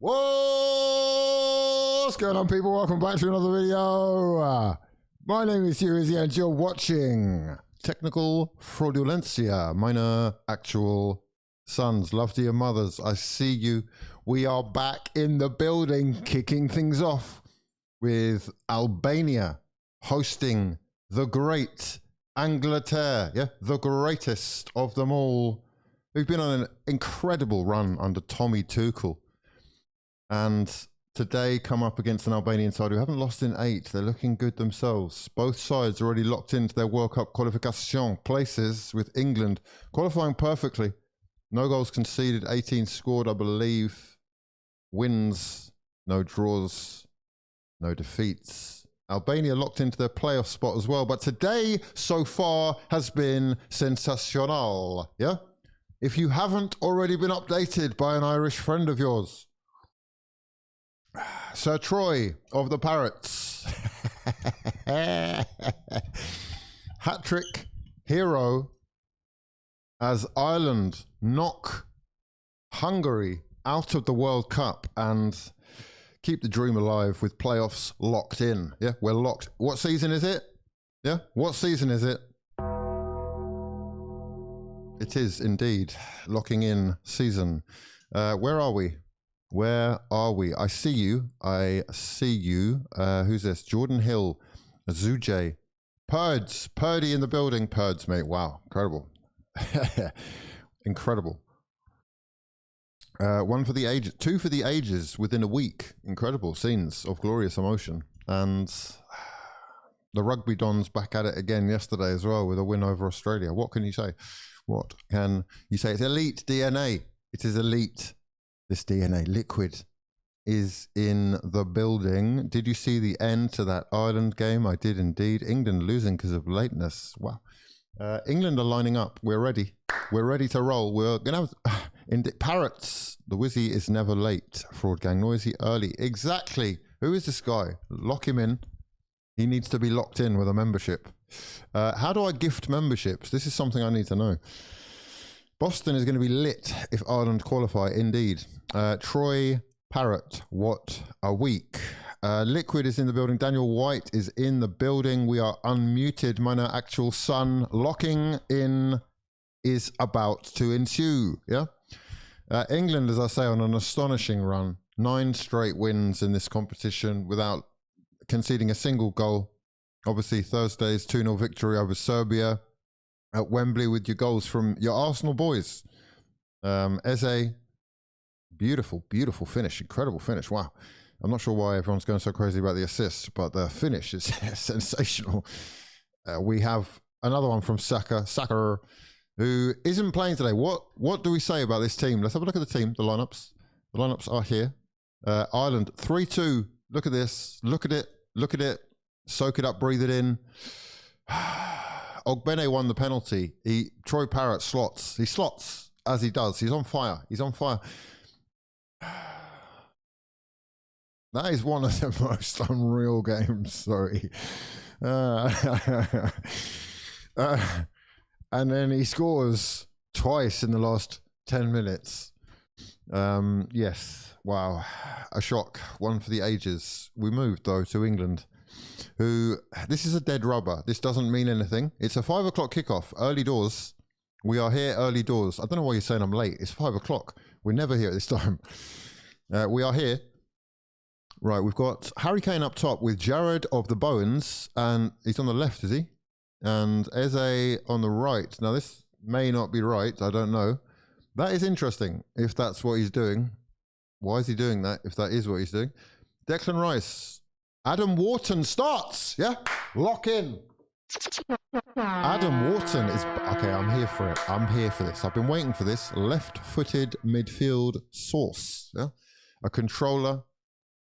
What's going on, people? Welcome back to another video. My name is HUGHWIZZY and you're watching Technical Fraudulencia. Meine actual sons, love to your mothers. I see you. We are back in the building, kicking things off with Albania hosting the great Angleterre. Yeah, the greatest of them all. We've been on an incredible run under Tommy Tuchel. And today come up against an Albanian side who haven't lost in 8. They're looking good themselves. Both sides already locked into their World Cup qualification places, with England qualifying perfectly. No goals conceded, 18 scored, I believe. Wins, no draws, no defeats. Albania locked into their playoff spot as well. But today, so far, has been sensational. Yeah? If you haven't already been updated by an Irish friend of yours, Sir Troy of the Parrots, hat-trick hero as Ireland knock Hungary out of the World Cup and keep the dream alive with playoffs locked in. Yeah, we're locked. What season is it? Yeah, what season is it? It is indeed locking in season. Where are we? Where are we? I see you. I see you. Who's this? Jordan Hill, Zujay, Purdy in the building. Purds, mate. Wow. Incredible. Incredible. One for the ages, 2 for the ages within a week. Incredible scenes of glorious emotion. And the rugby dons back at it again yesterday as well with a win over Australia. What can you say? What can you say? It's elite DNA. It is elite. This DNA liquid is in the building. Did you see the end to that Ireland game? I did indeed. England losing because of lateness. Wow. England are lining up. We're ready. We're ready to roll. We're going to have Parrots. The Wizzy is never late. Fraud gang. Noisy early. Exactly. Who is this guy? Lock him in. He needs to be locked in with a membership. How do I gift memberships? This is something I need to know. Boston is going to be lit if Ireland qualify, indeed. Troy Parrott, what a week. Liquid is in the building. Daniel White is in the building. We are unmuted. Meine actual son. Locking in is about to ensue. Yeah. England, as I say, on an astonishing run. 9 straight wins in this competition without conceding a single goal. Obviously, Thursday's 2-0 victory over Serbia at Wembley with your goals from your Arsenal boys. Eze, beautiful, beautiful finish. Incredible finish. Wow. I'm not sure why everyone's going so crazy about the assists, but the finish is sensational. We have another one from Saka, who isn't playing today. What do we say about this team? Let's have a look at the team, the lineups. The lineups are here. Ireland, 3-2. Look at this. Look at it. Look at it. Soak it up, breathe it in. Ogbene won the penalty. Troy Parrott slots. He slots as he does. He's on fire. He's on fire. That is one of the most unreal games. Sorry. And then he scores twice in the last 10 minutes. Yes. Wow. A shock. One for the ages. We moved, though, to England. This is a dead rubber. This doesn't mean anything. It's a 5 o'clock kickoff, early doors. We are here early doors. I don't know why you're saying I'm late. It's 5 o'clock. We're never here at this time. We are here. Right, we've got Harry Kane up top with Jared of the Bowens, and he's on the left, is he? And Eze on the right. Now, this may not be right. I don't know. That is interesting, if that's what he's doing. Why is he doing that, if that is what he's doing? Declan Rice. Adam Wharton starts. Yeah, lock in. Adam Wharton is okay. I'm here for it. I'm here for this. I've been waiting for this. Left-footed midfield source. Yeah, a controller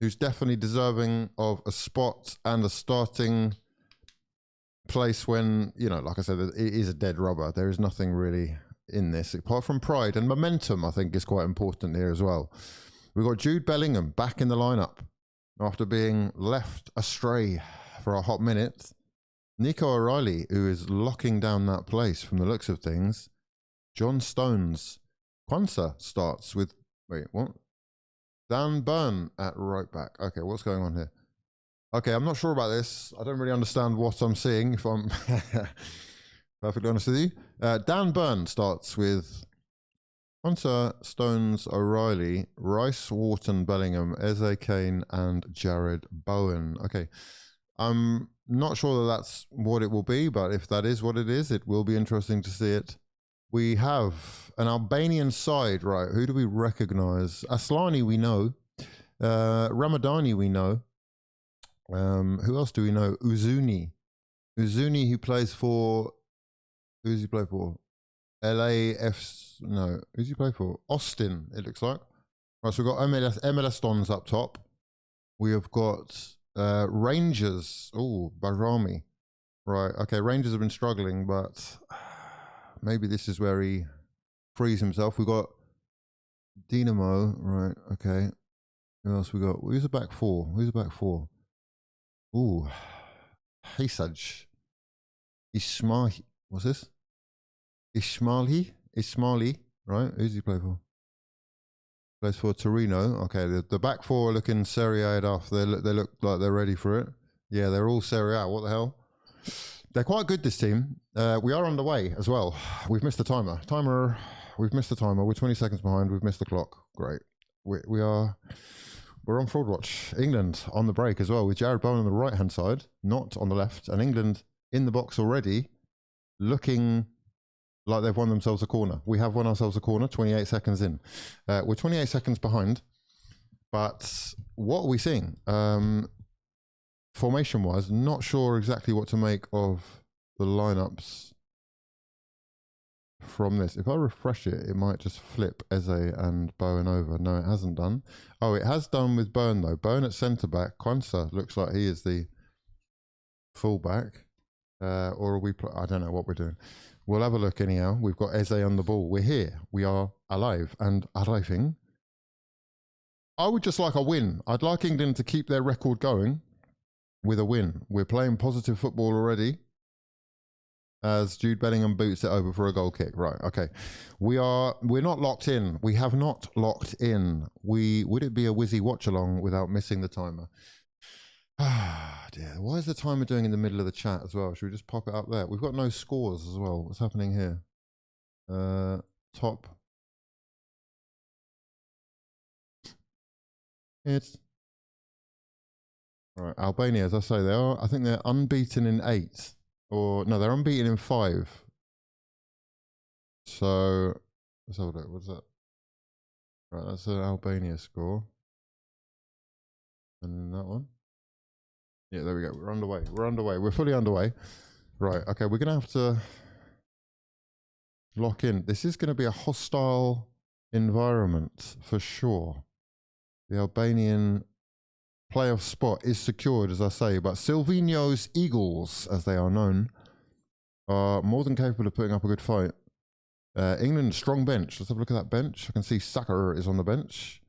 who's definitely deserving of a spot and a starting place when, you know, like I said, it is a dead rubber. There is nothing really in this apart from pride, and momentum I think is quite important here as well. We've got Jude Bellingham back in the lineup after being left astray for a hot minute. Nico O'Reilly, who is locking down that place from the looks of things. John Stones. Kwanzaa starts with, wait, what? Dan Burn at right back. Okay, what's going on here? Okay, I'm not sure about this. I don't really understand what I'm seeing, if I'm perfectly honest with you. Dan Burn starts with Hunter, Stones, O'Reilly, Rice, Wharton, Bellingham, Eze, Kane, and Jared Bowen. Okay, I'm not sure that that's what it will be, but if that is what it is, it will be interesting to see it. We have an Albanian side, right? Who do we recognize? Aslani, we know. Ramadani, we know. Who else do we know? Uzuni, who plays for. Who's he play for? LAF. No, who's he play for? Austin. It looks like. Right, so we've got MLS Dons up top. We have got Rangers. Oh, Barami. Right. Okay. Rangers have been struggling, but maybe this is where he frees himself. We've got Dinamo. Right. Okay. Who else we got? Who's the back four? Who's the back four? Ooh, Hesaj. Ismaili. What's this? Ismaili, right? Who's he play for? Plays for Torino. Okay, the back four are looking Serie A enough. They look like they're ready for it. Yeah, they're all Serie A. What the hell? They're quite good, this team. We are on the way as well. We've missed the timer. We've missed the timer. We're 20 seconds behind. We've missed the clock. Great. We're on fraud watch. England on the break as well, with Jared Bowen on the right-hand side, not on the left, and England in the box already, looking like they've won themselves a corner. We have won ourselves a corner, 28 seconds in. We're 28 seconds behind, but what are we seeing? Formation-wise, not sure exactly what to make of the lineups from this. If I refresh it, it might just flip Eze and Bowen over. No, it hasn't done. Oh, it has done with Burn though. Burn at centre back. Quansa looks like he is the full back. Or are we? I don't know what we're doing. We'll have a look anyhow. We've got Eze on the ball. We're here. We are alive and arriving. I would just like a win. I'd like England to keep their record going with a win. We're playing positive football already, as Jude Bellingham boots it over for a goal kick. Right, okay. We're not locked in. We have not locked in. Would it be a whizzy watch along without missing the timer? Ah, dear. Why is the timer doing in the middle of the chat as well? Should we just pop it up there? We've got no scores as well. What's happening here? Top. It's right. Albania, as I say, I think they're unbeaten in 8. Or no, they're unbeaten in 5. So let's have a look. What's that? Right, that's an Albania score. And then that one. Yeah, there we go. We're underway. We're underway. We're fully underway. Right. Okay, we're gonna have to lock in. This is gonna be a hostile environment for sure. The Albanian playoff spot is secured, as I say, but Silvino's Eagles, as they are known, are more than capable of putting up a good fight. England, strong bench. Let's have a look at that bench. I can see Saka is on the bench.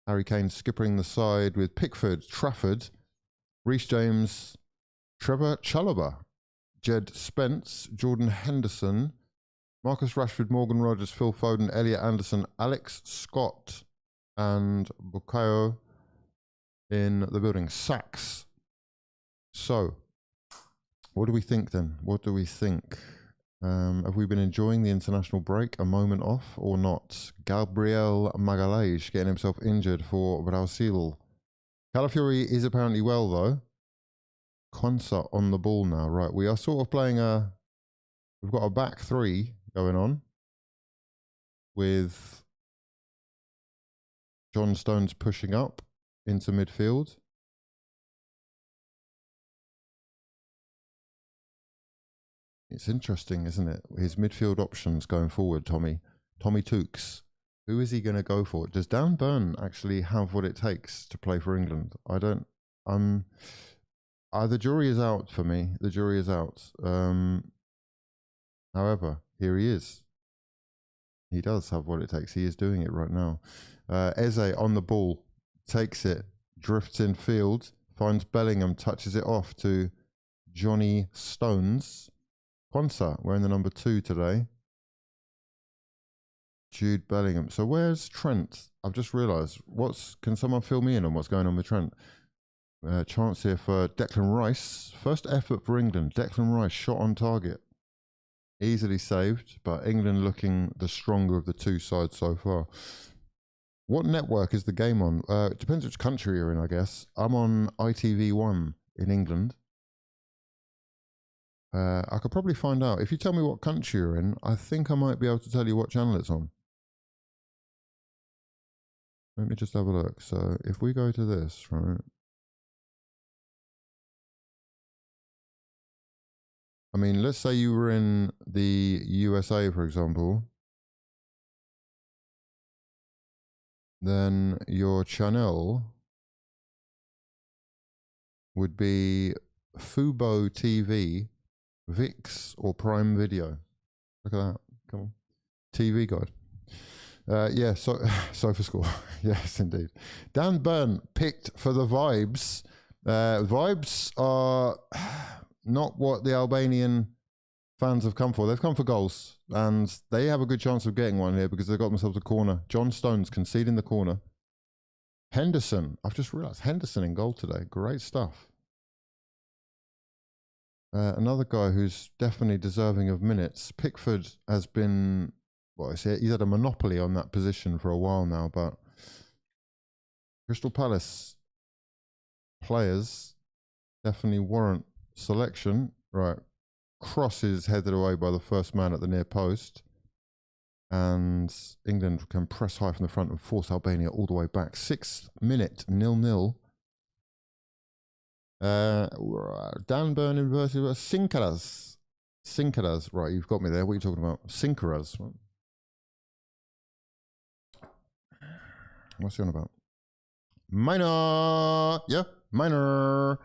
Harry Kane skippering the side with Pickford, Trafford, Reece James, Trevor Chalobah, Jed Spence, Jordan Henderson, Marcus Rashford, Morgan Rogers, Phil Foden, Elliot Anderson, Alex Scott, and Bukayo in the building. Sacks. So, what do we think then? What do we think? Have we been enjoying the international break, a moment off, or not? Gabriel Magalhaes getting himself injured for Brazil. Calafiori is apparently well, though. Konsa on the ball now. Right, we are sort of playing we've got a back three going on with John Stones pushing up into midfield. It's interesting, isn't it? His midfield options going forward, Tommy Tooks. Who is he going to go for? Does Dan Burn actually have what it takes to play for England? I don't. The jury is out for me. The jury is out. However, here he is. He does have what it takes. He is doing it right now. Eze on the ball, takes it, drifts in field, finds Bellingham, touches it off to Johnny Stones. Quansa wearing the number 2 today. Jude Bellingham. So where's Trent? I've just realised. Can someone fill me in on what's going on with Trent? Chance here for Declan Rice. First effort for England. Declan Rice shot on target. Easily saved, but England looking the stronger of the two sides so far. What network is the game on? It depends which country you're in, I guess. I'm on ITV1 in England. I could probably find out. If you tell me what country you're in, I think I might be able to tell you what channel it's on. Let me just have a look. So if we go to this, right? I mean, let's say you were in the USA, for example. Then your channel would be Fubo TV, VIX, or Prime Video. Look at that. Come on. TV Guide. Yeah, so SofaScore. Yes, indeed. Dan Byrne picked for the vibes. Vibes are not what the Albanian fans have come for. They've come for goals, and they have a good chance of getting one here because they've got themselves a corner. John Stones conceding the corner. Henderson. I've just realised Henderson in goal today. Great stuff. Another guy who's definitely deserving of minutes. Pickford has been, well, he's had a monopoly on that position for a while now, but Crystal Palace players definitely warrant selection. Right. Cross is headed away by the first man at the near post. And England can press high from the front and force Albania all the way back. 6th minute, 0-0. Dan Byrne versus Sinkaras. Sinkaras. Right, you've got me there. What are you talking about? Sinkaras. What's he on about? Minor. Yeah, minor.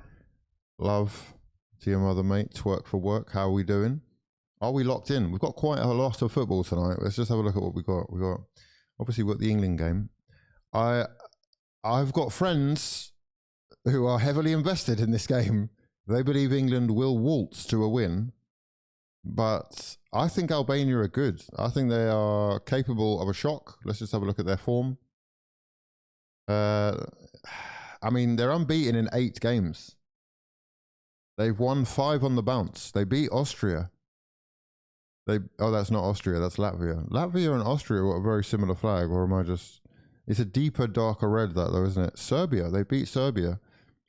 Love to your mother, mate. Twerk for work. How are we doing? Are we locked in? We've got quite a lot of football tonight. Let's just have a look at what we got. We got, obviously, we've got the England game. I've got friends who are heavily invested in this game. They believe England will waltz to a win, but I think Albania are good. I think they are capable of a shock. Let's just have a look at their form. I mean, they're unbeaten in 8 games. They've won 5 on the bounce. They beat Austria. Oh, that's not Austria, that's Latvia. Latvia and Austria got a very similar flag, or am I just... It's a deeper, darker red, that though, isn't it? Serbia, they beat Serbia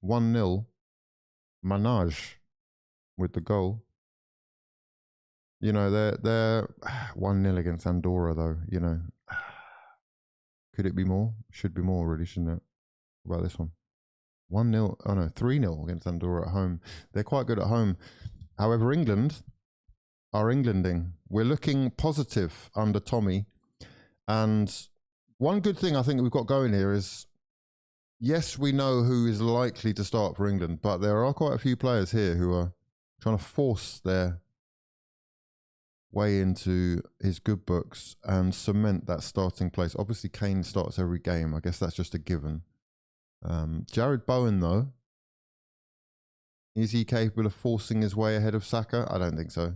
1-0. Manaj with the goal. You know, they're 1-0 against Andorra, though, you know. Could it be more? Should be more, really, shouldn't it? What about this one? 1-0, oh no, 3-0 against Andorra at home. They're quite good at home. However, England are Englanding. We're looking positive under Tommy. And one good thing I think we've got going here is, yes, we know who is likely to start for England, but there are quite a few players here who are trying to force their way into his good books and cement that starting place. Obviously, Kane starts every game. I guess that's just a given. Jared Bowen, though, is he capable of forcing his way ahead of Saka? I don't think so.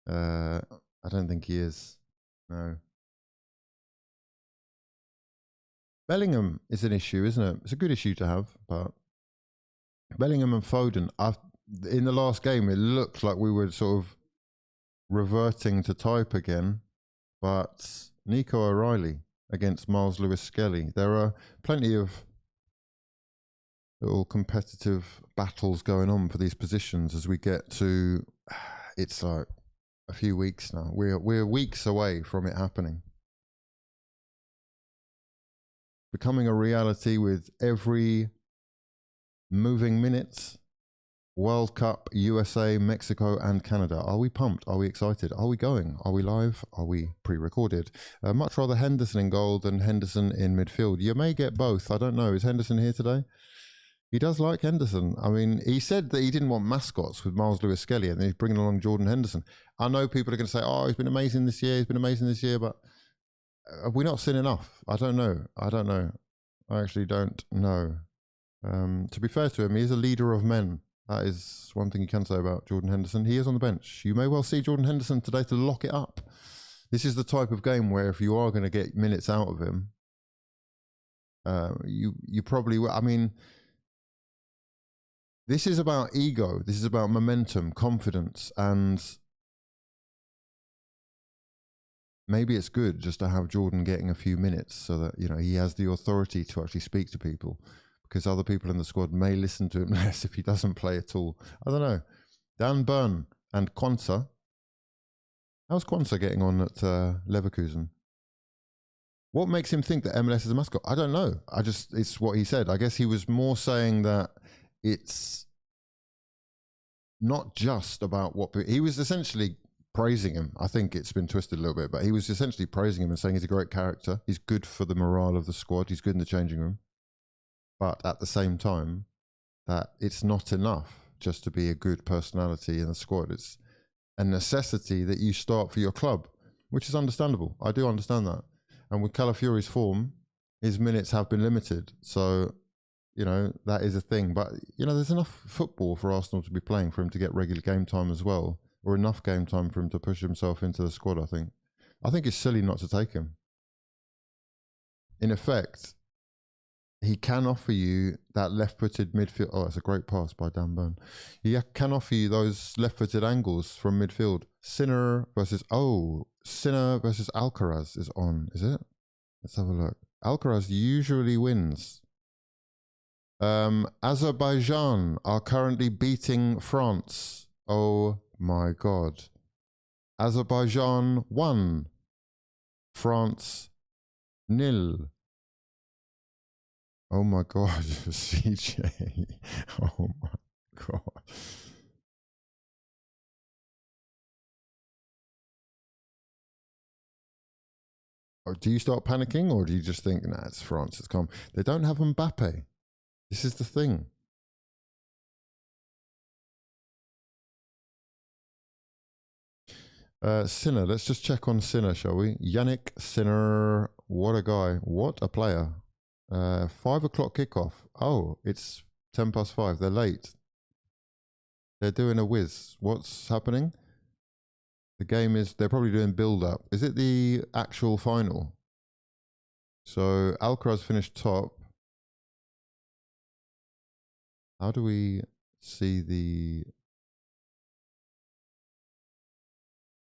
I don't think he is. No. Bellingham is an issue, isn't it? It's a good issue to have, but Bellingham and Foden, in the last game, it looked like we were sort of reverting to type again, but Nico O'Reilly against Miles Lewis-Skelly. There are plenty of little competitive battles going on for these positions as we get to, it's like a few weeks now. We're weeks away from it happening. Becoming a reality with every moving minute. World Cup, USA, Mexico, and Canada. Are we pumped? Are we excited? Are we going? Are we live? Are we pre-recorded? Much rather Henderson in goal than Henderson in midfield. You may get both. I don't know. Is Henderson here today? He does like Henderson. I mean, he said that he didn't want mascots with Miles Lewis-Skelly, and he's bringing along Jordan Henderson. I know people are going to say, oh, he's been amazing this year. He's been amazing this year, but have we not seen enough? I don't know. I don't know. I actually don't know. To be fair to him, he is a leader of men. That is one thing you can say about Jordan Henderson. He is on the bench. You may well see Jordan Henderson today to lock it up. This is the type of game where if you are going to get minutes out of him, you probably will. I mean, this is about ego. This is about momentum, confidence, and maybe it's good just to have Jordan getting a few minutes so that, you know, he has the authority to actually speak to people, because other people in the squad may listen to him less if he doesn't play at all. I don't know. Dan Burn and Quanza. How's Quanza getting on at Leverkusen? What makes him think that MLS is a mascot? I don't know. It's what he said. I guess he was more saying that it's not just about what he was essentially praising him. I think it's been twisted a little bit, but he was essentially praising him and saying he's a great character. He's good for the morale of the squad. He's good in the changing room. But at the same time, that it's not enough just to be a good personality in the squad. It's a necessity that you start for your club, which is understandable. I do understand that. And with Calafiori's form, his minutes have been limited. So, you know, that is a thing. But, you know, there's enough football for Arsenal to be playing for him to get regular game time as well, or enough game time for him to push himself into the squad, I think. I think it's silly not to take him. In effect, he can offer you that left-footed midfield. Oh, that's a great pass by Dan Burn. He can offer you those left-footed angles from midfield. Sinner versus Alcaraz is on, is it? Let's have a look. Alcaraz usually wins. Azerbaijan are currently beating France. Oh my God. Azerbaijan 1. France 0. Oh my God, CJ. Oh my God. Oh, do you start panicking, or do you just think, nah, it's France, it's calm? They don't have Mbappe. This is the thing. Sinner, let's just check on Sinner, shall we? Yannick Sinner, what a guy. What a player. 5 o'clock kickoff. Oh, it's 10 past 5. They're late. They're doing a whiz. What's happening? The game is, they're probably doing build up. Is it the actual final? So Alcaraz finished top. How do we see the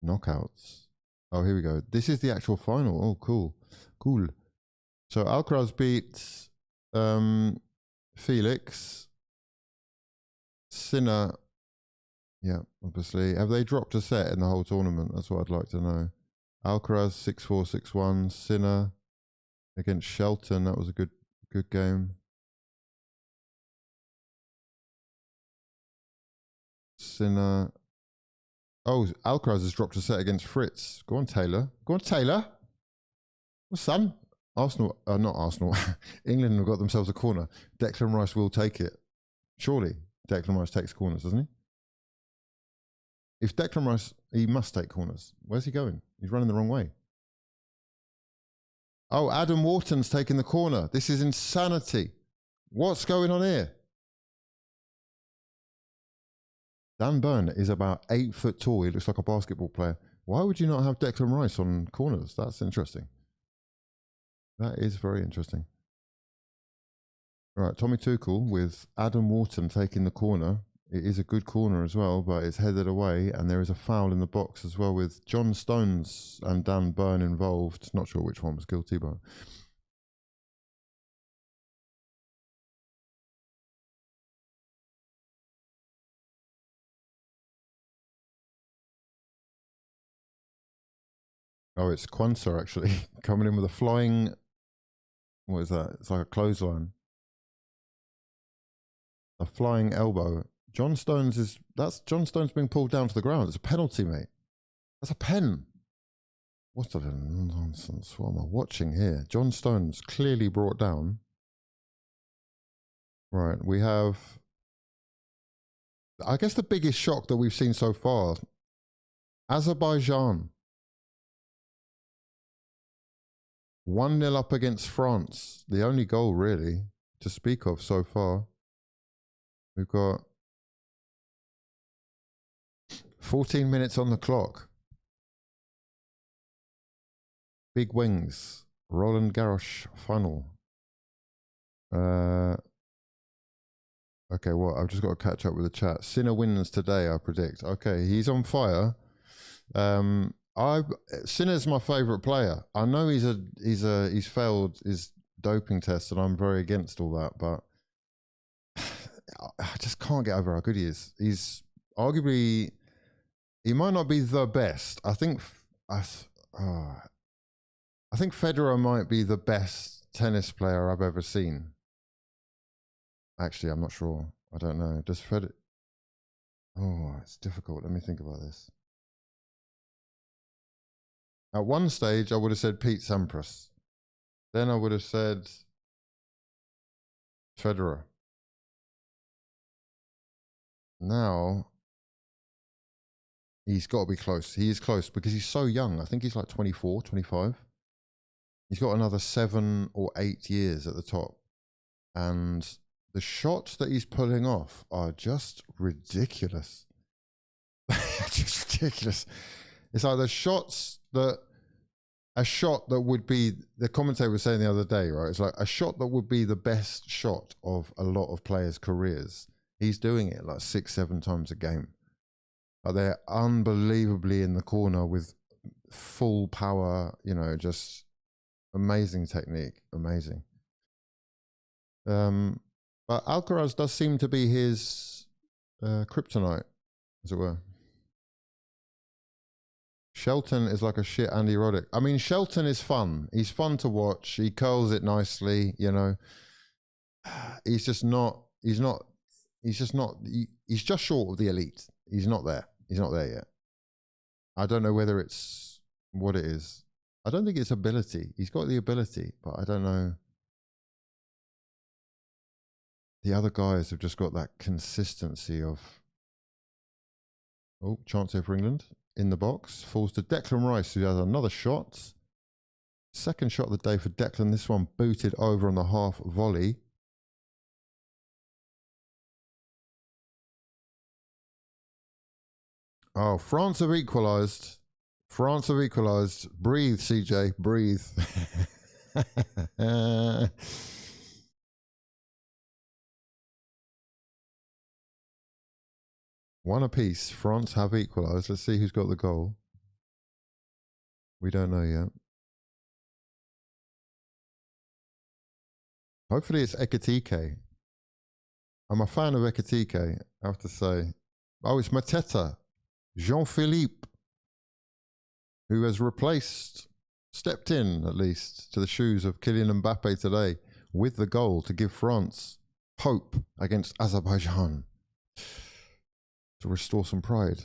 knockouts? Oh, here we go. This is the actual final. Oh, cool. Cool. So Alcaraz beat Felix. Sinner. Yeah, obviously. Have they dropped a set in the whole tournament? That's what I'd like to know. Alcaraz 6-4, 6-1. Sinner against Shelton. That was a good game. Sinner. Oh, Alcaraz has dropped a set against Fritz. Go on, Taylor. Go on, Taylor. What's son? Arsenal, not Arsenal. England have got themselves a corner. Declan Rice will take it. Surely Declan Rice takes corners, doesn't he? If Declan Rice, he must take corners. Where's he going? He's running the wrong way. Oh, Adam Wharton's taking the corner. This is insanity. What's going on here? Dan Burn is about 8 foot tall. He looks like a basketball player. Why would you not have Declan Rice on corners? That's interesting. That is very interesting. All right, Tommy Tuchel with Adam Wharton taking the corner. It is a good corner as well, but it's headed away, and there is a foul in the box as well with John Stones and Dan Burn involved. Not sure which one was guilty, but... Oh, it's Quanza actually coming in with a flying... What is that? It's like a clothesline. A flying elbow. John Stones is... That's John Stones being pulled down to the ground. It's a penalty, mate. That's a pen. What a nonsense. What am I watching here? John Stones clearly brought down. Right, we have... I guess the biggest shock that we've seen so far. Azerbaijan. 1-0 up against France. The only goal, really, to speak of so far. We've got 14 minutes on the clock. Big Wings, Roland Garros final. Okay, well, I've just got to catch up with the chat. Sinner wins today, I predict. Okay, he's on fire. Sinner's my favourite player. I know he's failed his doping test, and I'm very against all that, but I just can't get over how good he is. He's arguably, he might not be the best. I think Federer might be the best tennis player I've ever seen. Actually, I'm not sure. I don't know. Does Federer? Oh, it's difficult. Let me think about this. At one stage, I would have said Pete Sampras. Then I would have said Federer. Now, he's got to be close. He is close because he's so young. I think he's like 24, 25. He's got another 7 or 8 years at the top. And the shots that he's pulling off are just ridiculous. Just ridiculous. It's like the shots that, a shot that would be, the commentator was saying the other day, right? It's like a shot that would be the best shot of a lot of players' careers. He's doing it like 6, 7 times a game. Like they're unbelievably in the corner with full power, you know, just amazing technique, amazing. But Alcaraz does seem to be his kryptonite, as it were. Shelton is like a shit Andy Roddick. I mean, Shelton is fun. He's fun to watch. He curls it nicely, you know. He's just short of the elite. He's not there. He's not there yet. I don't know whether it's what it is. I don't think it's ability. He's got the ability, but I don't know. The other guys have just got that consistency of, oh, chance here for England. In the box, falls to Declan Rice, who has another shot. Second shot of the day for Declan. This one booted over on the half volley. Oh, France have equalised. France have equalised. Breathe, CJ, breathe. One apiece. France have equalised. Let's see who's got the goal. We don't know yet. Hopefully it's Ekitike. I'm a fan of Ekitike, I have to say. Oh, it's Mateta. Jean-Philippe, who has stepped in at least, to the shoes of Kylian Mbappe today with the goal to give France hope against Azerbaijan. To restore some pride.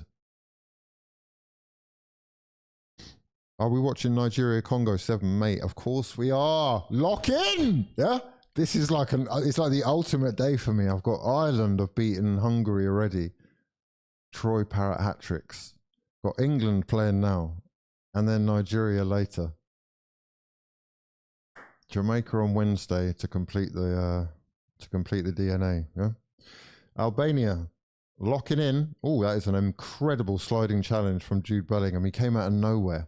Are we watching Nigeria Congo 7, mate? Of course we are. Lock in. Yeah, this is like it's like the ultimate day for me. I've got Ireland have beaten Hungary already. Troy Parrott hat tricks. Got England playing now, and then Nigeria later. Jamaica on Wednesday to complete the DNA. Yeah, Albania. Locking in. Oh, that is an incredible sliding challenge from Jude Bellingham. He came out of nowhere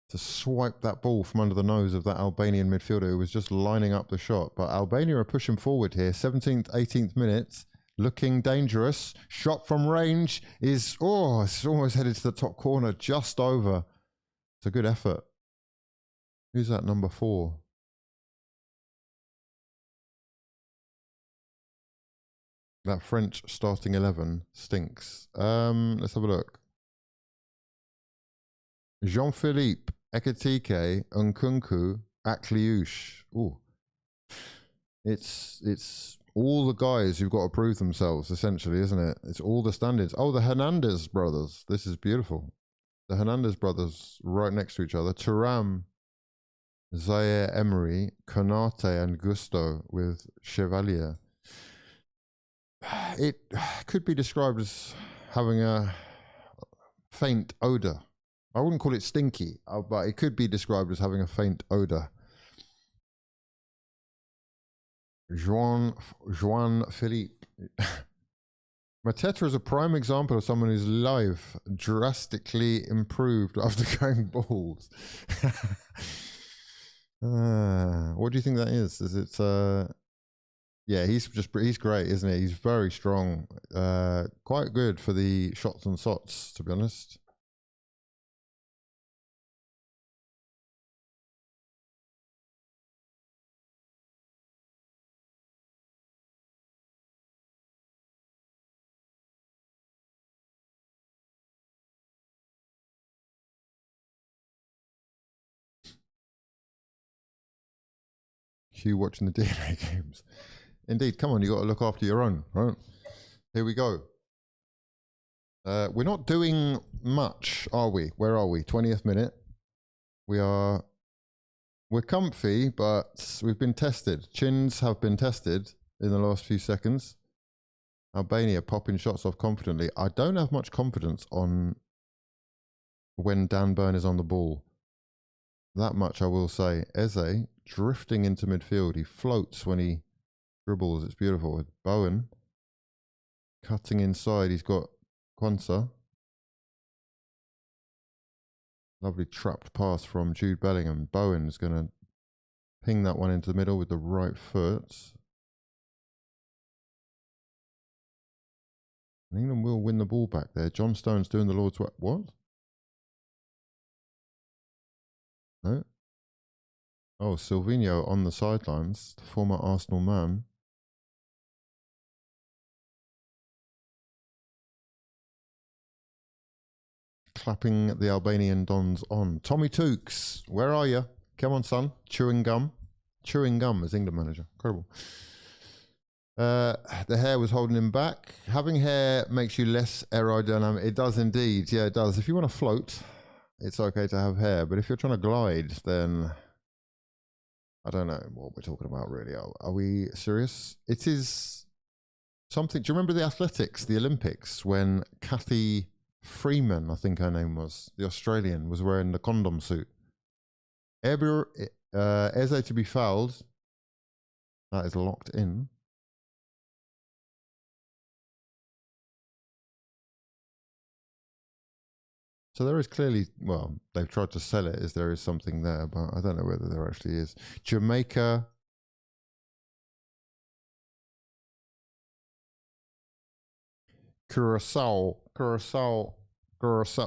to swipe that ball from under the nose of that Albanian midfielder who was just lining up the shot. But Albania are pushing forward here. 17th, 18th minute. Looking dangerous. Shot from range is, oh, it's almost headed to the top corner. Just over. It's a good effort. Who's that, number 4? That French starting 11 stinks. Let's have a look. Jean-Philippe, Ekitike, Nkunku, Akliouche. Ooh. It's all the guys who've got to prove themselves, essentially, isn't it? It's all the standards. Oh, the Hernandez brothers. This is beautiful. The Hernandez brothers right next to each other. Thuram, Zaire Emery, Konate, and Gusto with Chevalier. It could be described as having a faint odor. I wouldn't call it stinky, but it could be described as having a faint odor. Joan Philippe. Mateta is a prime example of someone whose life drastically improved after going bald. What do you think that is? Is it? Yeah, he's great, isn't he? He's very strong. Quite good for the shots and sots, to be honest. Hugh watching the DNA games. Indeed, come on, you got to look after your own, right? Here we go. We're not doing much, are we? Where are we? 20th minute. We're comfy, but we've been tested. Chins have been tested in the last few seconds. Albania popping shots off confidently. I don't have much confidence on when Dan Burn is on the ball. That much I will say. Eze drifting into midfield. He floats when he dribbles. It's beautiful. With Bowen cutting inside. He's got Quansa. Lovely trapped pass from Jude Bellingham. Bowen's going to ping that one into the middle with the right foot. And England will win the ball back there. John Stone's doing the Lord's work. What? No? Oh, Silvino on the sidelines, the former Arsenal man. Clapping the Albanian Dons on. Tommy Tooks, where are you? Come on, son. Chewing gum. Chewing gum as England manager. Incredible. The hair was holding him back. Having hair makes you less aerodynamic. It does indeed. Yeah, it does. If you want to float, it's okay to have hair. But if you're trying to glide, then I don't know what we're talking about, really. Are we serious? It is something. Do you remember the athletics, the Olympics, when Kathy Freeman, I think her name was, the Australian, was wearing the condom suit? Eze to be fouled. That is locked in. So there is clearly, well, they've tried to sell it as there is something there, but I don't know whether there actually is. Jamaica. Curacao.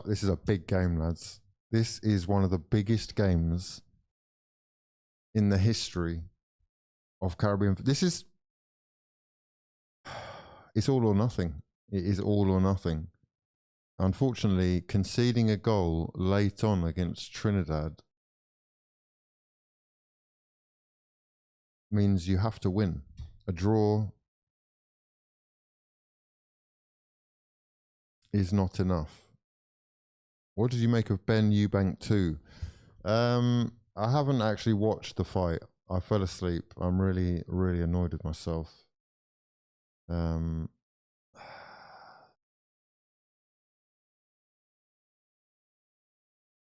This is a big game, lads. This is one of the biggest games in the history of Caribbean. This is, it's all or nothing. It is all or nothing. Unfortunately, conceding a goal late on against Trinidad means you have to win. A draw is not enough. What did you make of Ben Eubank 2? I haven't actually watched the fight. I fell asleep. I'm really, really annoyed with myself.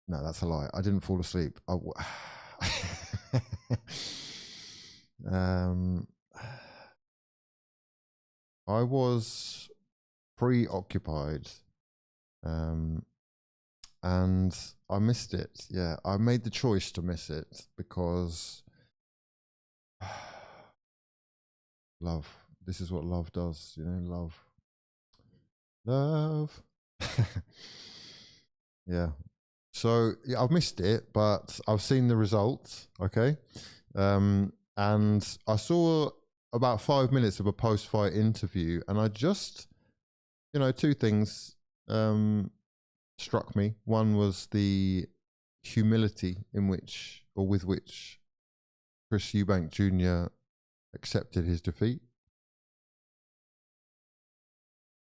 No, that's a lie. I didn't fall asleep. I was preoccupied, and I missed it. Yeah, I made the choice to miss it because love. This is what love does, you know. Love. Yeah. So yeah, I've missed it, but I've seen the results. Okay, and I saw about 5 minutes of a post-fight interview, and I just, you know, two things struck me. One was the humility in which, or with which, Chris Eubank Jr. accepted his defeat,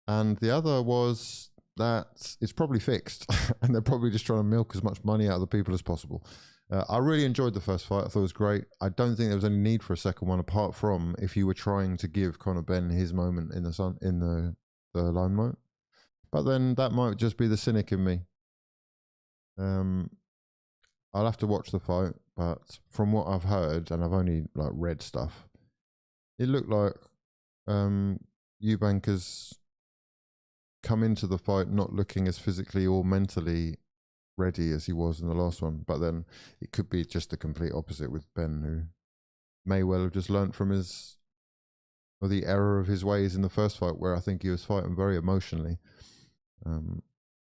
and the other was that it's probably fixed and they're probably just trying to milk as much money out of the people as possible. I really enjoyed the first fight. I thought it was great. I don't think there was any need for a second one, apart from if you were trying to give Conor Benn his moment in the limelight. But then that might just be the cynic in me. I'll have to watch the fight, but from what I've heard, and I've only like read stuff, it looked like Eubank has come into the fight not looking as physically or mentally ready as he was in the last one. But then it could be just the complete opposite with Ben, who may well have just learnt from the error of his ways in the first fight, where I think he was fighting very emotionally. You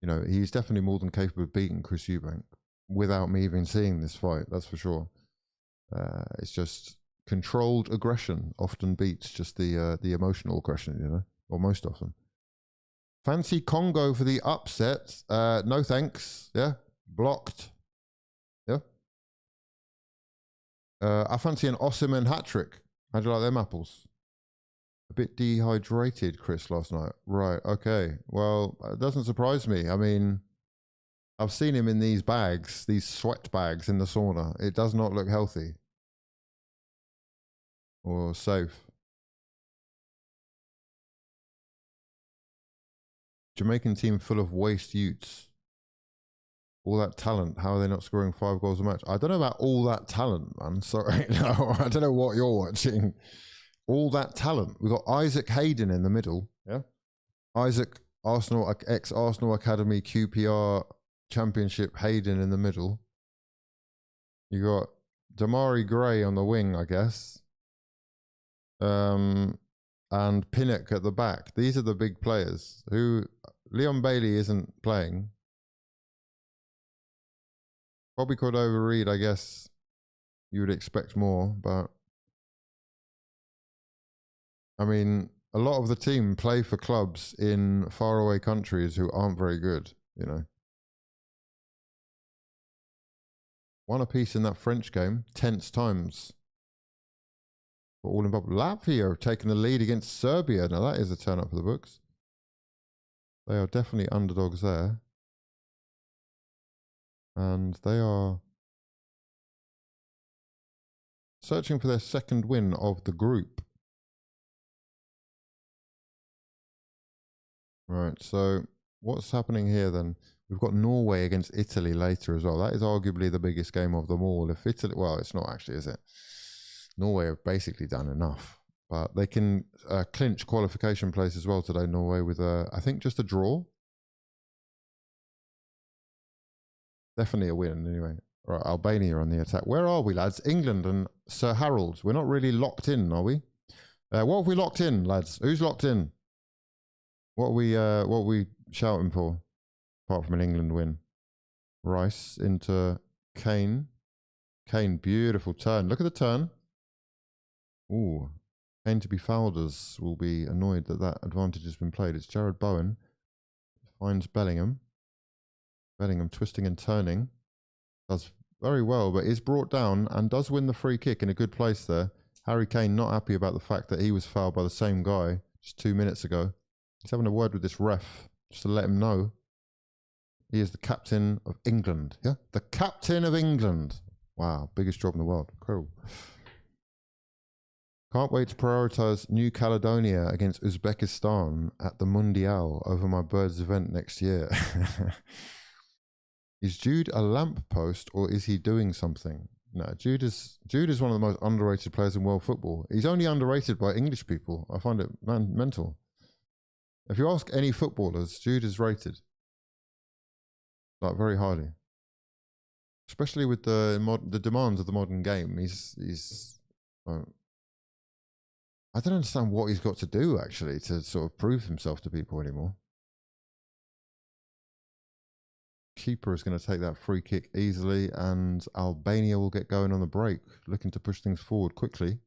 know, he's definitely more than capable of beating Chris Eubank without me even seeing this fight, that's for sure. It's just controlled aggression often beats just the emotional aggression, you know, or most often. Fancy Congo for the upset. No thanks. Yeah, blocked. Yeah. I fancy an Osimhen hat-trick. How do you like them apples? A bit dehydrated, Chris, last night. Right, okay. Well, it doesn't surprise me. I mean, I've seen him in these bags, these sweat bags in the sauna. It does not look healthy or safe. Jamaican team full of waste youths. All that talent. How are they not scoring 5 goals a match? I don't know about all that talent, man. Sorry. No, I don't know what you're watching. All that talent. We've got Isaac Hayden in the middle. Yeah. Isaac, Arsenal, ex-Arsenal Academy QPR Championship Hayden in the middle. You got Damari Gray on the wing, I guess. And Pinnock at the back. These are the big players. Who Leon Bailey isn't playing. Bobby Cordova-Reid, I guess you would expect more, but I mean, a lot of the team play for clubs in faraway countries who aren't very good, you know. One apiece in that French game, tense times. But all in Latvia taking the lead against Serbia. Now that is a turn up for the books. They are definitely underdogs there. And they are searching for their second win of the group. Right, so what's happening here then? We've got Norway against Italy later as well. That is arguably the biggest game of them all. If Italy, well, it's not actually, is it? Norway have basically done enough. But they can clinch qualification place as well today, Norway, with, I think, just a draw. Definitely a win, anyway. Right, Albania on the attack. Where are we, lads? England and Sir Harold. We're not really locked in, are we? What have we locked in, lads? Who's locked in? What are we shouting for, apart from an England win? Rice into Kane. Kane, beautiful turn. Look at the turn. Ooh. Kane to be fouled as will be annoyed that that advantage has been played. It's Jared Bowen. Finds Bellingham. Bellingham twisting and turning. Does very well, but is brought down and does win the free kick in a good place there. Harry Kane not happy about the fact that he was fouled by the same guy just 2 minutes ago. He's having a word with this ref just to let him know he is the captain of England. Yeah, the captain of England. Wow, biggest job in the world. Cool. Can't wait to prioritise New Caledonia against Uzbekistan at the Mundial over my Birds event next year. Is Jude a lamppost or is he doing something? No, Jude is one of the most underrated players in world football. He's only underrated by English people. I find it mental. If you ask any footballers, Jude is rated like very highly, especially with the demands of the modern game. He's I don't understand what he's got to do actually to sort of prove himself to people anymore. Keeper is going to take that free kick easily, and Albania will get going on the break, looking to push things forward quickly.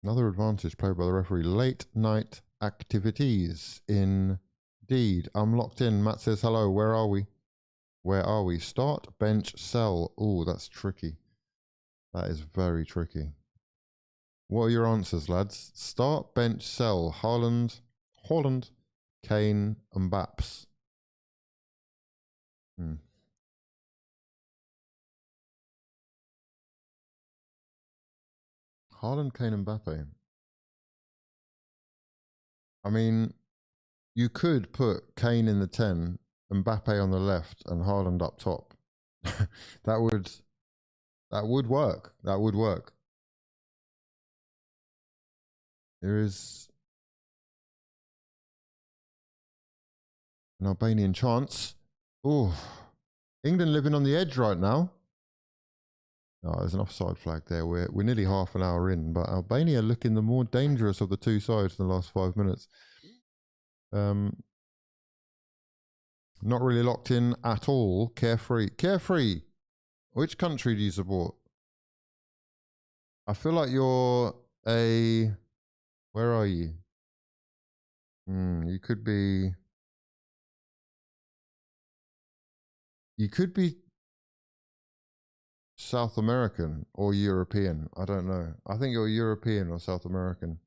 Another advantage played by the referee. Late night activities. Indeed. I'm locked in. Matt says hello. Where are we? Where are we? Start, bench, sell. Oh, that's tricky. That is very tricky. What are your answers, lads? Start, bench, sell. Haaland, Kane, and Baps. Haaland, Kane, and Mbappe. I mean, you could put Kane in the 10, Mbappe on the left, and Haaland up top. that would work. That would work. There is an Albanian chance. Oh, England living on the edge right now. Oh, there's an offside flag there. We're nearly half an hour in, but Albania looking the more dangerous of the two sides in the last 5 minutes. Not really locked in at all. Carefree. Carefree. Which country do you support? I feel like you're a... Where are you? You could be... You could be South American or European. I don't know. I think you're European or South American.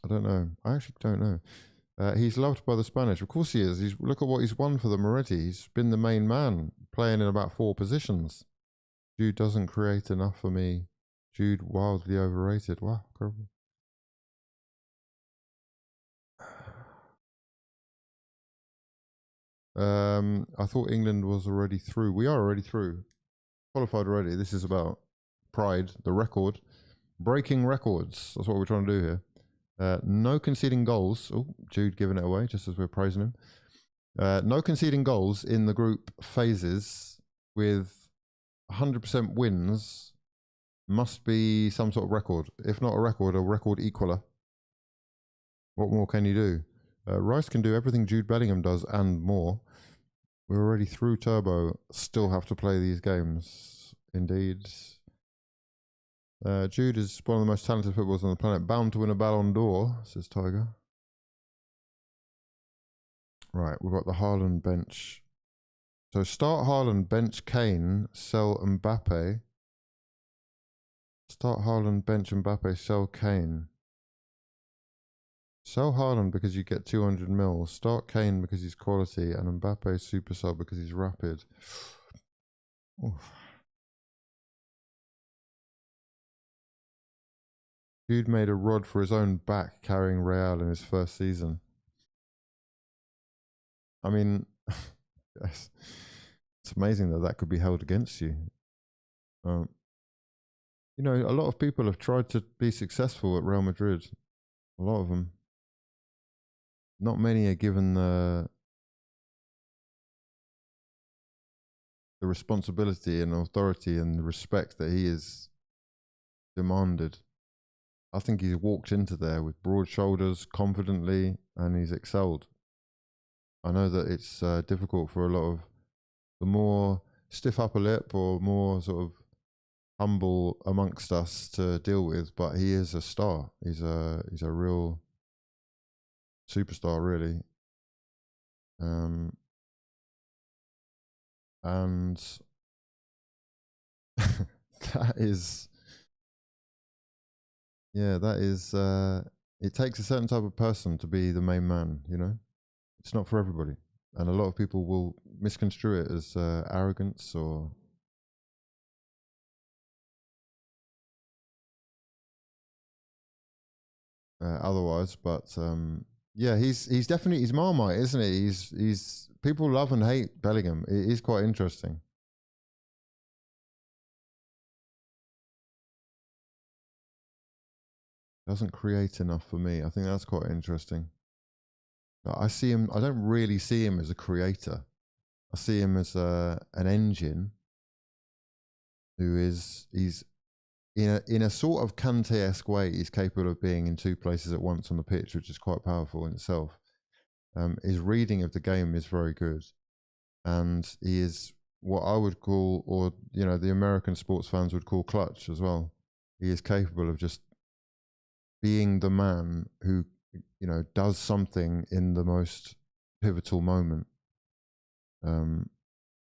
I don't know. I actually don't know. He's loved by the Spanish. Of course he is. Look at what he's won for them already. He's been the main man, playing in about 4 positions. Jude doesn't create enough for me. Jude wildly overrated. Wow, incredible. I thought England was already through. We are already through. Qualified already. This is about pride, the record. Breaking records. That's what we're trying to do here. No conceding goals. Oh, Jude giving it away just as we're praising him. No conceding goals in the group phases with 100% wins must be some sort of record. If not a record equaler. What more can you do? Rice can do everything Jude Bellingham does and more. We're already through Turbo. Still have to play these games. Indeed. Jude is one of the most talented footballers on the planet. Bound to win a Ballon d'Or, says Tiger. Right, we've got the Haaland bench. So start Haaland, bench Kane, sell Mbappe. Start Haaland, bench Mbappe, sell Kane. Sell Haaland because you get 200 mil. Start Kane because he's quality, and Mbappe super sub because he's rapid. Oof. Jude made a rod for his own back carrying Real in his first season. I mean, yes, it's amazing that that could be held against you. You know, a lot of people have tried to be successful at Real Madrid. A lot of them. Not many are given the responsibility and authority and the respect that he is demanded. I think he's walked into there with broad shoulders, confidently, and he's excelled. I know that it's difficult for a lot of the more stiff upper lip or more sort of humble amongst us to deal with, but he is a star. He's a real superstar, really. And that is, yeah, that is, it takes a certain type of person to be the main man, you know? It's not for everybody. And a lot of people will misconstrue it as arrogance or otherwise, but yeah, he's definitely, he's Marmite, isn't he? He's people love and hate Bellingham. It is quite interesting. Doesn't create enough for me. I think that's quite interesting. I see him. I don't really see him as a creator. I see him as an engine who he's in a sort of Kante-esque way. He's capable of being in 2 places at once on the pitch, which is quite powerful in itself. His reading of the game is very good, and he is what I would call, or you know, the American sports fans would call clutch as well. He is capable of just being the man who, you know, does something in the most pivotal moment. And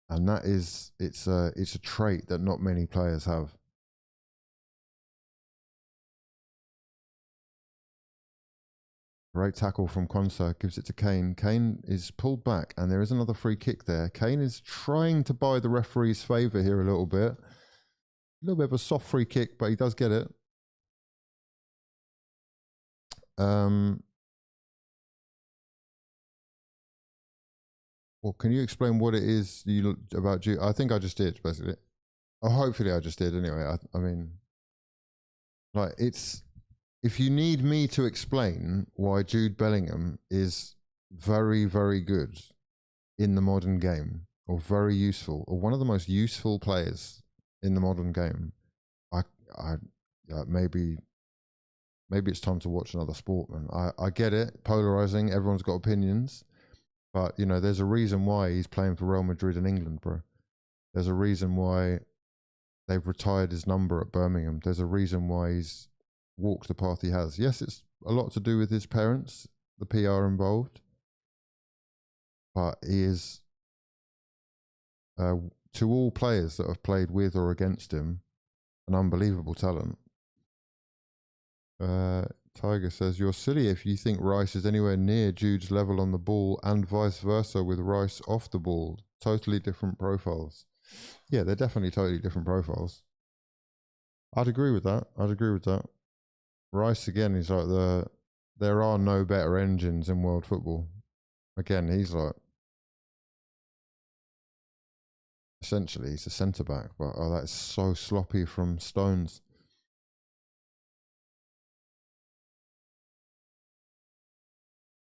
that is, it's a trait that not many players have. Great tackle from Konsa, gives it to Kane. Kane is pulled back, and there is another free kick there. Kane is trying to buy the referee's favour here a little bit. A little bit of a soft free kick, but he does get it. Well, can you explain what it is you about Jude? I think I just did, basically. Oh, hopefully I just did anyway. I mean, like, it's, if you need me to explain why Jude Bellingham is very, very good in the modern game, or very useful, or one of the most useful players in the modern game, I maybe it's time to watch another sport, man. I get it, polarizing, everyone's got opinions, but you know, there's a reason why he's playing for Real Madrid in England, bro. There's a reason why they've retired his number at Birmingham. There's a reason why he's walked the path he has. Yes, it's a lot to do with his parents, the PR involved, but he is, to all players that have played with or against him, an unbelievable talent. Tiger says, you're silly if you think Rice is anywhere near Jude's level on the ball, and vice versa with Rice off the ball. Totally different profiles. Yeah, they're definitely totally different profiles. I'd agree with that. Rice, again, is like there are no better engines in world football. Again, he's like, essentially, he's a centre-back, but oh, that is so sloppy from Stones.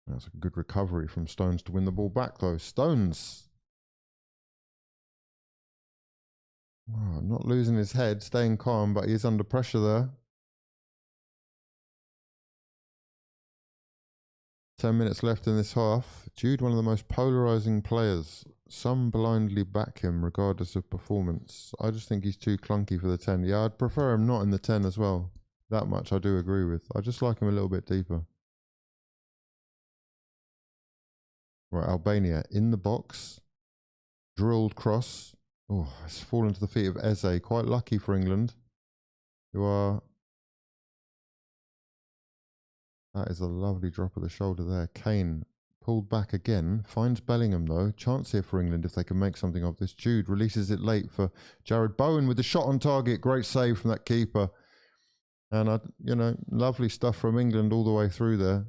That's a good recovery from Stones to win the ball back, though. Stones, oh, not losing his head, staying calm, but he's under pressure there. 10 minutes left in this half. Jude, one of the most polarizing players. Some blindly back him regardless of performance. I just think he's too clunky for the 10. Yeah, I'd prefer him not in the 10 as well. That much I do agree with. I just like him a little bit deeper. Right, Albania in the box. Drilled cross. Oh, it's fallen to the feet of Eze. Quite lucky for England, who are... That is a lovely drop of the shoulder there. Kane pulled back again. Finds Bellingham, though. Chance here for England if they can make something of this. Jude releases it late for Jared Bowen with the shot on target. Great save from that keeper. And, you know, lovely stuff from England all the way through there.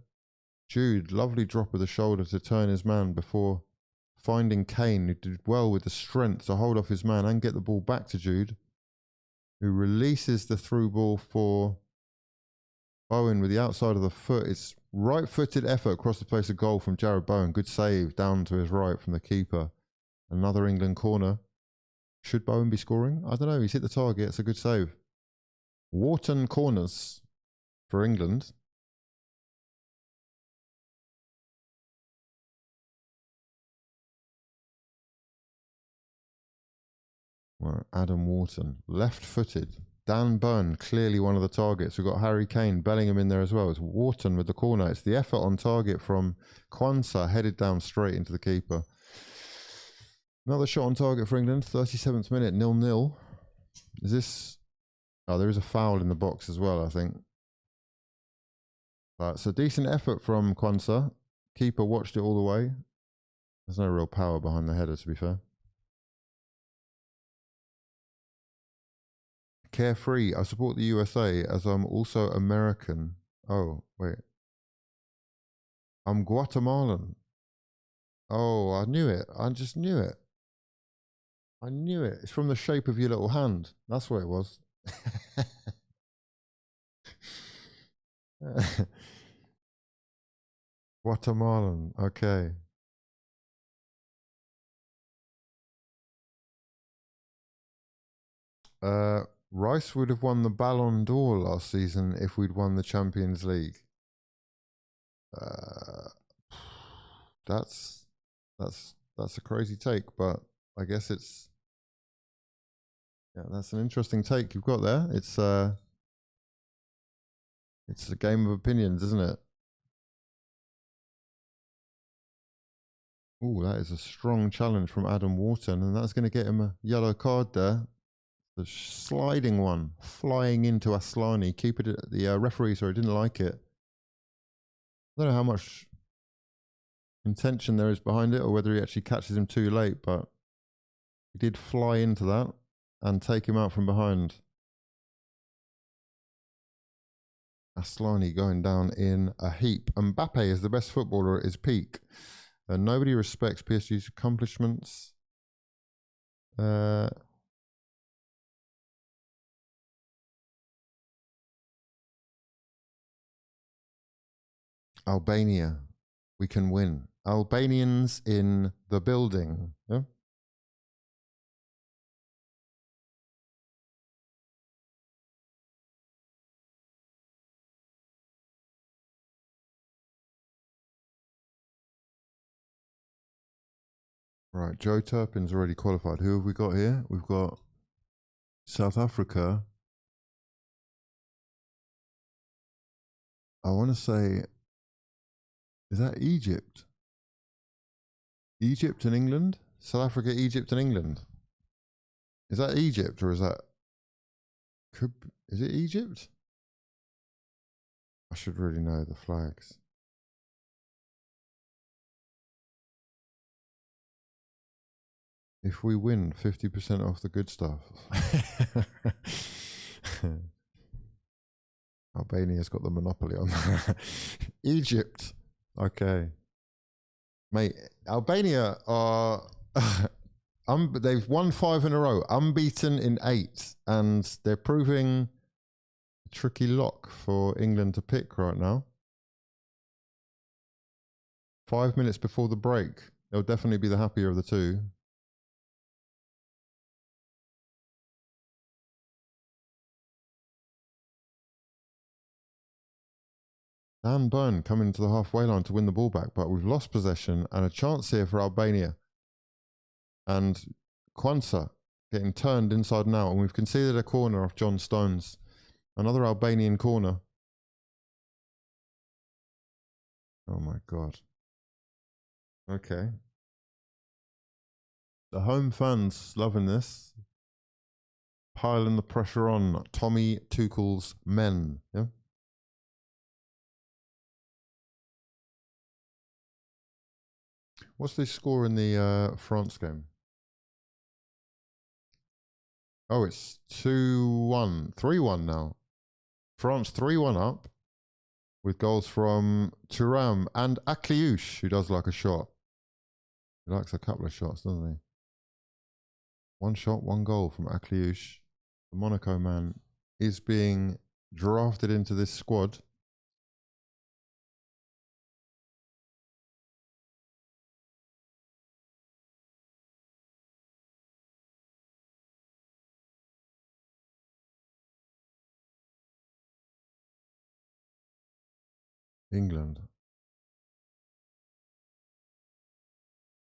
Jude, lovely drop of the shoulder to turn his man before finding Kane, who did well with the strength to hold off his man and get the ball back to Jude, who releases the through ball for Bowen with the outside of the foot. It's right-footed effort across the face of goal from Jared Bowen. Good save down to his right from the keeper. Another England corner. Should Bowen be scoring? I don't know. He's hit the target. It's a good save. Wharton corners for England. Right, Adam Wharton, left-footed. Dan Burn, clearly one of the targets. We've got Harry Kane, Bellingham in there as well. It's Wharton with the corner. It's the effort on target from Qual, headed down straight into the keeper. Another shot on target for England, 37th minute, 0-0. Is this... Oh, there is a foul in the box as well, I think. It's a decent effort from Qual. Keeper watched it all the way. There's no real power behind the header, to be fair. Carefree, I support the USA as I'm also American. Oh, wait. I'm Guatemalan. Oh, I knew it. I just knew it. I knew it. It's from the shape of your little hand. That's what it was. Guatemalan. Okay. Rice would have won the Ballon d'Or last season if we'd won the Champions League. That's a crazy take, but I guess it's, yeah, that's an interesting take you've got there. It's a game of opinions, isn't it? Oh, that is a strong challenge from Adam Wharton, and that's going to get him a yellow card there. The sliding one, flying into Aslani. The referee, sorry, didn't like it. I don't know how much intention there is behind it, or whether he actually catches him too late, but he did fly into that and take him out from behind. Aslani going down in a heap. Mbappe is the best footballer at his peak. Nobody respects PSG's accomplishments. Albania, we can win. Albanians in the building. Yeah? Right, Joe Turpin's already qualified. Who have we got here? We've got South Africa. I want to say, is that Egypt? Egypt and England? South Africa, Egypt and England. Is that Egypt or is that... is it Egypt? I should really know the flags. If we win, 50% off the good stuff. Albania's got the monopoly on that. Egypt. Okay. Mate, Albania are... they've won 5 in a row, unbeaten in 8, and they're proving a tricky lock for England to pick right now. 5 minutes before the break. They'll definitely be the happier of the two. Dan Burn coming to the halfway line to win the ball back, but we've lost possession and a chance here for Albania. And Qual getting turned inside and out, and we've conceded a corner off John Stones. Another Albanian corner. Oh my God. Okay. The home fans loving this. Piling the pressure on Tommy Tuchel's men. Yeah. What's the score in the France game? Oh, it's 2-1. 3-1 now. France 3-1 up with goals from Thuram and Akliouche, who does like a shot. He likes a couple of shots, doesn't he? 1 shot, 1 goal from Akliouche. The Monaco man is being drafted into this squad. England.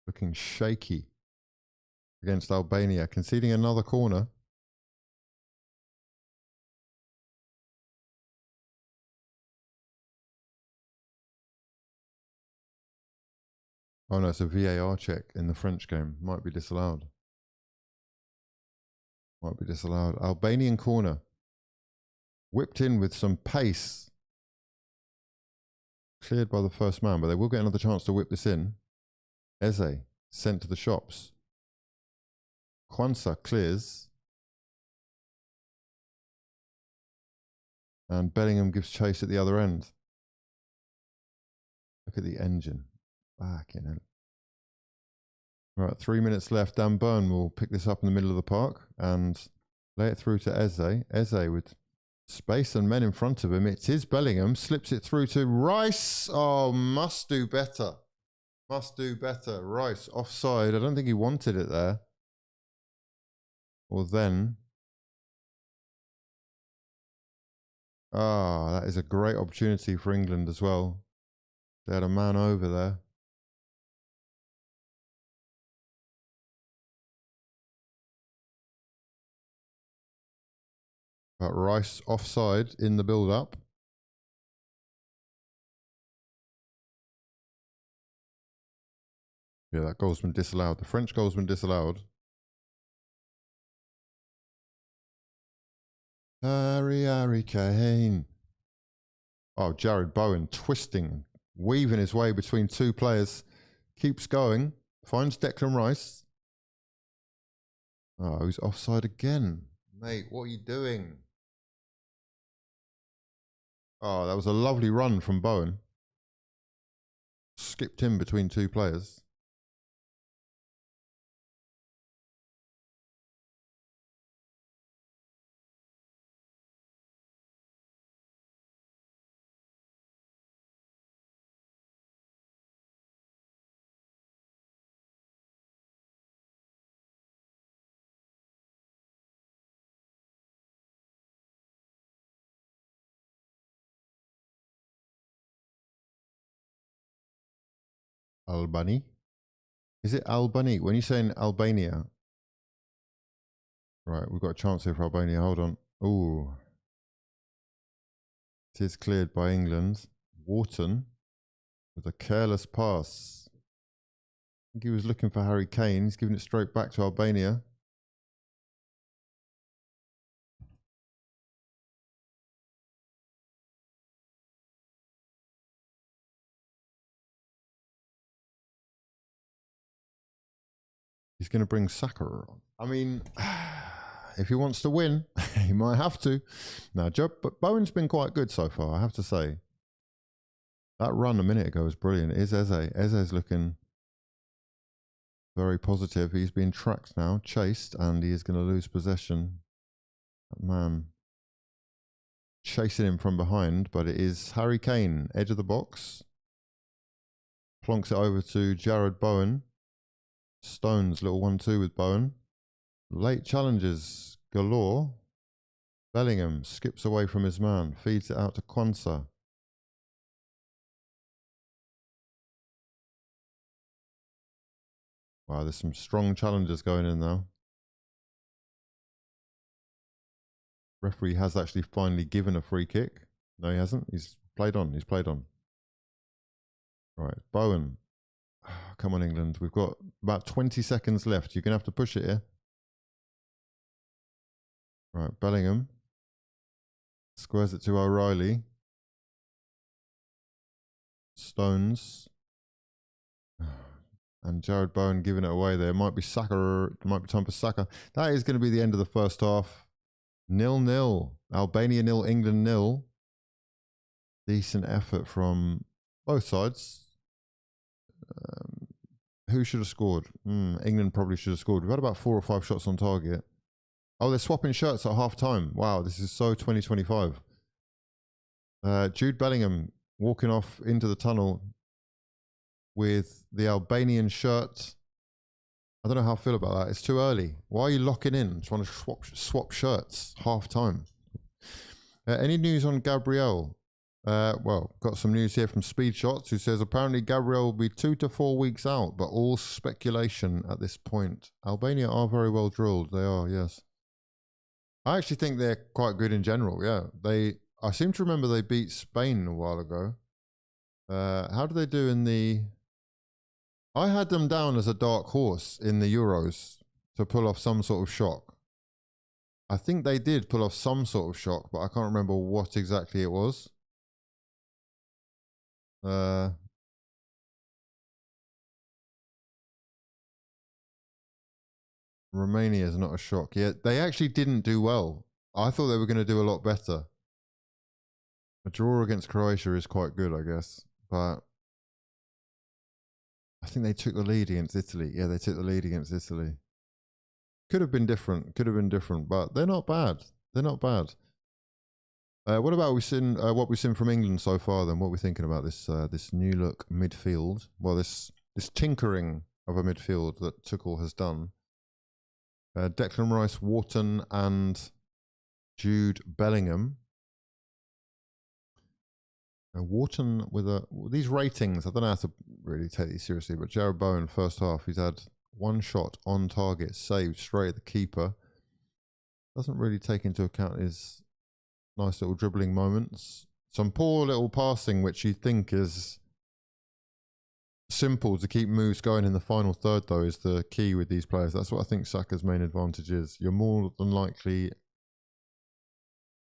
Looking shaky against Albania, conceding another corner. Oh no, it's a VAR check in the French game. Might be disallowed. Might be disallowed. Albanian corner. Whipped in with some pace. Cleared by the first man, but they will get another chance to whip this in. Eze sent to the shops. Qual clears. And Bellingham gives chase at the other end. Look at the engine. Back in it. Right, 3 minutes left. Dan Burn will pick this up in the middle of the park and lay it through to Eze. Eze with space and men in front of him. It's his Bellingham. Slips it through to Rice. Oh, must do better. Must do better. Rice offside. I don't think he wanted it there. Or then. Ah, that is a great opportunity for England as well. They had a man over there. But Rice offside in the build-up. Yeah, that goal's been disallowed. The French goal's been disallowed. Harry Kane. Oh, Jared Bowen twisting, weaving his way between 2 players. Keeps going. Finds Declan Rice. Oh, he's offside again. Mate, what are you doing? Oh, that was a lovely run from Bowen. skipped in between two players. Albany. Is it Albany? When you're saying Albania, right, we've got a chance here for Albania. Hold on. Ooh. It is cleared by England. Wharton with a careless pass. I think he was looking for Harry Kane. He's giving it straight back to Albania. He's going to bring Saka on. I mean, if he wants to win, he might have to. Now, but Bowen's been quite good so far, I have to say. That run a minute ago was brilliant. Is Eze? Eze's looking very positive. He's being tracked now, chased, and he is going to lose possession. That man chasing him from behind, but it is Harry Kane, edge of the box. Plonks it over to Jared Bowen. Stones, little 1-2 with Bowen. Late challenges galore. Bellingham skips away from his man, feeds it out to Quansah. Wow, there's some strong challenges going in now. Referee has actually finally given a free kick. No, he hasn't. He's played on. He's played on. Right, Bowen. Come on, England. We've got about 20 seconds left. You're going to have to push it here. Right, Bellingham. Squares it to O'Reilly. Stones. And Jared Bowen giving it away there. Might be Saka. It might be time for Saka. That is going to be the end of the first half. 0-0. Albania 0, England 0. Decent effort from both sides. Who should have scored? England probably should have scored. We've had about 4 or 5 shots on target. Oh, they're swapping shirts at half time. Wow, this is so 2025. Jude Bellingham walking off into the tunnel with the Albanian shirt. I don't know how I feel about that. It's too early. Why are you locking in? Trying to swap shirts half time. Any news on Gabriel? Well, got some news here from Speed Shots, who says apparently Gabriel will be 2 to 4 weeks out, but all speculation at this point. Albania are very well drilled. They are, yes. I actually think they're quite good in general. Yeah, I seem to remember they beat Spain a while ago. How did they do in the? I had them down as a dark horse in the Euros to pull off some sort of shock. I think they did pull off some sort of shock, but I can't remember what exactly it was. Romania is not a shock. Yeah, they actually didn't do well. I thought they were going to do a lot better. A draw against Croatia is quite good, I guess. But I think they took the lead against Italy. Yeah, they took the lead against Italy. Could have been different. Could have been different. But they're not bad. They're not bad. What about what we've seen from England so far then? What are we thinking about this this new look midfield? Well, this tinkering of a midfield that Tuchel has done. Declan Rice, Wharton, and Jude Bellingham. Wharton with these ratings, I don't know how to really take these seriously, but Jared Bowen, first half, he's had 1 shot on target, saved straight at the keeper. Doesn't really take into account his nice little dribbling moments. Some poor little passing, which you think is simple to keep moves going in the final third, though, is the key with these players. That's what I think Saka's main advantage is. You're more than likely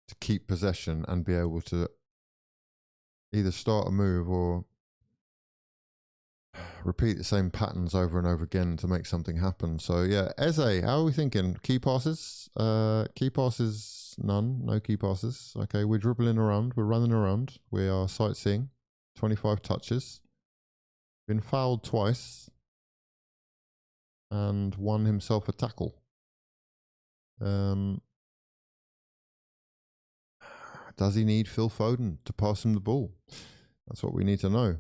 to keep possession and be able to either start a move or repeat the same patterns over and over again to make something happen. So yeah, Eze, how are we thinking? Key passes? Key passes, none. No key passes. Okay, we're dribbling around. We're running around. We are sightseeing. 25 touches. Been fouled twice and won himself a tackle. Does he need Phil Foden to pass him the ball? That's what we need to know.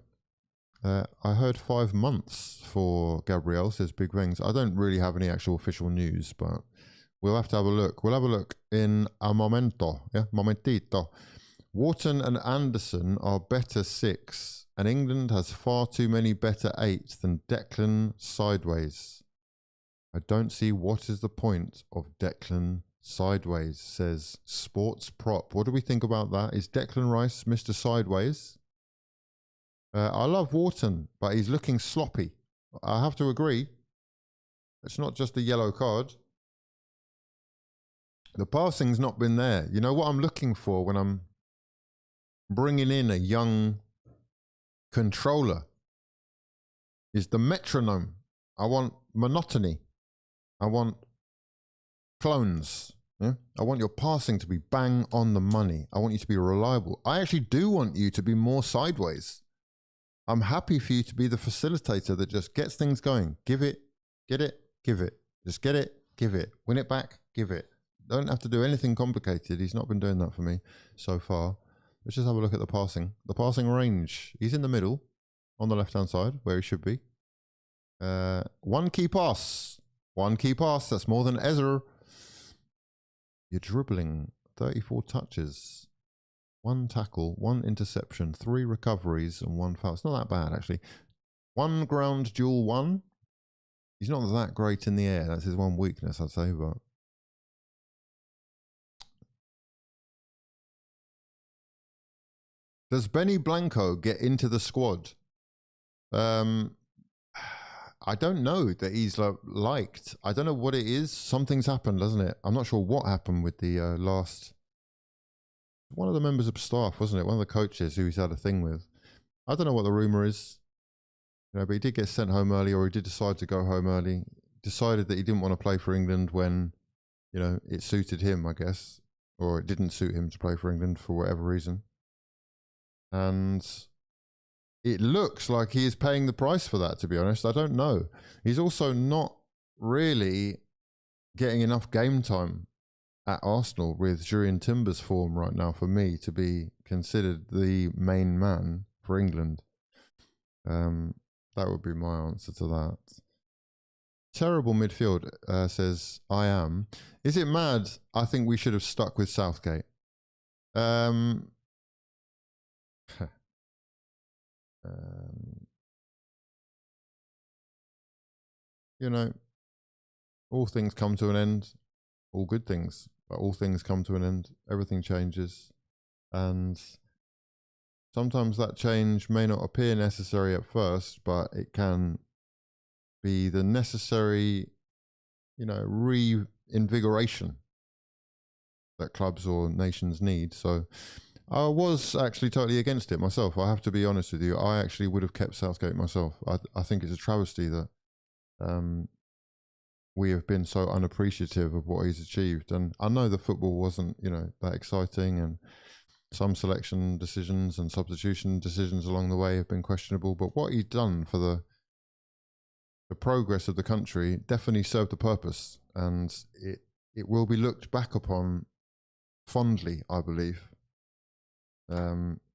I heard 5 months for Gabriel, says Big Wings. I don't really have any actual official news, but we'll have to have a look. We'll have a look in a momento. Yeah, momentito. Wharton and Anderson are better 6, and England has far too many better 8 than Declan sideways. I don't see what is the point of Declan sideways, says Sports Prop. What do we think about that? Is Declan Rice Mr. Sideways? I love Wharton, but he's looking sloppy. I have to agree. It's not just a yellow card. The passing's not been there. You know what I'm looking for when I'm bringing in a young controller is the metronome. I want monotony. I want clones. Yeah? I want your passing to be bang on the money. I want you to be reliable. I actually do want you to be more sideways. I'm happy for you to be the facilitator that just gets things going. Give it, get it, give it. Just get it, give it. Win it back, give it. Don't have to do anything complicated. He's not been doing that for me so far. Let's just have a look at the passing. The passing range. He's in the middle on the left-hand side where he should be. One key pass. One key pass. That's more than Ezra. You're dribbling. 34 touches. 1 tackle, 1 interception, 3 recoveries, and 1 foul. It's not that bad, actually. 1 ground duel 1. He's not that great in the air. That's his one weakness, I'd say. But does Benny Blanco get into the squad? I don't know that he's liked. I don't know what it is. Something's happened, hasn't it? I'm not sure what happened with the last... One of the members of staff, wasn't it? One of the coaches who he's had a thing with. I don't know what the rumour is. You know, but he did get sent home early, or he did decide to go home early. Decided that he didn't want to play for England when, you know, it suited him, I guess. Or it didn't suit him to play for England for whatever reason. And it looks like he is paying the price for that, to be honest. I don't know. He's also not really getting enough game time at Arsenal with Jurrien Timber's form right now for me to be considered the main man for England. That would be my answer to that. Terrible midfield, says I am. Is it mad? I think we should have stuck with Southgate. You know, all things come to an end. All good things, but all things come to an end. Everything changes, and sometimes that change may not appear necessary at first, but it can be the necessary, you know, reinvigoration that clubs or nations need. So I was actually totally against it myself. I have to be honest with you. I actually would have kept Southgate myself. I think it's a travesty that we have been so unappreciative of what he's achieved. And I know the football wasn't, you know, that exciting, and some selection decisions and substitution decisions along the way have been questionable, but what he's done for the progress of the country definitely served a purpose, and it will be looked back upon fondly, I believe.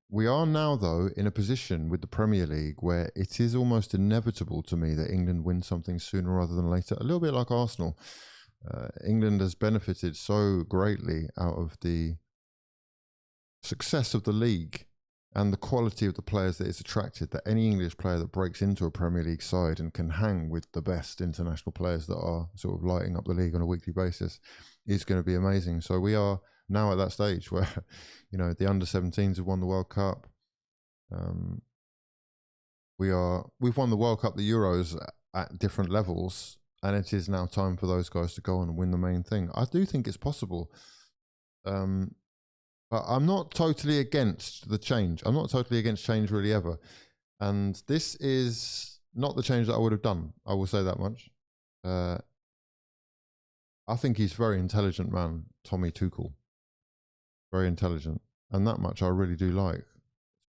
We are now, though, in a position with the Premier League where it is almost inevitable to me that England wins something sooner rather than later. A little bit like Arsenal. England has benefited so greatly out of the success of the league and the quality of the players that it's attracted, that any English player that breaks into a Premier League side and can hang with the best international players that are sort of lighting up the league on a weekly basis is going to be amazing. So we are now at that stage where, you know, the under-17s have won the World Cup. We've won the World Cup, the Euros at different levels, and it is now time for those guys to go on and win the main thing. I do think it's possible. But I'm not totally against the change. I'm not totally against change really ever. And this is not the change that I would have done. I will say that much. I think he's a very intelligent man, Tommy Tuchel. Very intelligent. And that much I really do like.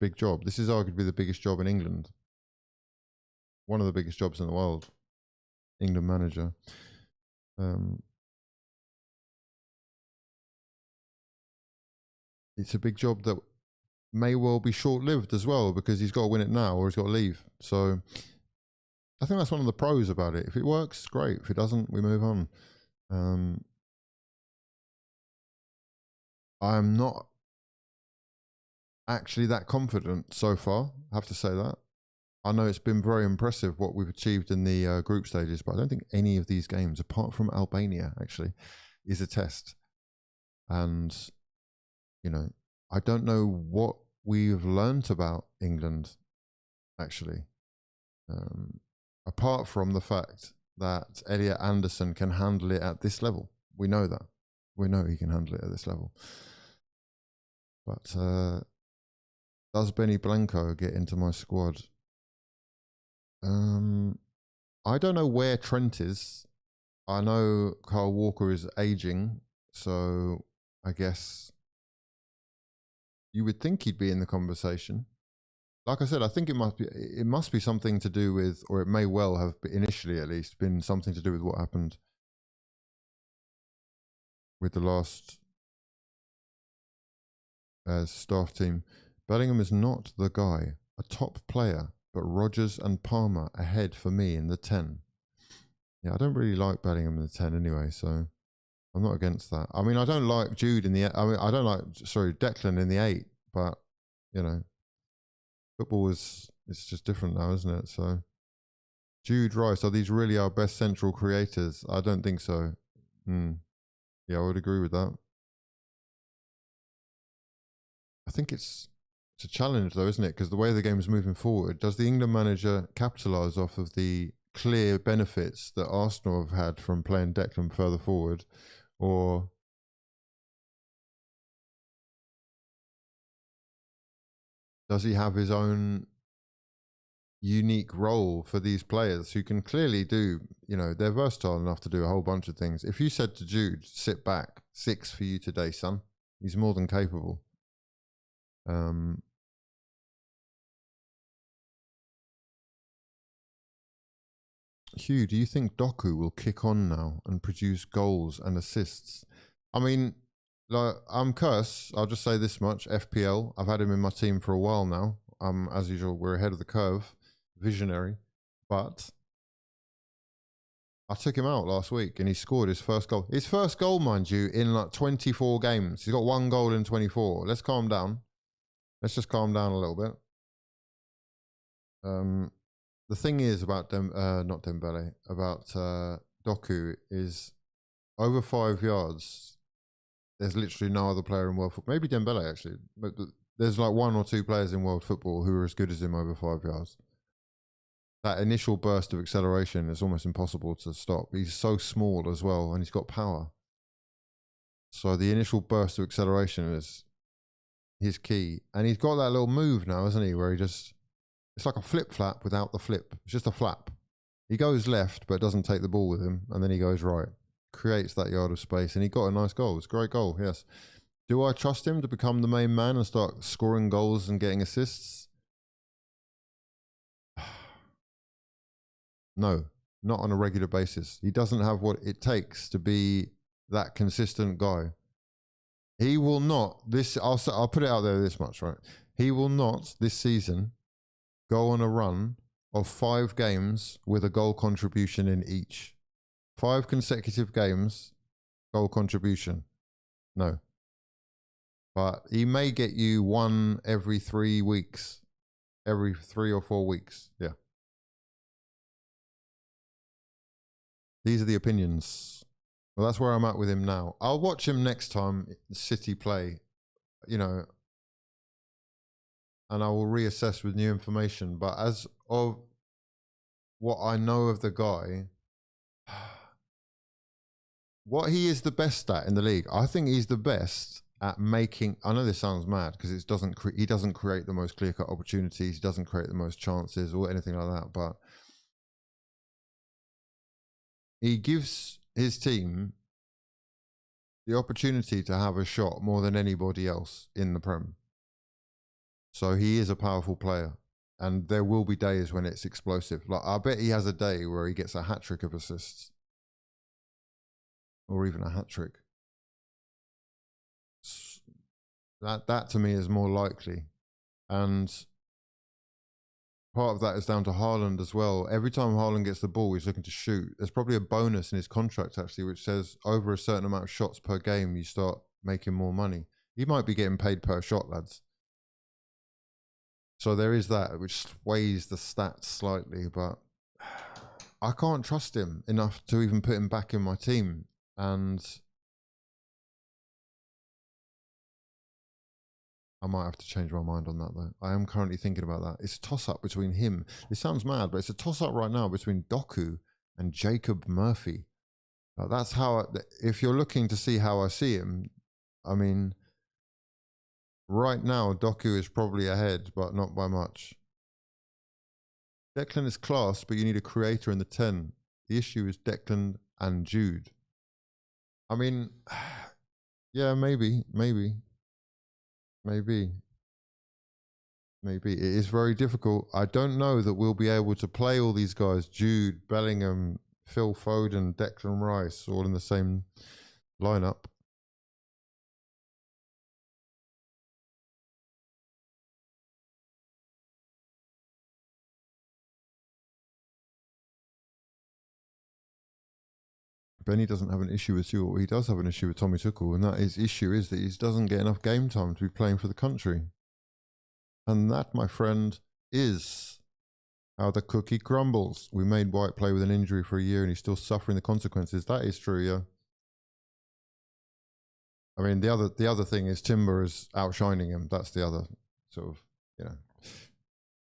Big job. This is arguably the biggest job in England. one of the biggest jobs in the world, England manager. It's a big job that may well be short-lived as well, because he's got to win it now or he's got to leave. So I think that's one of the pros about it. If it works, great. If it doesn't, we move on. I'm not actually that confident so far, I have to say that. I know it's been very impressive what we've achieved in the group stages, but I don't think any of these games, apart from Albania, actually, is a test. And, you know, I don't know what we've learnt about England, actually, apart from the fact that Elliot Anderson can handle it at this level. We know that. We know he can handle it at this level. But does Benny Blanco get into my squad? I don't know where Trent is. I know Kyle Walker is aging, so I guess you would think he'd be in the conversation. Like I said, I think it must be something to do with, or it may well have initially at least been something to do with what happened with the last staff team. Bellingham is not the guy, a top player, but Rodgers and Palmer ahead for me in the 10. Yeah, I don't really like Bellingham in the 10 anyway, so I'm not against that. I mean, I don't like Jude in the, I don't like, sorry, Declan in the 8, but, you know, football it's just different now, isn't it? So, Jude, Rice, are these really our best central creators? I don't think so. Yeah, I would agree with that. I think it's a challenge though, isn't it? Because the way the game is moving forward, does the England manager capitalise off of the clear benefits that Arsenal have had from playing Declan further forward, or does he have his own unique role for these players who can clearly do, you know, they're versatile enough to do a whole bunch of things. If you said to Jude, sit back, 6 for you today, son, he's more than capable. Hugh, do you think Doku will kick on now and produce goals and assists? I mean, like, I'm cursed. I'll just say this much. FPL, I've had him in my team for a while now. As usual, we're ahead of the curve. Visionary. But I took him out last week and he scored his first goal. His first goal, mind you, in like 24 games. He's got 1 goal in 24. Let's calm down. Let's just calm down a little bit. The thing is about not Dembele, about Doku is over 5 yards. There's literally no other player in world football. Maybe Dembele actually, but there's like 1 or 2 players in world football who are as good as him over 5 yards. That initial burst of acceleration is almost impossible to stop. He's so small as well, and he's got power. So the initial burst of acceleration is his key, and he's got that little move now, hasn't he? Where he just, it's like a flip flap without the flip. It's just a flap. He goes left, but doesn't take the ball with him, and then he goes right. Creates that yard of space, and he got a nice goal. It's a great goal, yes. Do I trust him to become the main man and start scoring goals and getting assists? No, not on a regular basis. He doesn't have what it takes to be that consistent guy. He will not, I'll put it out there this much, right? He will not this season go on a run of 5 games with a goal contribution in each. 5 consecutive games, goal contribution. No. But he may get you 1 every 3 weeks. Every 3 or 4 weeks. Yeah. These are the opinions. Well, that's where I'm at with him now. I'll watch him next time City play, you know, and I will reassess with new information. But as of what I know of the guy, what he is the best at in the league, I think he's the best at making, I know this sounds mad because he doesn't create the most clear-cut opportunities, he doesn't create the most chances or anything like that, but he gives his team the opportunity to have a shot more than anybody else in the Prem. So he is a powerful player. And there will be days when it's explosive. Like, I bet he has a day where he gets a hat-trick of assists. Or even a hat-trick. That to me is more likely. And part of that is down to Haaland as well. Every time Haaland gets the ball, he's looking to shoot. There's probably a bonus in his contract, actually, which says over a certain amount of shots per game, you start making more money. He might be getting paid per shot, lads. So there is that, which sways the stats slightly, but I can't trust him enough to even put him back in my team. And I might have to change my mind on that, though. I am currently thinking about that. It's a toss-up between him. It sounds mad, but it's a toss-up right now between Doku and Jacob Murphy. That's how, if you're looking to see how I see him, I mean, right now, Doku is probably ahead, but not by much. Declan is class, but you need a creator in the 10. The issue is Declan and Jude. I mean, yeah, maybe. It is very difficult. I don't know that we'll be able to play all these guys, Jude, Bellingham, Phil Foden, Declan Rice, all in the same lineup. Benny doesn't have an issue with you. He does have an issue with Tommy Tuchel, and that issue is that he doesn't get enough game time to be playing for the country. And that, my friend, is how the cookie crumbles. We made White play with an injury for a year, and he's still suffering the consequences. That is true, yeah. I mean, the other thing is Timber is outshining him. That's the other sort of,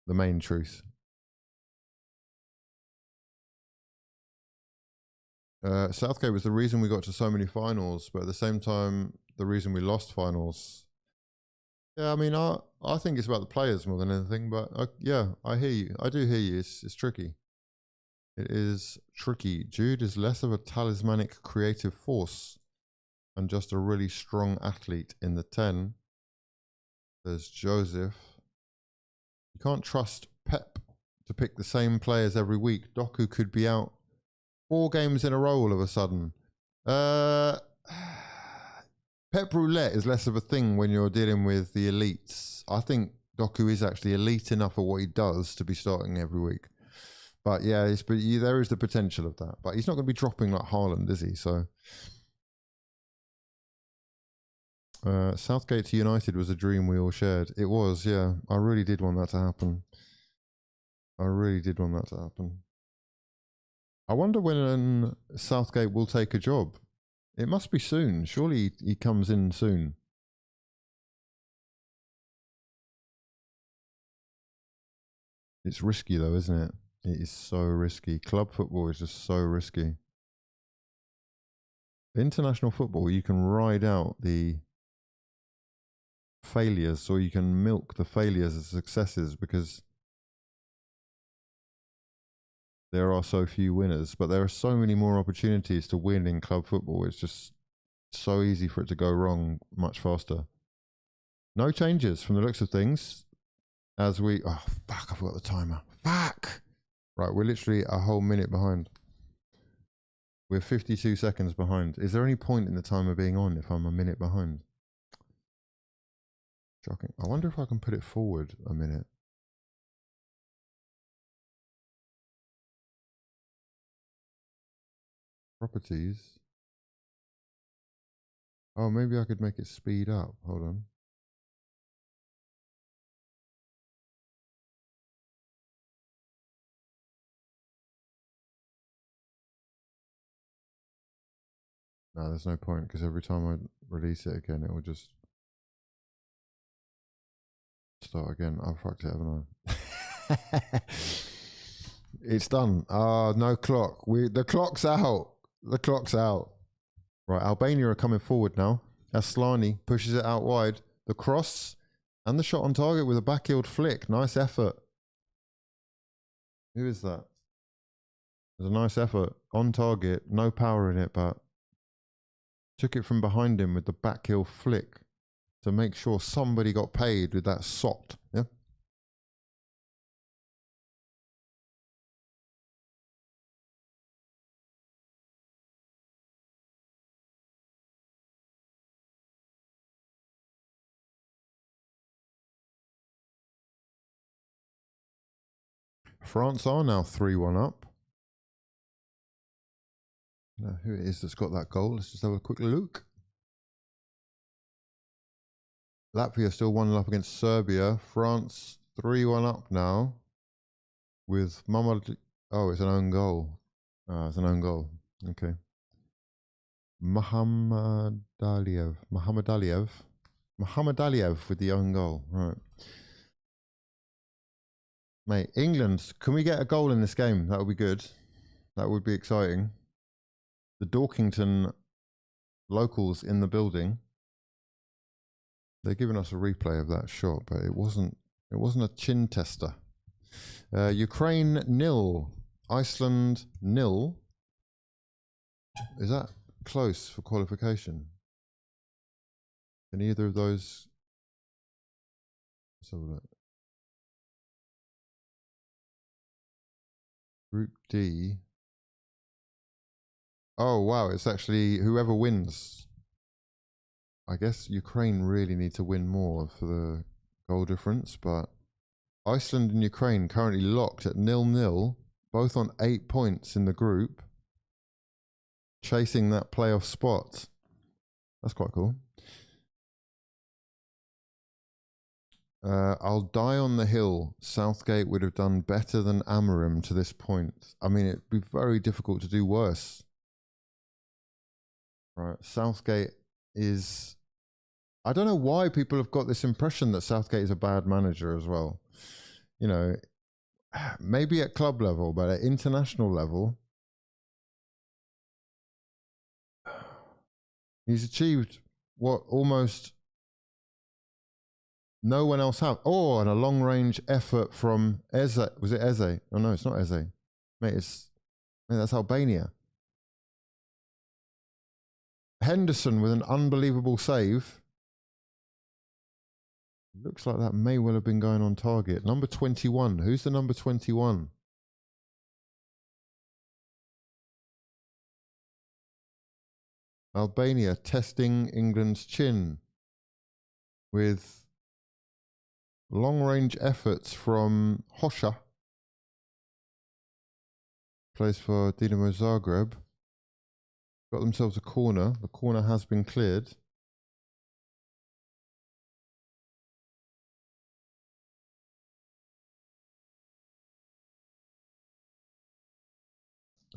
the main truth. Southgate was the reason we got to so many finals, but at the same time, the reason we lost finals. Yeah, I mean, I think it's about the players more than anything, but yeah, I hear you. I do hear you. It's tricky. It is tricky. Jude is less of a talismanic creative force and just a really strong athlete in the 10. There's Joseph. You can't trust Pep to pick the same players every week. Doku could be out 4 games in a row all of a sudden. Pep roulette is less of a thing when you're dealing with the elites. I think Doku is actually elite enough for what he does to be starting every week. But yeah, there is the potential of that. But he's not going to be dropping like Haaland, is he? So Southgate to United was a dream we all shared. It was, yeah. I really did want that to happen. I wonder when Southgate will take a job. It must be soon. Surely he comes in soon. It's risky though, isn't it? It is so risky. Club football is just so risky. International football, you can ride out the failures, or you can milk the failures as successes, because there are so few winners, but there are so many more opportunities to win in club football. It's just so easy for it to go wrong much faster. No changes from the looks of things. As we... Oh, fuck, I forgot the timer. Fuck! Right, we're literally a whole minute behind. We're 52 seconds behind. Is there any point in the timer being on if I'm a minute behind? Shocking. I wonder if I can put it forward a minute. Properties. Oh, maybe I could make it speed up. Hold on. No, there's no point, because every time I release it again, it will just start again. I fucked it, haven't I? It's done. No clock. The clock's out. The clock's out. Right, Albania are coming forward now. Aslani pushes it out wide. The cross and the shot on target with a back-heeled flick. Nice effort. Who is that? There's a nice effort. On target. No power in it, but took it from behind him with the back-heel flick to make sure somebody got paid with that sot. Yeah. France are now 3-1 up. Now, who it is that's got that goal? Let's just have a quick look. Latvia still 1-0 up against Serbia. France 3-1 up now with Mamad. Oh, it's an own goal. It's an own goal. Okay. Mohamed Aliev with the own goal. Right. Mate, England, can we get a goal in this game? That would be good. That would be exciting. The Dorkington locals in the building. They're giving us a replay of that shot, but it wasn't a chin tester. Ukraine 0, Iceland 0. Is that close for qualification? Can either of those? Let's have a look. Group D. Oh wow, it's actually whoever wins. I guess Ukraine really need to win more for the goal difference, but Iceland and Ukraine currently locked at 0-0, both on 8 points in the group, chasing that playoff spot. That's quite cool. I'll die on the hill. Southgate would have done better than Amorim to this point. I mean, it'd be very difficult to do worse. Right, Southgate is... I don't know why people have got this impression that Southgate is a bad manager as well. You know, maybe at club level, but at international level, he's achieved what almost no one else have. Oh, and a long-range effort from Eze. Was it Eze? Oh no, it's not Eze. Mate, that's Albania. Henderson with an unbelievable save. Looks like that may well have been going on target. Number 21. Who's the number 21? Albania testing England's chin with long-range efforts from Hosha. Plays for Dinamo Zagreb. Got themselves a corner. The corner has been cleared.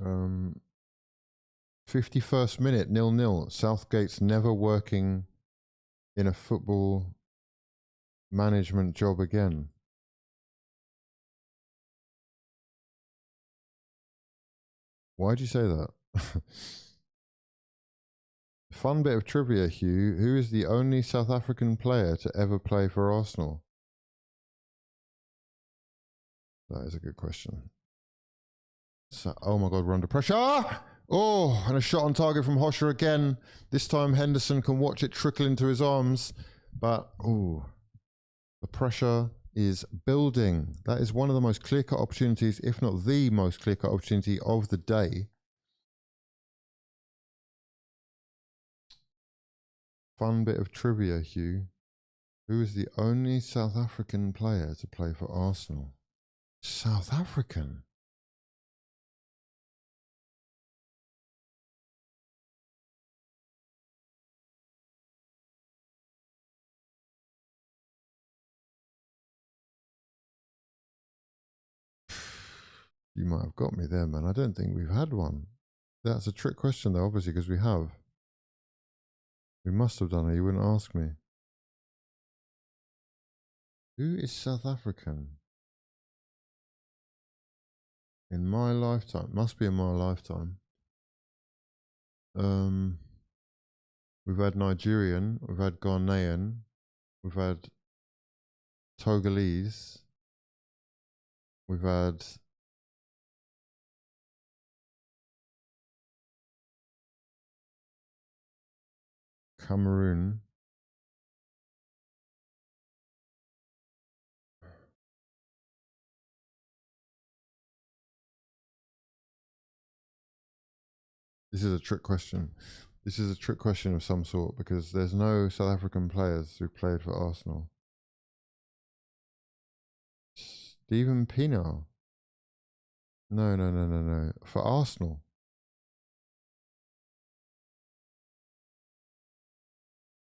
Um, 51st minute, 0-0. Southgate's never working in a football management job again. Why'd you say that? Fun bit of trivia, Hugh. Who is the only South African player to ever play for Arsenal? That is a good question. So, oh my God, we're under pressure. Oh, and a shot on target from Hosher again. This time Henderson can watch it trickle into his arms. But, oh, the pressure is building. That is one of the most clear-cut opportunities, if not the most clear-cut opportunity of the day. Fun bit of trivia, Hugh. Who is the only South African player to play for Arsenal? South African? You might have got me there, man. I don't think we've had one. That's a trick question, though, obviously, because we have. We must have done it. You wouldn't ask me. Who is South African? In my lifetime. Must be in my lifetime. We've had Nigerian. We've had Ghanaian. We've had Togolese. We've had... Cameroon. This is a trick question. This is a trick question of some sort because there's no South African players who played for Arsenal. Stephen Pienaar. No, no, no, no, no. For Arsenal.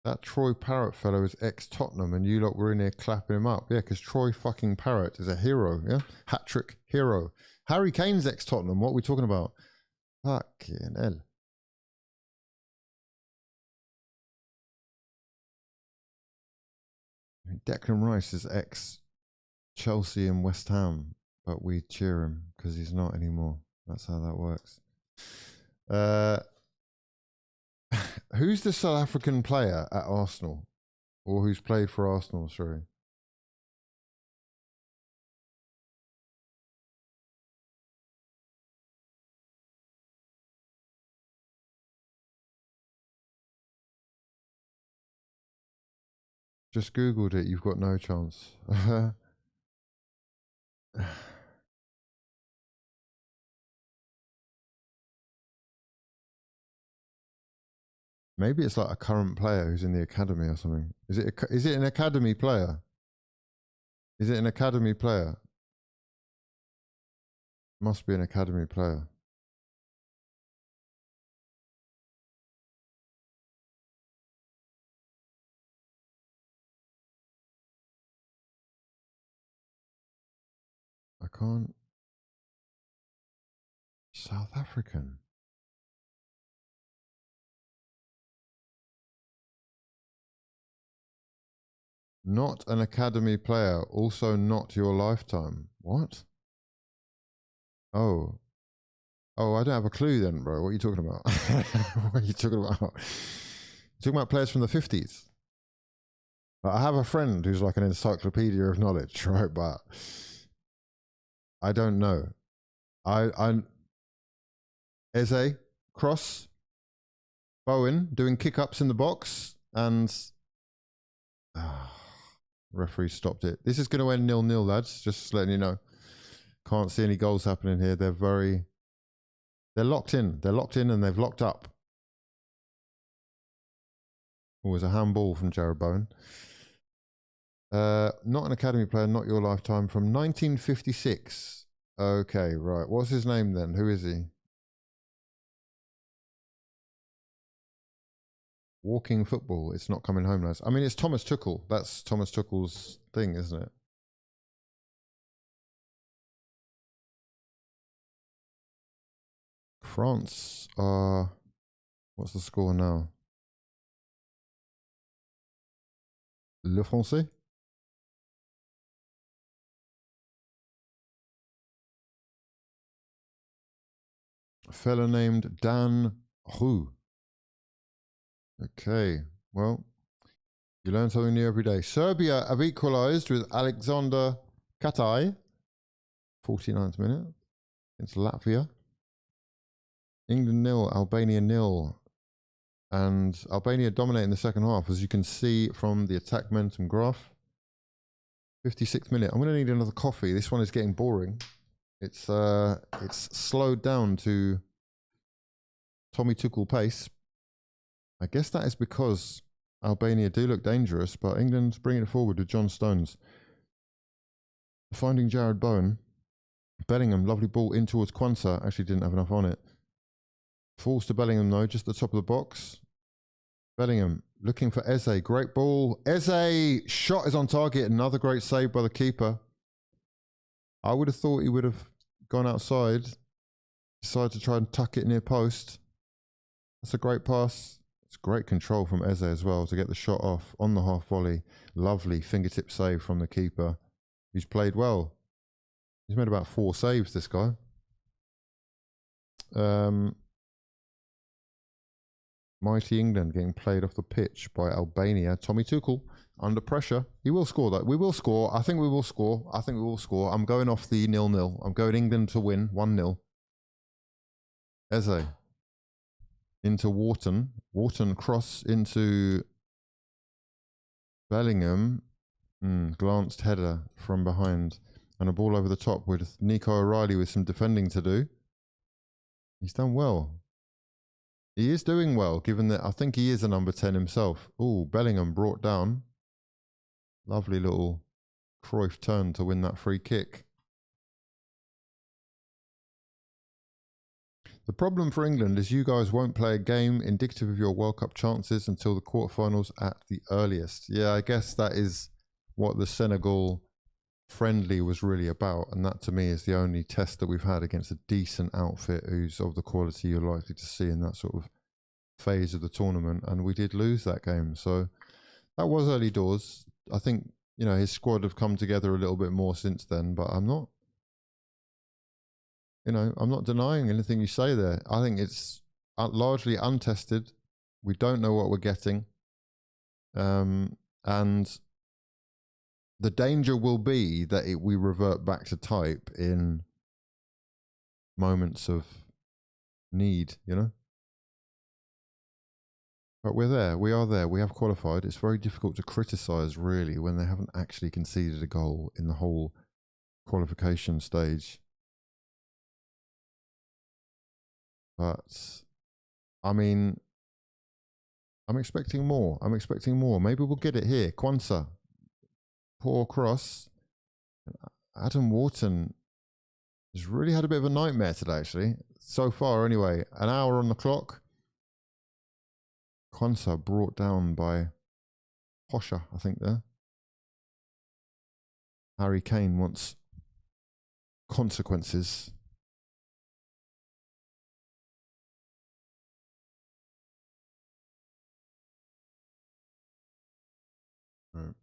That Troy Parrott fellow is ex-Tottenham and you lot were in here clapping him up. Yeah, because Troy fucking Parrott is a hero, yeah? Hat-trick hero. Harry Kane's ex-Tottenham. What are we talking about? Fucking hell. Declan Rice is ex-Chelsea and West Ham, but we cheer him because he's not anymore. That's how that works. Who's the South African player at Arsenal? Or who's played for Arsenal, sorry? Just Googled it, you've got no chance. Maybe it's like a current player who's in the academy or something. Is it an academy player? Is it an academy player? Must be an academy player. I can't. South African. Not an academy player. Also not your lifetime. What? Oh. Oh, I don't have a clue then, bro. What are you talking about? What are you talking about? You're talking about players from the 50s. I have a friend who's like an encyclopedia of knowledge, right? But I don't know. Eze, Cross, Bowen doing kick-ups in the box, and referee stopped it. This is going to end 0-0, lads. Just letting you know. Can't see any goals happening here. They're locked in. They're locked in and they've locked up. Oh, it was a handball from Jared Bowen. Not an academy player, not your lifetime, from 1956. Okay, right. What's his name then? Who is he? Walking football. It's not coming home, lads. I mean, it's Thomas Tuchel. That's Thomas Tuchel's thing, isn't it? France are... What's the score now? Le Français? A fella named Dan Roux. Okay, well, you learn something new every day. Serbia have equalised with Alexander Katai, 49th minute, against Latvia. England 0, Albania 0. And Albania dominating the second half, as you can see from the attack momentum graph. 56th minute. I'm going to need another coffee. This one is getting boring. It's slowed down to Tommy Tuchel pace. I guess that is because Albania do look dangerous, but England's bringing it forward with John Stones. Finding Jared Bowen. Bellingham, lovely ball in towards Quansah. Actually didn't have enough on it. Falls to Bellingham though, just the top of the box. Bellingham looking for Eze. Great ball. Eze, shot is on target. Another great save by the keeper. I would have thought he would have gone outside. Decided to try and tuck it near post. That's a great pass. It's great control from Eze as well to get the shot off on the half volley. Lovely fingertip save from the keeper, who's played well. He's made about 4 saves, this guy. Mighty England getting played off the pitch by Albania. Tommy Tuchel under pressure. He will score though. We will score. I think we will score. I think we will score. I'm going off the 0-0. I'm going England to win 1-0. Eze into Wharton. Wharton cross into Bellingham. Glanced header from behind. And a ball over the top with Nico O'Reilly with some defending to do. He's done well. He is doing well, given that I think he is a number 10 himself. Oh, Bellingham brought down. Lovely little Cruyff turn to win that free kick. The problem for England is you guys won't play a game indicative of your World Cup chances until the quarterfinals at the earliest. Yeah, I guess that is what the Senegal friendly was really about, and that to me is the only test that we've had against a decent outfit who's of the quality you're likely to see in that sort of phase of the tournament, and we did lose that game. So that was early doors. I think, you know, his squad have come together a little bit more since then, but I'm not, you know, I'm not denying anything you say there. I think it's largely untested. We don't know what we're getting. And the danger will be that we revert back to type in moments of need, you know? But we're there. We are there. We have qualified. It's very difficult to criticise, really, when they haven't actually conceded a goal in the whole qualification stage. But, I mean, I'm expecting more. I'm expecting more. Maybe we'll get it here. Kwanzaa. Poor cross. Adam Wharton has really had a bit of a nightmare today, actually. So far, anyway. An hour on the clock. Kwanzaa brought down by Posher, I think, there. Harry Kane wants consequences. Right.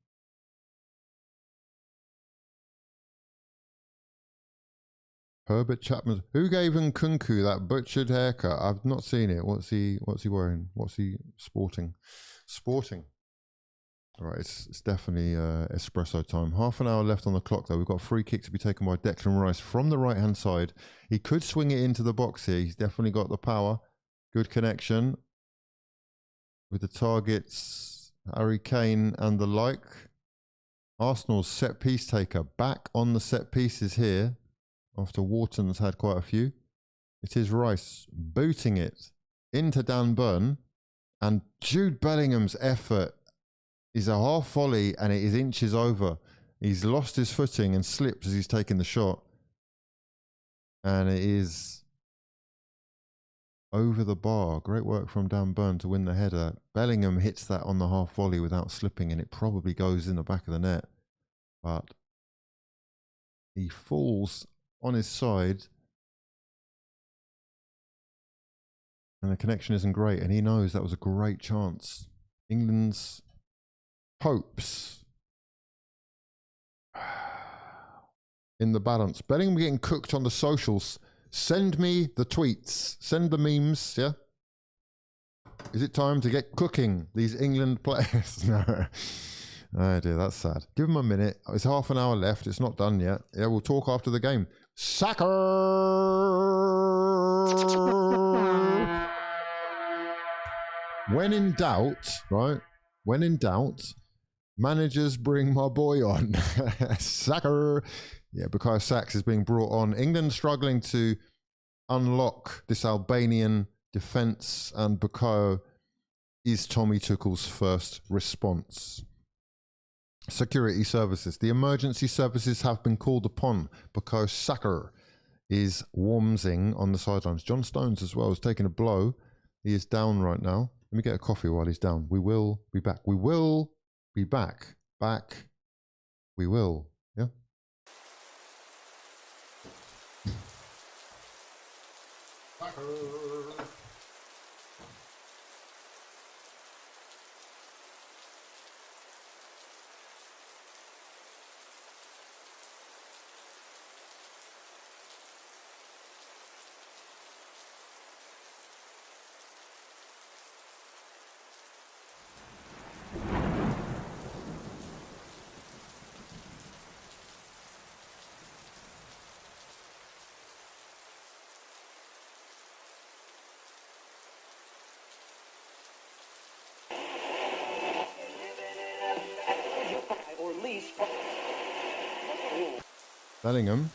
Herbert Chapman. Who gave Nkunku that butchered haircut? I've not seen it. What's he wearing? What's he sporting? Sporting. All right, it's definitely espresso time. Half an hour left on the clock, though. We've got a free kick to be taken by Declan Rice from the right-hand side. He could swing it into the box here. He's definitely got the power. Good connection with the targets, Harry Kane and the like. Arsenal's set-piece taker back on the set pieces here. After Wharton's had quite a few. It is Rice booting it into Dan Burn, and Jude Bellingham's effort is a half volley and it is inches over. He's lost his footing and slips as he's taking the shot, and it is over the bar. Great work from Dan Burn to win the header. Bellingham hits that on the half volley without slipping, and it probably goes in the back of the net, but he falls on his side, and the connection isn't great, and he knows that was a great chance. England's hopes in the balance. Bellingham getting cooked on the socials. Send me the tweets. Send the memes, yeah? Is it time to get cooking these England players? No. Oh dear, that's sad. Give him a minute. It's half an hour left. It's not done yet. Yeah, we'll talk after the game. Saka! When in doubt, right? When in doubt, managers bring my boy on. Saka! Yeah, because Saks is being brought on. England struggling to unlock this Albanian defence, and Bukayo is Tommy Tuchel's first response. Security services. The emergency services have been called upon because Saka is wormsing on the sidelines. John Stones as well is taking a blow. He is down right now. Let me get a coffee while he's down. We will be back. We will be back. Back. We will. Yeah. Saka. Bellingham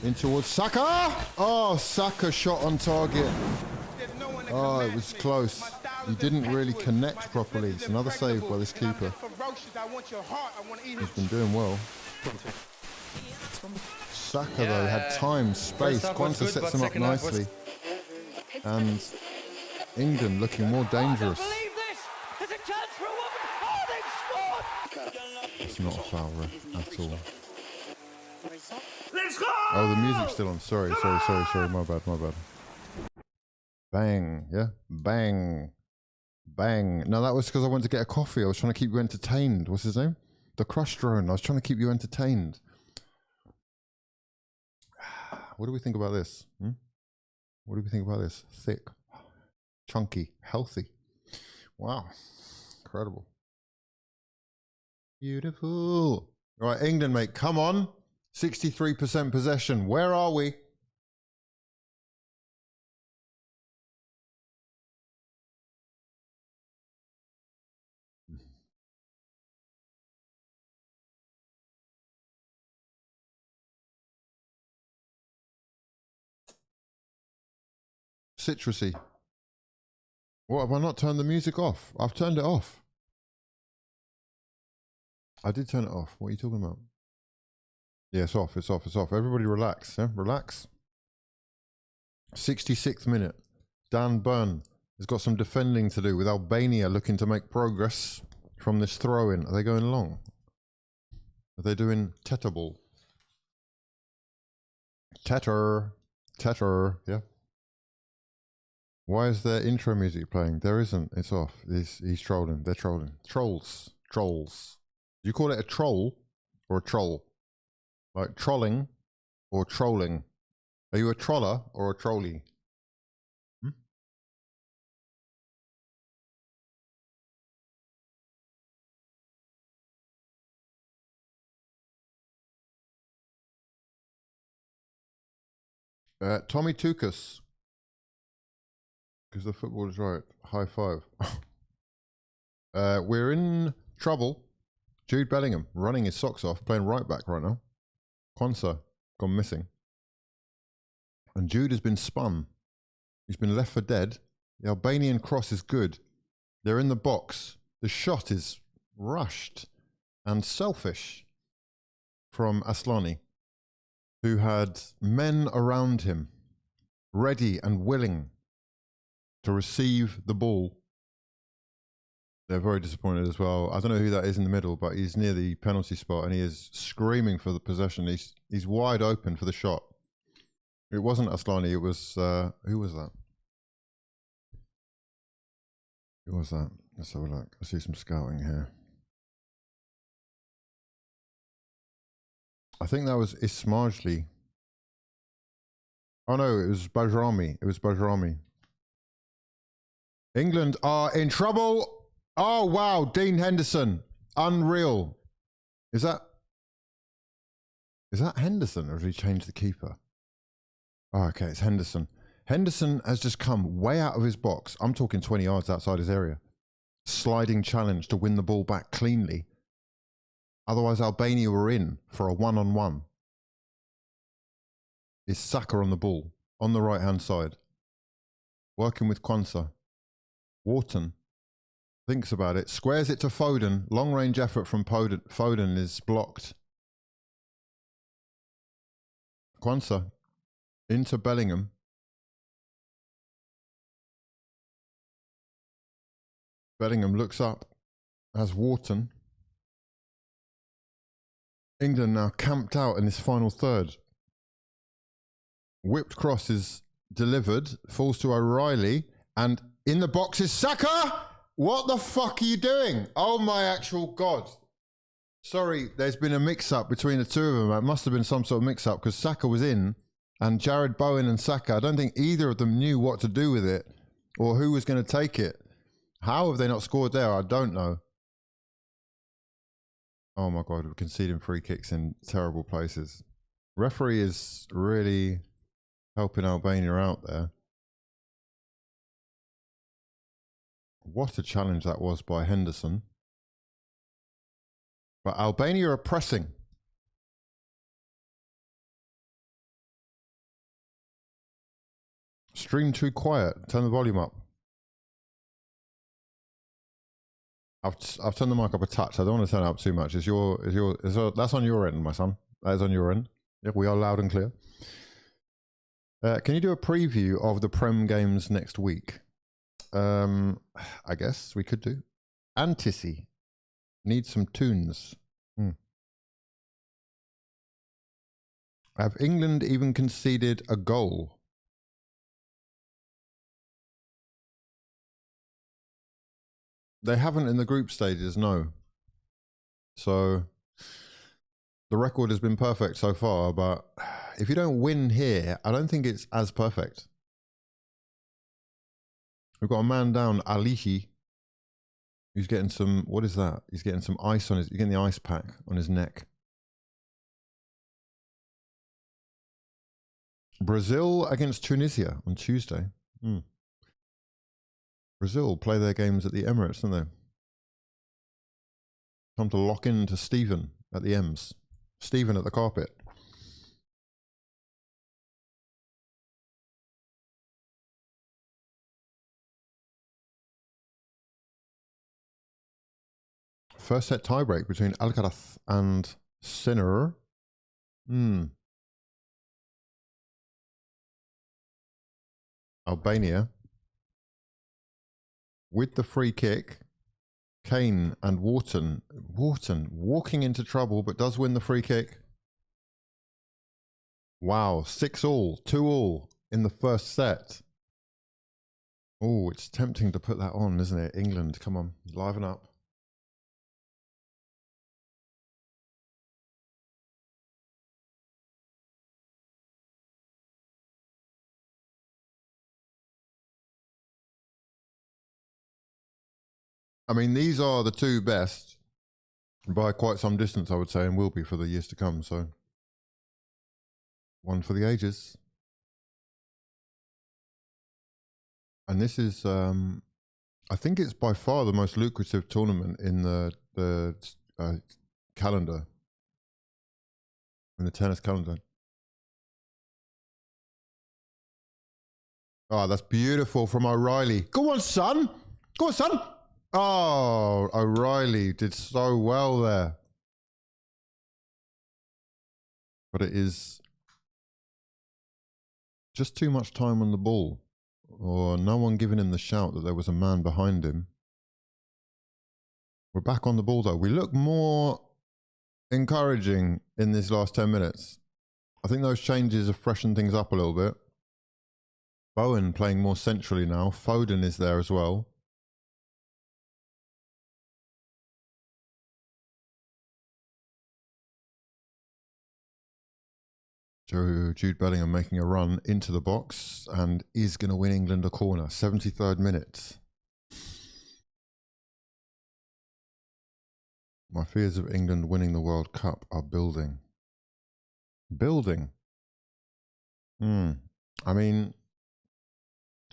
in towards Saka. Oh, Saka shot on target. Oh, it was close. He didn't really connect properly. It's another save by this keeper. He's been doing well. Saka, though, had time, space. Quanta sets him up nicely. And England looking more dangerous. It's not a foul, ref, at all. Let's go! Oh, the music's still on. Sorry. My bad. Bang, yeah? Bang. Bang. No, that was because I went to get a coffee. I was trying to keep you entertained. What's his name? The Crush Drone. I was trying to keep you entertained. What do we think about this? What do we think about this? Thick, chunky, healthy. Wow. Incredible. Beautiful. All right, England, mate. Come on. 63% possession. Where are we? Citrusy. What, have I not turned the music off? I've turned it off. I did turn it off. What are you talking about? Yeah, it's off. It's off. It's off. Everybody relax. Yeah? Relax. 66th minute. Dan Burn has got some defending to do with Albania looking to make progress from this throw-in. Are they going long? Are they doing tether ball? Tether. Yeah. Why is there intro music playing? There isn't. It's off. He's trolling. They're trolling. Trolls. Do you call it a troll or a troll? Like trolling or trolling? Are you a troller or a trolley? Tommy Tukas. Because the football is right. High five. We're in trouble. Jude Bellingham running his socks off, playing right back right now. Quansah gone missing. And Jude has been spun. He's been left for dead. The Albanian cross is good. They're in the box. The shot is rushed and selfish from Aslani, who had men around him ready and willing to receive the ball. They're very disappointed as well. I don't know who that is in the middle, but he's near the penalty spot and he is screaming for the possession. He's wide open for the shot. It wasn't Aslani, it was, who was that? Who was that? Let's have a look. I see some scouting here. I think that was Ismajli. Oh no, it was Bajrami. It was Bajrami. England are in trouble. Oh wow, Dean Henderson. Unreal. Is that Henderson or has he changed the keeper? Oh, okay, it's Henderson. Henderson has just come way out of his box. I'm talking 20 yards outside his area. Sliding challenge to win the ball back cleanly. Otherwise, Albania were in for a one-on-one. Is Saka on the ball, on the right-hand side. Working with Quansah. Wharton thinks about it, squares it to Foden. Long-range effort from Foden is blocked. Quansah into Bellingham. Bellingham looks up as Wharton. England now camped out in this final third. Whipped cross is delivered, falls to O'Reilly, and in the box is Saka! What the fuck are you doing? Oh my actual God. Sorry, there's been a mix-up between the two of them. It must have been some sort of mix-up because Saka was in and Jared Bowen and Saka, I don't think either of them knew what to do with it or who was going to take it. How have they not scored there? I don't know. Oh my God, we're conceding free kicks in terrible places. Referee is really helping Albania out there. What a challenge that was by Henderson. But Albania are pressing. Stream too quiet. Turn the volume up. I've turned the mic up a touch. I don't want to turn it up too much. That's on your end, my son. That is on your end. Yeah, we are loud and clear. Can you do a preview of the Prem games next week? I guess we could do. Antissi. Need some tunes. Have England even conceded a goal? They haven't in the group stages, no. So the record has been perfect so far, but if you don't win here, I don't think it's as perfect. We've got a man down, Alihi, who's getting some, what is that? He's getting some ice on his, he's getting the ice pack on his neck. Brazil against Tunisia on Tuesday. Brazil play their games at the Emirates, don't they? Time to lock into Stephen at the Ems. Stephen at the carpet. First set tiebreak between Alcaraz and Sinner. Albania. With the free kick, Kane and Wharton walking into trouble, but does win the free kick. Wow, 6-all, 2-all in the first set. Oh, it's tempting to put that on, isn't it? England, come on, liven up. I mean, these are the two best by quite some distance, I would say, and will be for the years to come. So, one for the ages. And this is, I think it's by far the most lucrative tournament in the calendar, in the tennis calendar. Oh, that's beautiful from O'Reilly. Go on, son. Go on, son. Oh, O'Reilly did so well there. But it is just too much time on the ball, or no one giving him the shout that there was a man behind him. We're back on the ball though. We look more encouraging in these last 10 minutes. I think those changes have freshened things up a little bit. Bowen playing more centrally now. Foden is there as well. Jude Bellingham making a run into the box and is going to win England a corner. 73rd minute. My fears of England winning the World Cup are building. Building. I mean,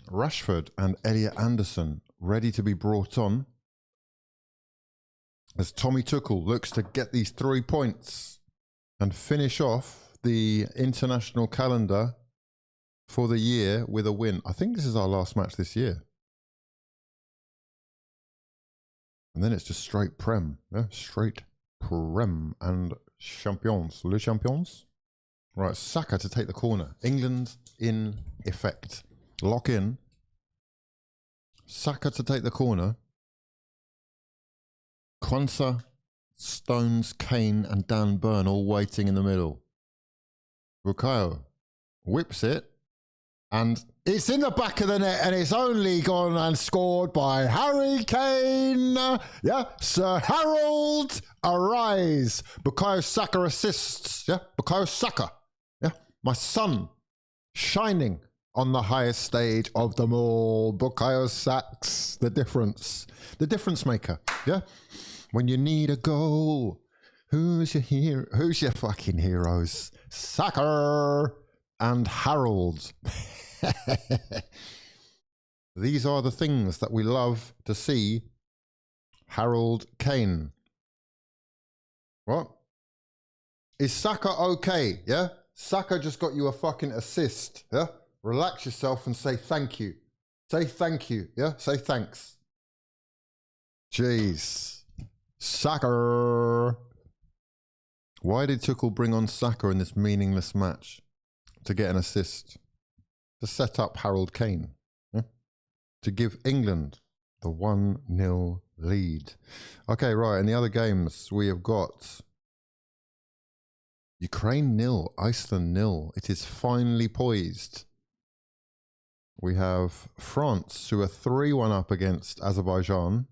Rashford and Elliot Anderson ready to be brought on as Tommy Tuchel looks to get these 3 points and finish off the international calendar for the year with a win. I think this is our last match this year. And then it's just straight Prem. Yeah? Straight Prem and Champions. Le Champions. Right, Saka to take the corner. England in effect. Lock in. Saka to take the corner. Quansah, Stones, Kane and Dan Burn all waiting in the middle. Bukayo whips it, and it's in the back of the net, and it's only gone and scored by Harry Kane. Yeah, Sir Harold, arise. Bukayo Saka assists. Yeah, Bukayo Saka. Yeah, my son, shining on the highest stage of them all. Bukayo Saka's the difference maker. Yeah, when you need a goal. Who's your hero? Who's your fucking heroes? Saka and Harold. These are the things that we love to see. Harold Kane. What? Is Saka okay? Yeah? Saka just got you a fucking assist. Yeah? Relax yourself and say thank you. Say thank you. Yeah? Say thanks. Jeez. Saka. Why did Tuchel bring on Saka in this meaningless match? To get an assist. To set up Harold Kane. Yeah? To give England the 1-0 lead. Okay, right. In the other games, we have got Ukraine 0, Iceland 0. It is finally poised. We have France, who are 3-1 up against Azerbaijan.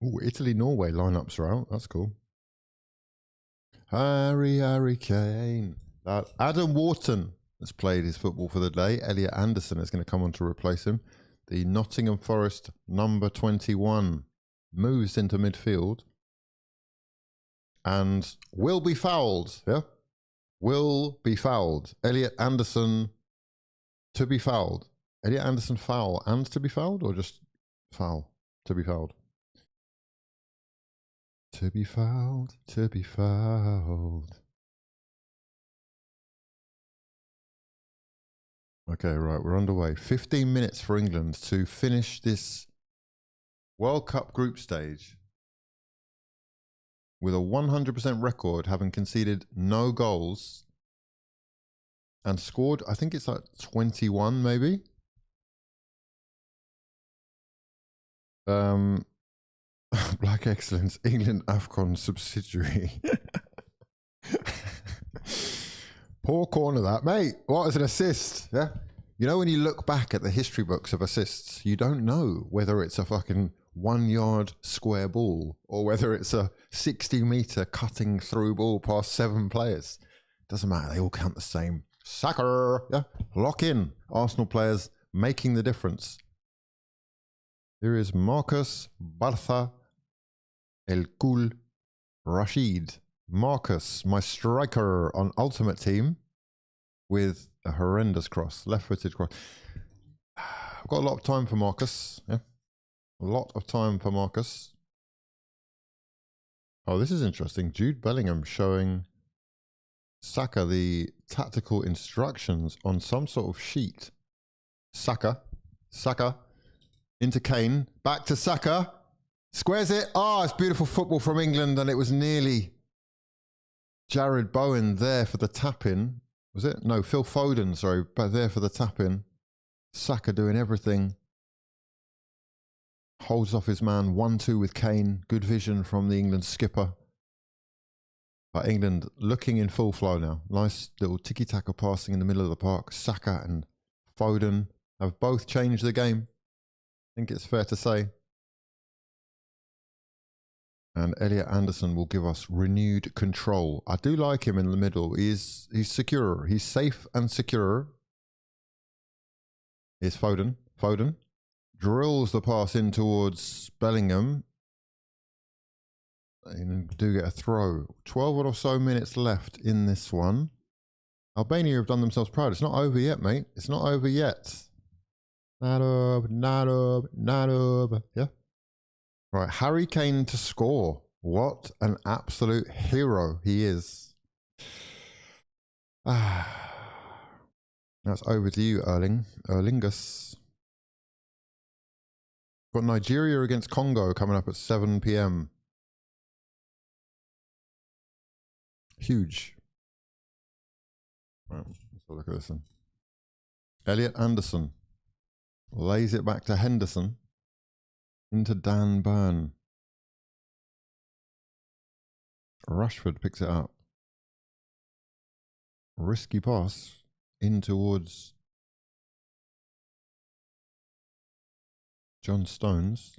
Ooh, Italy-Norway lineups are out. That's cool. Harry Kane. Adam Wharton has played his football for the day. Elliot Anderson is going to come on to replace him. The Nottingham Forest number 21 moves into midfield and will be fouled. Yeah, will be fouled. Elliot Anderson to be fouled. Elliot Anderson foul and to be fouled, or just foul to be fouled? To be fouled, to be fouled. Okay, right, we're underway. 15 minutes for England to finish this World Cup group stage with a 100% record, having conceded no goals and scored, I think it's like 21 maybe. Black Excellence, England AFCON subsidiary. Poor corner that, mate. What is an assist? Yeah. You know, when you look back at the history books of assists, you don't know whether it's a fucking 1-yard square ball or whether it's a 60-meter cutting through ball past 7 players. Doesn't matter. They all count the same. Saka. Yeah. Lock in. Arsenal players making the difference. Here is Marcus Bartha El Kul Rashid. Marcus, my striker on Ultimate Team, with a horrendous cross, left-footed cross. I've got a lot of time for Marcus. Yeah, a lot of time for Marcus. Oh, this is interesting. Jude Bellingham showing Saka the tactical instructions on some sort of sheet. Saka into Kane, back to Saka, squares it. Oh, it's beautiful football from England, and it was nearly Jared Bowen there for the tap-in. Was it? No, Phil Foden, sorry, but there for the tap-in. Saka doing everything. Holds off his man, 1-2 with Kane. Good vision from the England skipper. But England looking in full flow now. Nice little tiki-taka passing in the middle of the park. Saka and Foden have both changed the game. I think it's fair to say. And Elliot Anderson will give us renewed control. I do like him in the middle. He's secure. He's safe and secure. Here's Foden. Foden drills the pass in towards Bellingham. And do get a throw. 12 or so minutes left in this one. Albania have done themselves proud. It's not over yet, mate. It's not over yet. Not over. Yeah. Right, Harry Kane to score. What an absolute hero he is. That's over to you, Erlingus. Got Nigeria against Congo coming up at 7 p.m. Huge. Right, let's have a look at this one. Elliot Anderson lays it back to Henderson. Into Dan Burn. Rashford picks it up. Risky pass in towards John Stones.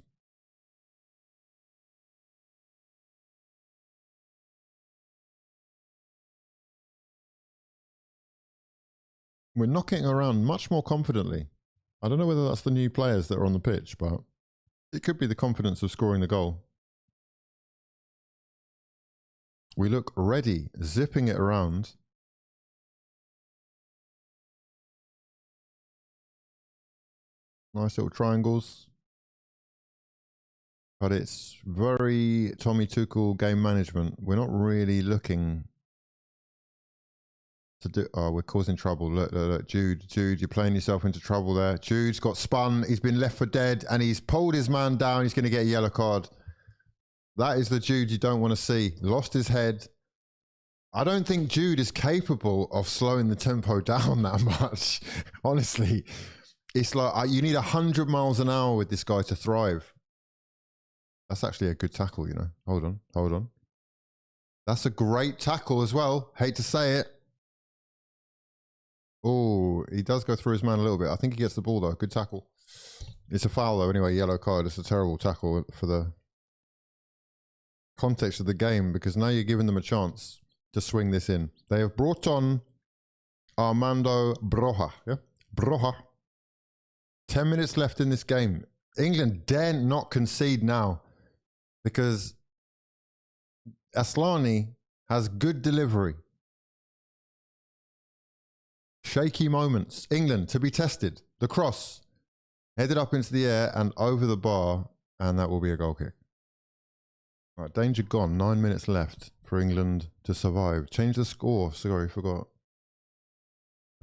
We're knocking around much more confidently. I don't know whether that's the new players that are on the pitch, but it could be the confidence of scoring the goal. We look ready, zipping it around. Nice little triangles. But it's very Tommy Tuchel game management. We're not really looking to do... Oh, we're causing trouble. Look. Jude, you're playing yourself into trouble there. Jude's got spun. He's been left for dead and he's pulled his man down. He's going to get a yellow card. That is the Jude you don't want to see. Lost his head. I don't think Jude is capable of slowing the tempo down that much. Honestly, it's like you need 100 miles an hour with this guy to thrive. That's actually a good tackle, you know. Hold on, hold on. That's a great tackle as well. Hate to say it. Oh, he does go through his man a little bit. I think he gets the ball though. Good tackle. It's a foul though. Anyway, yellow card. It's a terrible tackle for the context of the game, because now you're giving them a chance to swing this in. They have brought on Armando Broja. Yeah, Broja. 10 minutes left in this game. England dare not concede now, because Aslani has good delivery. Shaky moments. England to be tested. The cross headed up into the air and over the bar, and that will be a goal kick. Right, danger gone. 9 minutes left for England to survive. Change the score. Sorry, forgot.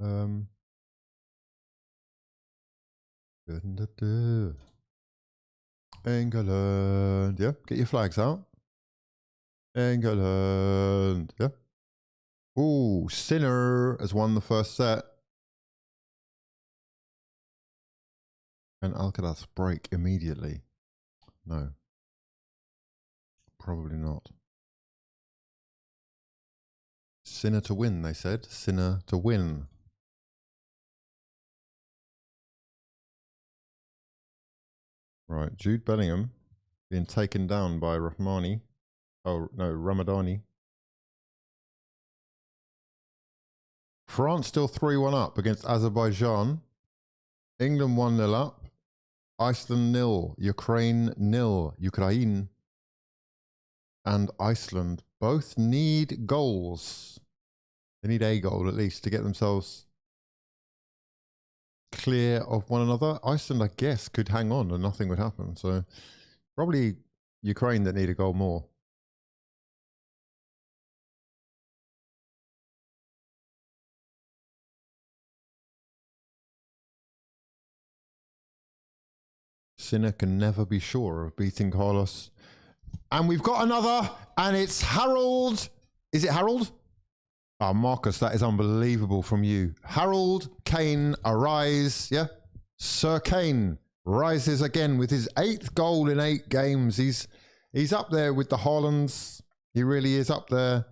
England. Yeah, get your flags out. England. Yeah. Ooh, Sinner has won the first set. And Alcaraz break immediately. No. Probably not. Sinner to win, they said. Sinner to win. Right, Jude Bellingham being taken down by Rahmani. Oh, no, Ramadani. France still 3-1 up against Azerbaijan. England 1-0 up. Iceland 0. Ukraine 0. Ukraine and Iceland both need goals. They need a goal at least to get themselves clear of one another. Iceland, I guess, could hang on and nothing would happen. So probably Ukraine that need a goal more. Sinner can never be sure of beating Carlos. And we've got another, and it's Harold. Is it Harold? Oh, Marcus, that is unbelievable from you. Harold Kane arise. Yeah. Sir Kane rises again with his 8th goal in 8 games. He's up there with the Haalands. He really is up there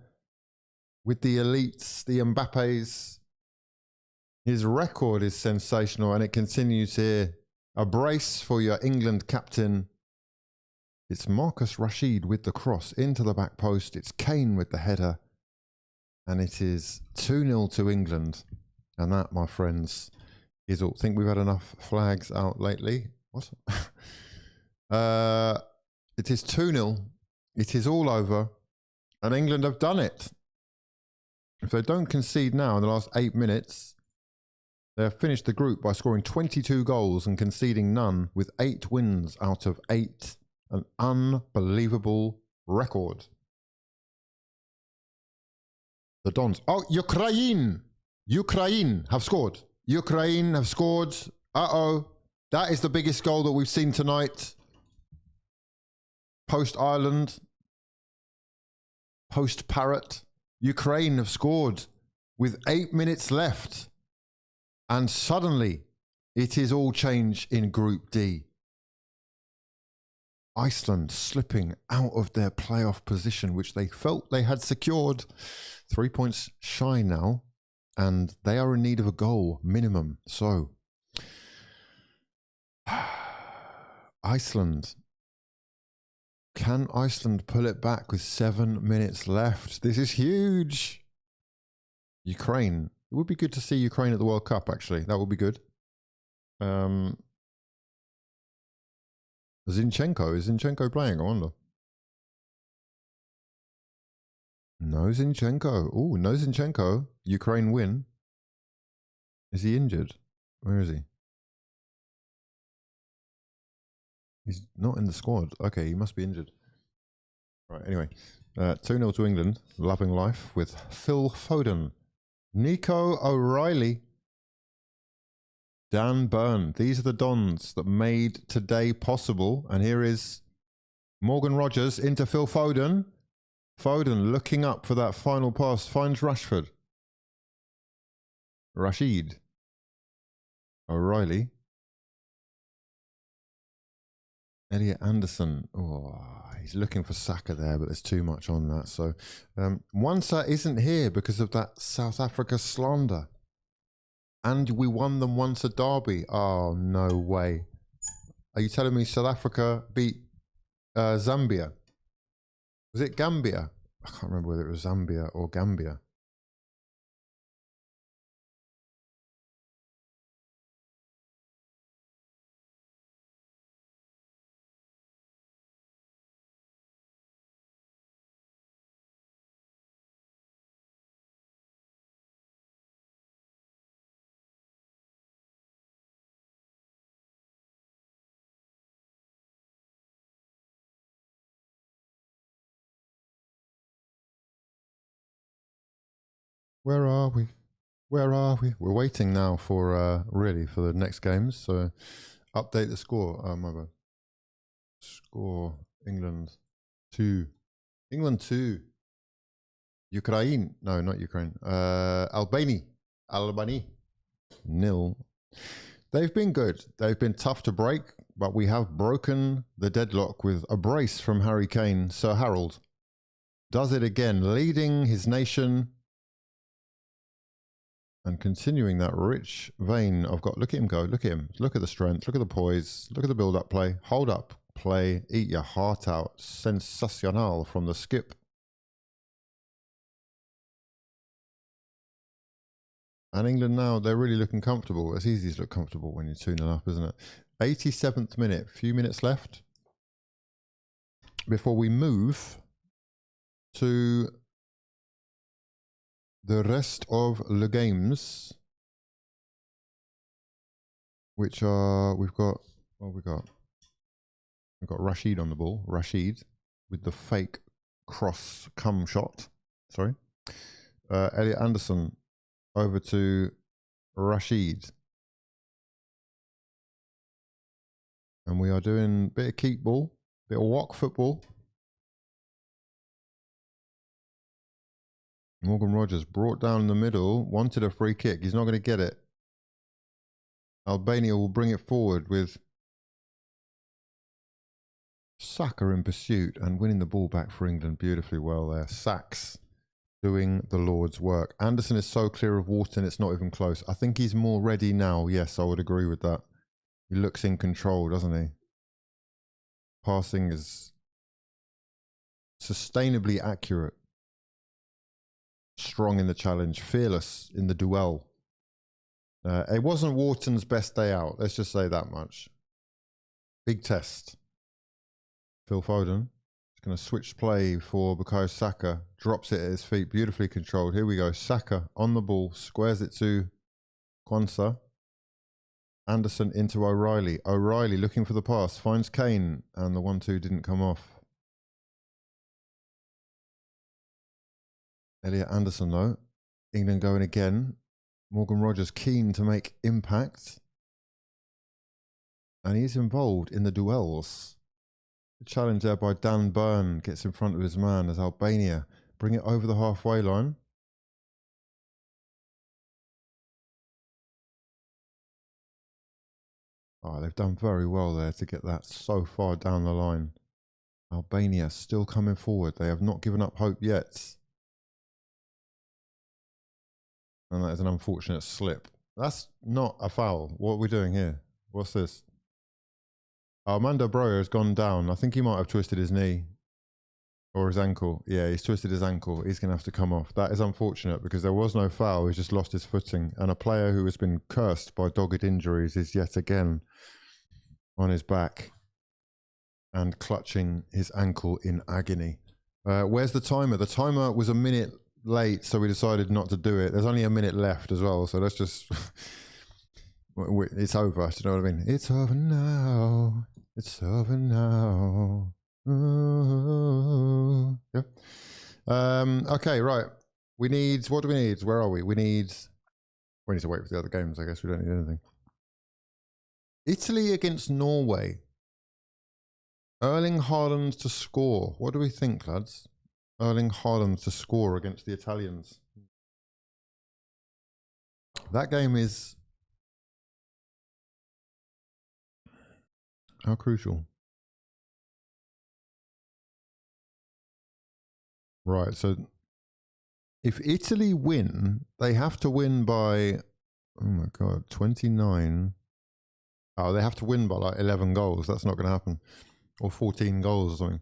with the elites, the Mbappes. His record is sensational, and it continues here. A brace for your England captain. It's Marcus Rashid with the cross into the back post. It's Kane with the header. And it is 2-0 to England. And that, my friends, is all. Think we've had enough flags out lately? What? It is 2-0. It is all over. And England have done it. If they don't concede now in the last 8 minutes, they have finished the group by scoring 22 goals and conceding none, with 8 wins out of 8. An unbelievable record. The Dons. Oh, Ukraine have scored. Ukraine have scored. Uh-oh. That is the biggest goal that we've seen tonight. Post-Ireland. Post-Parrot. Ukraine have scored with 8 minutes left. And suddenly, it is all change in Group D. Iceland slipping out of their playoff position, which they felt they had secured. 3 points shy now, and they are in need of a goal minimum. So, Iceland. Can Iceland pull it back with 7 minutes left? This is huge. Ukraine. It would be good to see Ukraine at the World Cup, actually. That would be good. Zinchenko. Is Zinchenko playing? I wonder. No Zinchenko. Oh, no Zinchenko. Ukraine win. Is he injured? Where is he? He's not in the squad. Okay, he must be injured. Right, anyway. 2-0 to England. Loving life with Phil Foden. Nico O'Reilly. Dan Burn. These are the Dons that made today possible. And here is Morgan Rogers into Phil Foden. Foden looking up for that final pass. Finds Rashford. Rashid. O'Reilly. Elliot Anderson. Oh, he's looking for Saka there, but there's too much on that. So Wansa isn't here because of that South Africa slander. And we won them once a derby. Oh, no way. Are you telling me South Africa beat Zambia? Was it Gambia? I can't remember whether it was Zambia or Gambia. Where are we? Where are we? We're waiting now for really for the next games. So update the score. Oh my bad. Score England 2. England 2. Ukraine. No, not Ukraine. Albania 0. They've been good. They've been tough to break, but we have broken the deadlock with a brace from Harry Kane. Sir Harold does it again, leading his nation and continuing that rich vein of look at him go, look at him, look at the strength, look at the poise, look at the build-up play, hold up play, eat your heart out. Sensational from the skip. And England now, they're really looking comfortable. It's easy to look comfortable when you're 2-0 up, isn't it? 87th minute, few minutes left before we move to the rest of the games, which are, we've got Rashid on the ball. Rashid with the fake cross come shot. Sorry. Elliot Anderson over to Rashid. And we are doing a bit of keep ball, bit of walk football. Morgan Rogers brought down in the middle, wanted a free kick. He's not going to get it. Albania will bring it forward with Saka in pursuit and winning the ball back for England beautifully well there. Sachs doing the Lord's work. Anderson is so clear of Wharton, it's not even close. I think he's more ready now. Yes, I would agree with that. He looks in control, doesn't he? Passing is sustainably accurate. Strong in the challenge, fearless in the duel. It wasn't Wharton's best day out. Let's just say that much. Big test. Phil Foden is going to switch play for Bukayo Saka. Drops it at his feet. Beautifully controlled. Here we go. Saka on the ball. Squares it to Quansa. Anderson into O'Reilly. O'Reilly looking for the pass. Finds Kane. And the 1-2 didn't come off. Elliot Anderson though. England going again. Morgan Rogers keen to make impact. And he's involved in the duels. The challenge there by Dan Burn gets in front of his man as Albania bring it over the halfway line. Oh, they've done very well there to get that so far down the line. Albania still coming forward. They have not given up hope yet. And that is an unfortunate slip. That's not a foul. What are we doing here? What's this? Armando Broja has gone down. I think he might have twisted his knee or his ankle. Yeah, he's twisted his ankle. He's going to have to come off. That is unfortunate because there was no foul. He's just lost his footing. And a player who has been cursed by dogged injuries is yet again on his back and clutching his ankle in agony. Where's the timer? The timer was a minute late, so we decided not to do it. There's only a minute left as well, so let's just it's over. Do you know what I mean? It's over now. It's over now. Yeah. Okay, right. We need, what do we need? Where are we? We need to wait for the other games. I guess we don't need anything. Italy against Norway. Erling Haaland to score. What do we think, lads? Erling Haaland to score against the Italians. That game is... How crucial? Right, so if Italy win, they have to win by, oh my God, 29. Oh, they have to win by like 11 goals. That's not going to happen. Or 14 goals or something.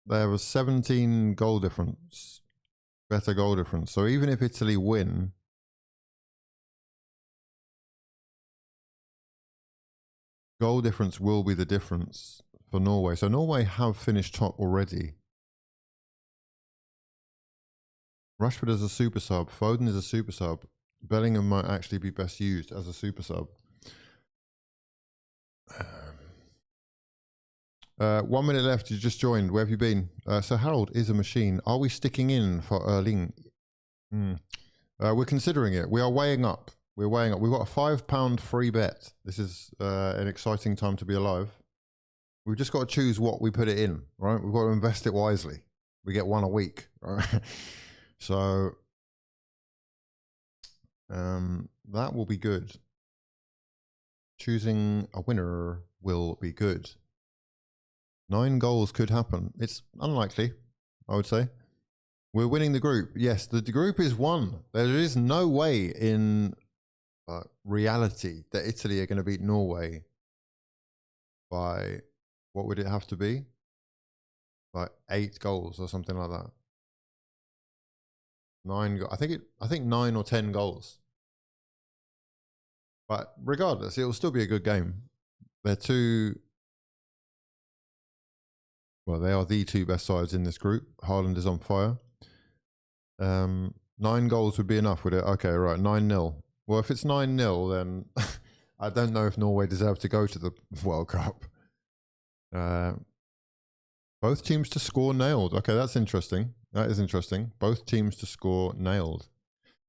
They have a 17 goal difference. Better goal difference. So even if Italy win, goal difference will be the difference for Norway. So Norway have finished top already. Rashford is a super sub. Foden is a super sub. Bellingham might actually be best used as a super sub. 1 minute left. You just joined. Where have you been? So Harold is a machine. Are we sticking in for Erling? We're considering it. We are weighing up. We're weighing up. We've got a £5 free bet. This is an exciting time to be alive. We've just got to choose what we put it in, right? We've got to invest it wisely. We get one a week, right? So that will be good. Choosing a winner will be good. 9 goals could happen. It's unlikely, I would say. We're winning the group. Yes, the group is won. There is no way in reality that Italy are going to beat Norway by, what would it have to be? By 8 goals or something like that. 9. I think 9 or 10 goals. But regardless, it will still be a good game. They're two. Well, they are the 2 best sides in this group. Haaland is on fire. 9 goals would be enough, would it? Okay, right, 9-0. Well, if it's 9-0, then I don't know if Norway deserve to go to the World Cup. Both teams to score nailed. Okay, that's interesting. That is interesting. Both teams to score nailed.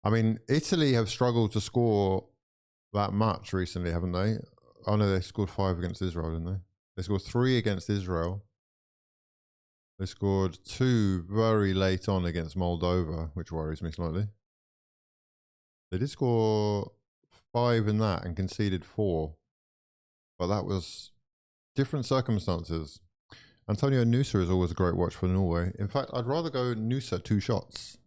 I mean, Italy have struggled to score that much recently, haven't they? Oh no, they scored 5 against Israel, didn't they? They scored 3 against Israel. They scored 2 very late on against Moldova, which worries me slightly. They did score 5 in that and conceded 4. But that was different circumstances. Antonio Nusa is always a great watch for Norway. In fact, I'd rather go Nusa 2 shots.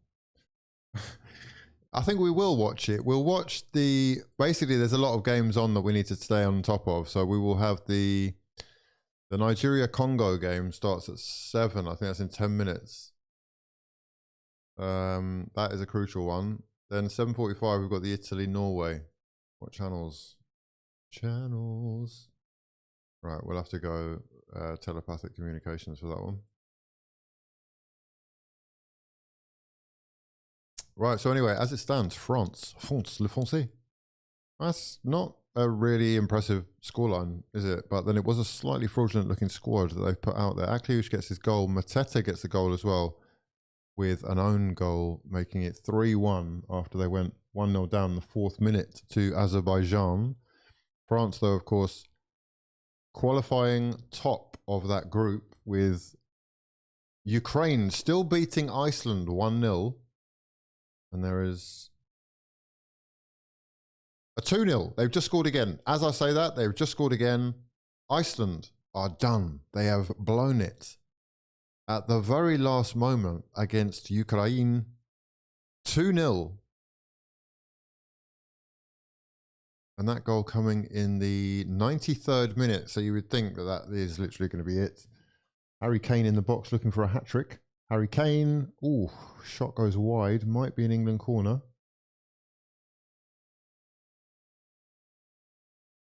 I think we will watch it. We'll watch basically there's a lot of games on that we need to stay on top of. So we will have the Nigeria-Congo game starts at 7. I think that's in 10 minutes. That is a crucial one. Then 7:45, we've got the Italy-Norway. What channels? Channels. Right, we'll have to go telepathic communications for that one. Right, so anyway, as it stands, France, le Français. That's not a really impressive scoreline, is it? But then it was a slightly fraudulent looking squad that they've put out there. Akliouche gets his goal. Mateta gets the goal as well, with an own goal, making it 3-1 after they went 1-0 down in the 4th minute to Azerbaijan. France, though, of course, qualifying top of that group with Ukraine still beating Iceland 1-0. And there is a 2-0. They've just scored again. As I say that, they've just scored again. Iceland are done. They have blown it at the very last moment against Ukraine. 2-0. And that goal coming in the 93rd minute. So you would think that that is literally going to be it. Harry Kane in the box looking for a hat-trick. Harry Kane. Ooh, shot goes wide. Might be an England corner.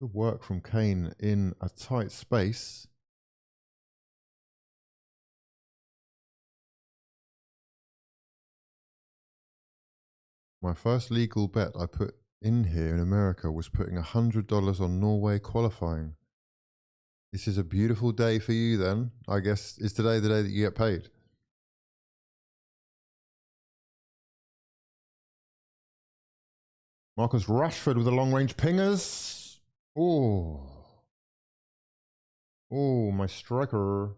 Good work from Kane in a tight space. My first legal bet I put in here in America was putting $100 on Norway qualifying. This is a beautiful day for you then. I guess, is today the day that you get paid? Marcus Rashford with the long range pingers. Oh. Oh, my striker.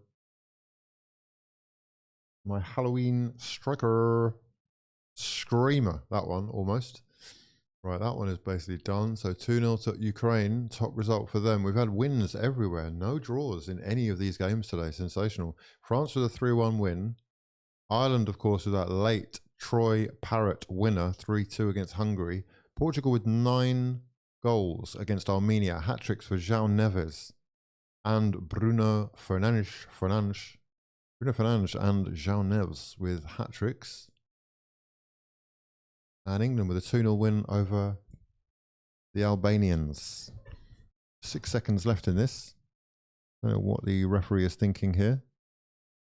My Halloween striker. Screamer. That one, almost. Right, that one is basically done. So 2-0 to Ukraine. Top result for them. We've had wins everywhere. No draws in any of these games today. Sensational. France with a 3-1 win. Ireland, of course, with that late Troy Parrott winner, 3-2 against Hungary. Portugal with 9 goals against Armenia. Hat-tricks for João Neves and Bruno Fernandes. Bruno Fernandes and João Neves with hat-tricks. And England with a 2-0 win over the Albanians. 6 seconds left in this. I don't know what the referee is thinking here.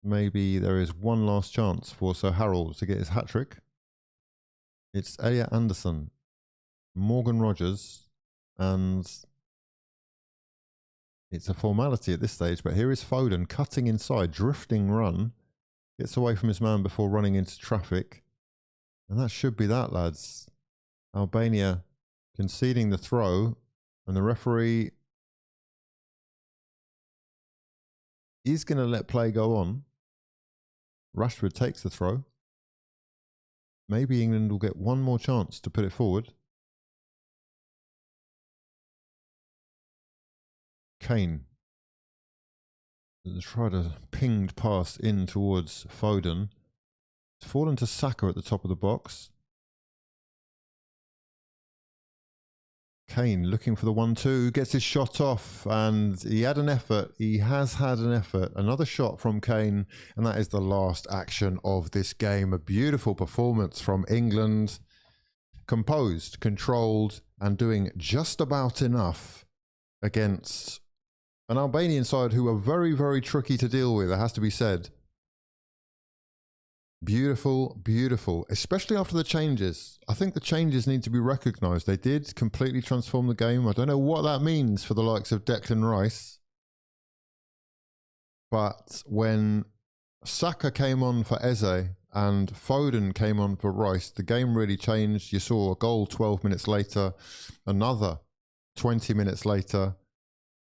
Maybe there is one last chance for Sir Harold to get his hat-trick. It's Elliot Anderson, Morgan Rogers, and it's a formality at this stage, but here is Foden cutting inside, drifting run, gets away from his man before running into traffic. And that should be that, lads. Albania conceding the throw, and the referee is going to let play go on. Rashford takes the throw. Maybe England will get one more chance to put it forward. Kane tried a pinged pass in towards Foden. It's fallen to Saka at the top of the box. Kane looking for the 1-2, gets his shot off, and he had an effort. He has had an effort. Another shot from Kane, and that is the last action of this game. A beautiful performance from England. Composed, controlled, and doing just about enough against an Albanian side who are very, very tricky to deal with, it has to be said. Beautiful, beautiful, especially after the changes. I think the changes need to be recognised. They did completely transform the game. I don't know what that means for the likes of Declan Rice. But when Saka came on for Eze and Foden came on for Rice, the game really changed. You saw a goal 12 minutes later, another 20 minutes later,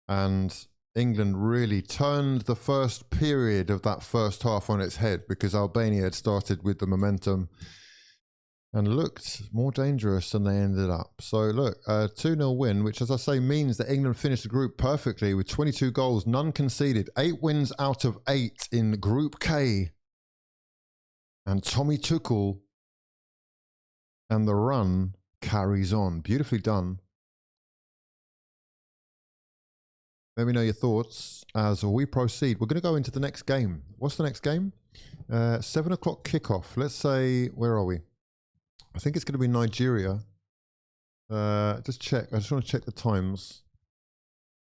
and England really turned the first period of that first half on its head because Albania had started with the momentum and looked more dangerous than they ended up. So look, a 2-0 win, which as I say means that England finished the group perfectly with 22 goals, none conceded, 8 wins out of 8 in Group K. And Tommy Tuchel and the run carries on. Beautifully done. Let me know your thoughts as we proceed. We're going to go into the next game. What's the next game? 7 o'clock kickoff. Let's say, where are we? I think it's going to be Nigeria. Just check. I just want to check the times.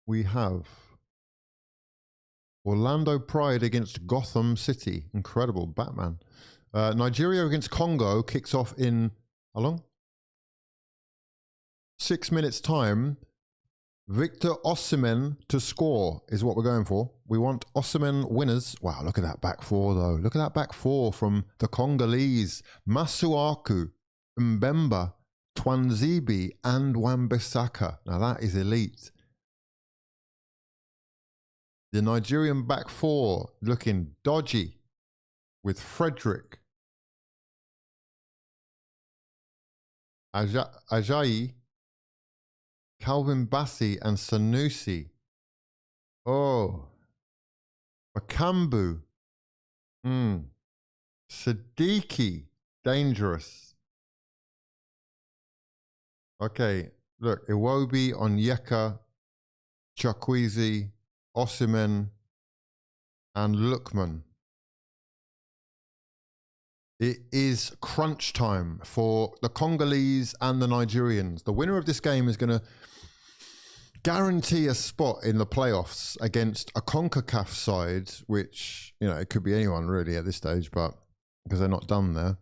We have Orlando Pride against Gotham City. Incredible. Batman. Nigeria against Congo kicks off in, how long? 6 minutes time. Victor Osimhen to score is what we're going for. We want Osimhen winners. Wow, look at that back four though. Look at that back four from the Congolese. Masuaku, Mbemba, Twanzibi and Wan-Bissaka. Now that is elite. The Nigerian back four looking dodgy with Frederick, Ajayi, Calvin Bassey and Sanusi. Oh. Bakambu. Siddiqui. Dangerous. Okay. Look. Iwobi, Onyeka, Chukwueze, Osimhen, and Lookman. It is crunch time for the Congolese and the Nigerians. The winner of this game is going to guarantee a spot in the playoffs against a CONCACAF side, which, you know, it could be anyone really at this stage, but because they're not done there.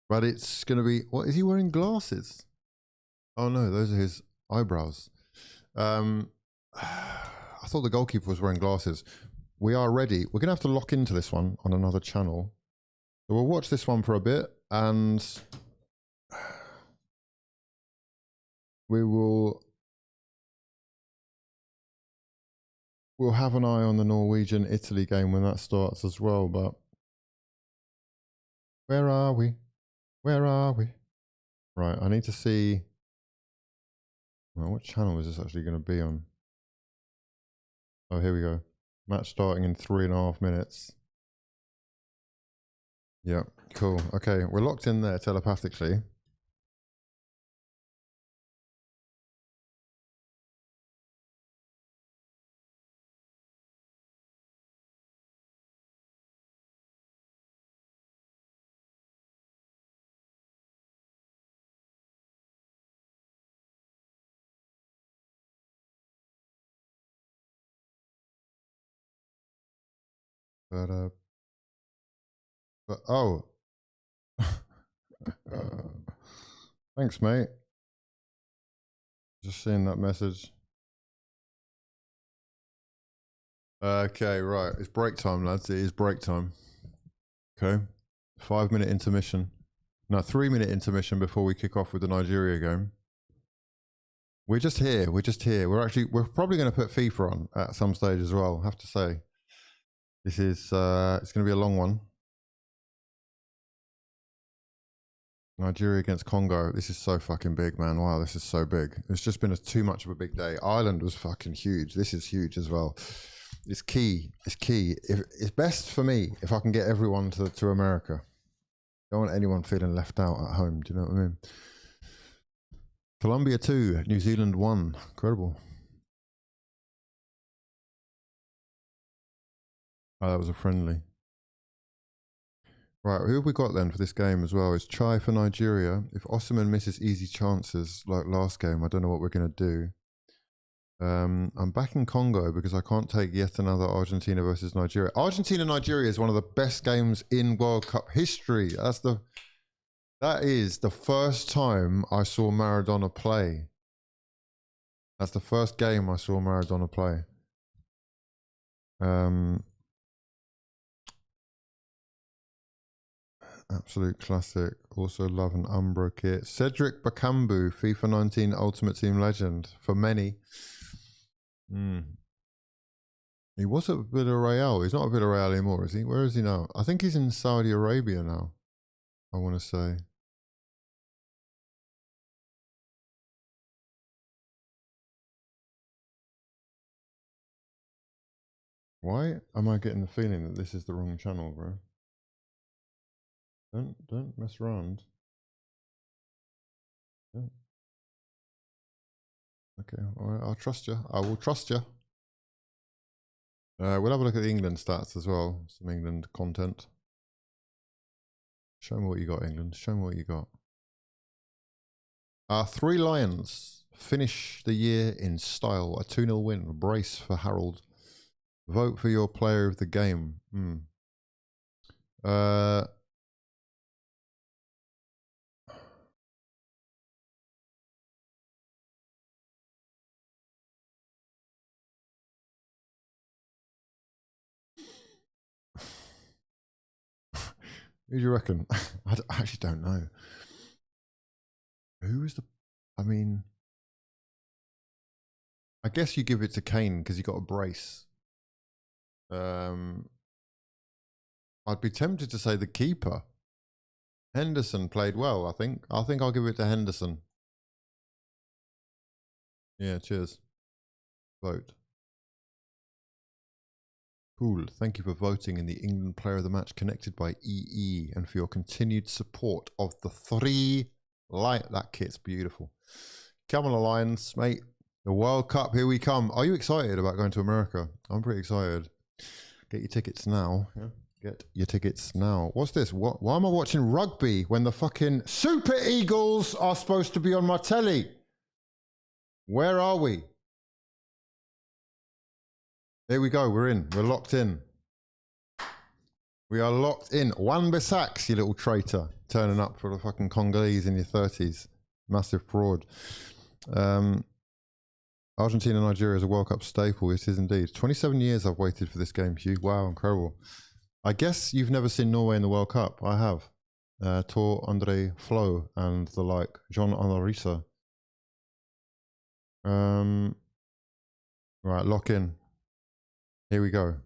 But it's going to be, what, is he wearing glasses? Oh no, those are his eyebrows. I thought the goalkeeper was wearing glasses. We are ready. We're going to have to lock into this one on another channel. So we'll watch this one for a bit and we will we'll have an eye on the Norwegian-Italy game when that starts as well, but where are we? Where are we? Right, I need to see... Well, what channel is this actually going to be on? Oh, here we go. Match starting in 3.5 minutes. Yeah, cool. Okay, we're locked in there telepathically. But oh. Thanks, mate. Just seeing that message. Okay, right. It's break time, lads. It is break time. Okay. 5-minute intermission. No, 3-minute intermission before we kick off with the Nigeria game. We're just here. We're just here. We're probably going to put FIFA on at some stage as well, I have to say. This is, it's going to be a long one. Nigeria against Congo. This is so fucking big, man. Wow, this is so big. It's just been too much of a big day. Ireland was fucking huge. This is huge as well. It's key. It's key. It's best for me if I can get everyone to America. Don't want anyone feeling left out at home. Do you know what I mean? Colombia 2, New Zealand 1. Incredible. Oh, that was a friendly. Right, who have we got then for this game as well? It's Chai for Nigeria. If Osimhen misses easy chances like last game, I don't know what we're going to do. I'm back in Congo because I can't take yet another Argentina versus Nigeria. Argentina-Nigeria is one of the best games in World Cup history. That is the first time I saw Maradona play. That's the first game I saw Maradona play. Absolute classic. Also love an Umbro kit. Cedric Bakambu, FIFA 19 Ultimate Team legend for many. He was at Villarreal. He's not at Villarreal anymore, is he? Where is he now? I think he's in Saudi Arabia now, I want to say. Why am I getting the feeling that this is the wrong channel, bro? Don't mess around. Yeah. Okay, all right, I'll trust you. I will trust you. We'll have a look at the England stats as well. Some England content. Show me what you got, England. Show me what you got. 3 Lions finish the year in style. A 2-0 win. A brace for Harold. Vote for your player of the game. Who do you reckon? I actually don't know. Who is the... I mean... I guess you give it to Kane because he got a brace. I'd be tempted to say the keeper. Henderson played well, I think. I think I'll give it to Henderson. Yeah, cheers. Vote. Cool. Thank you for voting in the England Player of the Match connected by EE and for your continued support of the 3 Lions. That kit's beautiful. Come on, Lions, mate. The World Cup, here we come. Are you excited about going to America? I'm pretty excited. Get your tickets now. Yeah. Get your tickets now. What's this? Why am I watching rugby when the fucking Super Eagles are supposed to be on my telly? Where are we? There we go. We're in. We're locked in. We are locked in. Wan-Bissaka, you little traitor. Turning up for the fucking Congolese in your 30s. Massive fraud. Argentina, Nigeria is a World Cup staple. It is indeed. 27 years I've waited for this game, Hugh. Wow, incredible. I guess you've never seen Norway in the World Cup. I have. Tor Andre Flo and the like. John Anarisa. Right, lock in. Here we go.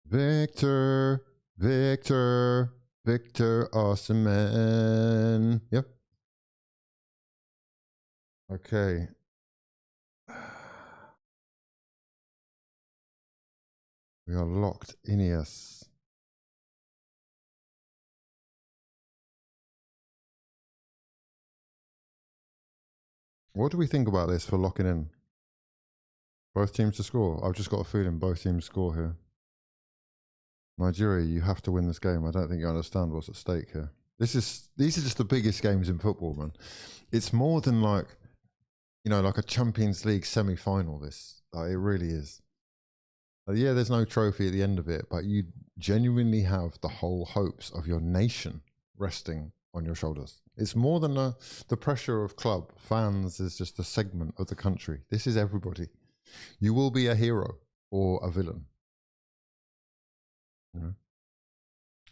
Victor, Victor, Victor Osimhen. Yep. Okay. We are locked in, yes. What do we think about this for locking in? Both teams to score. I've just got a feeling both teams score here. Nigeria, you have to win this game. I don't think you understand what's at stake here. These are just the biggest games in football, man. It's more than like, you know, like a Champions League semi-final. This, like, it really is. Yeah, there's no trophy at the end of it, but you genuinely have the whole hopes of your nation resting on your shoulders. It's more than the pressure of club. Fans is just a segment of the country. This is everybody. You will be a hero or a villain. You know,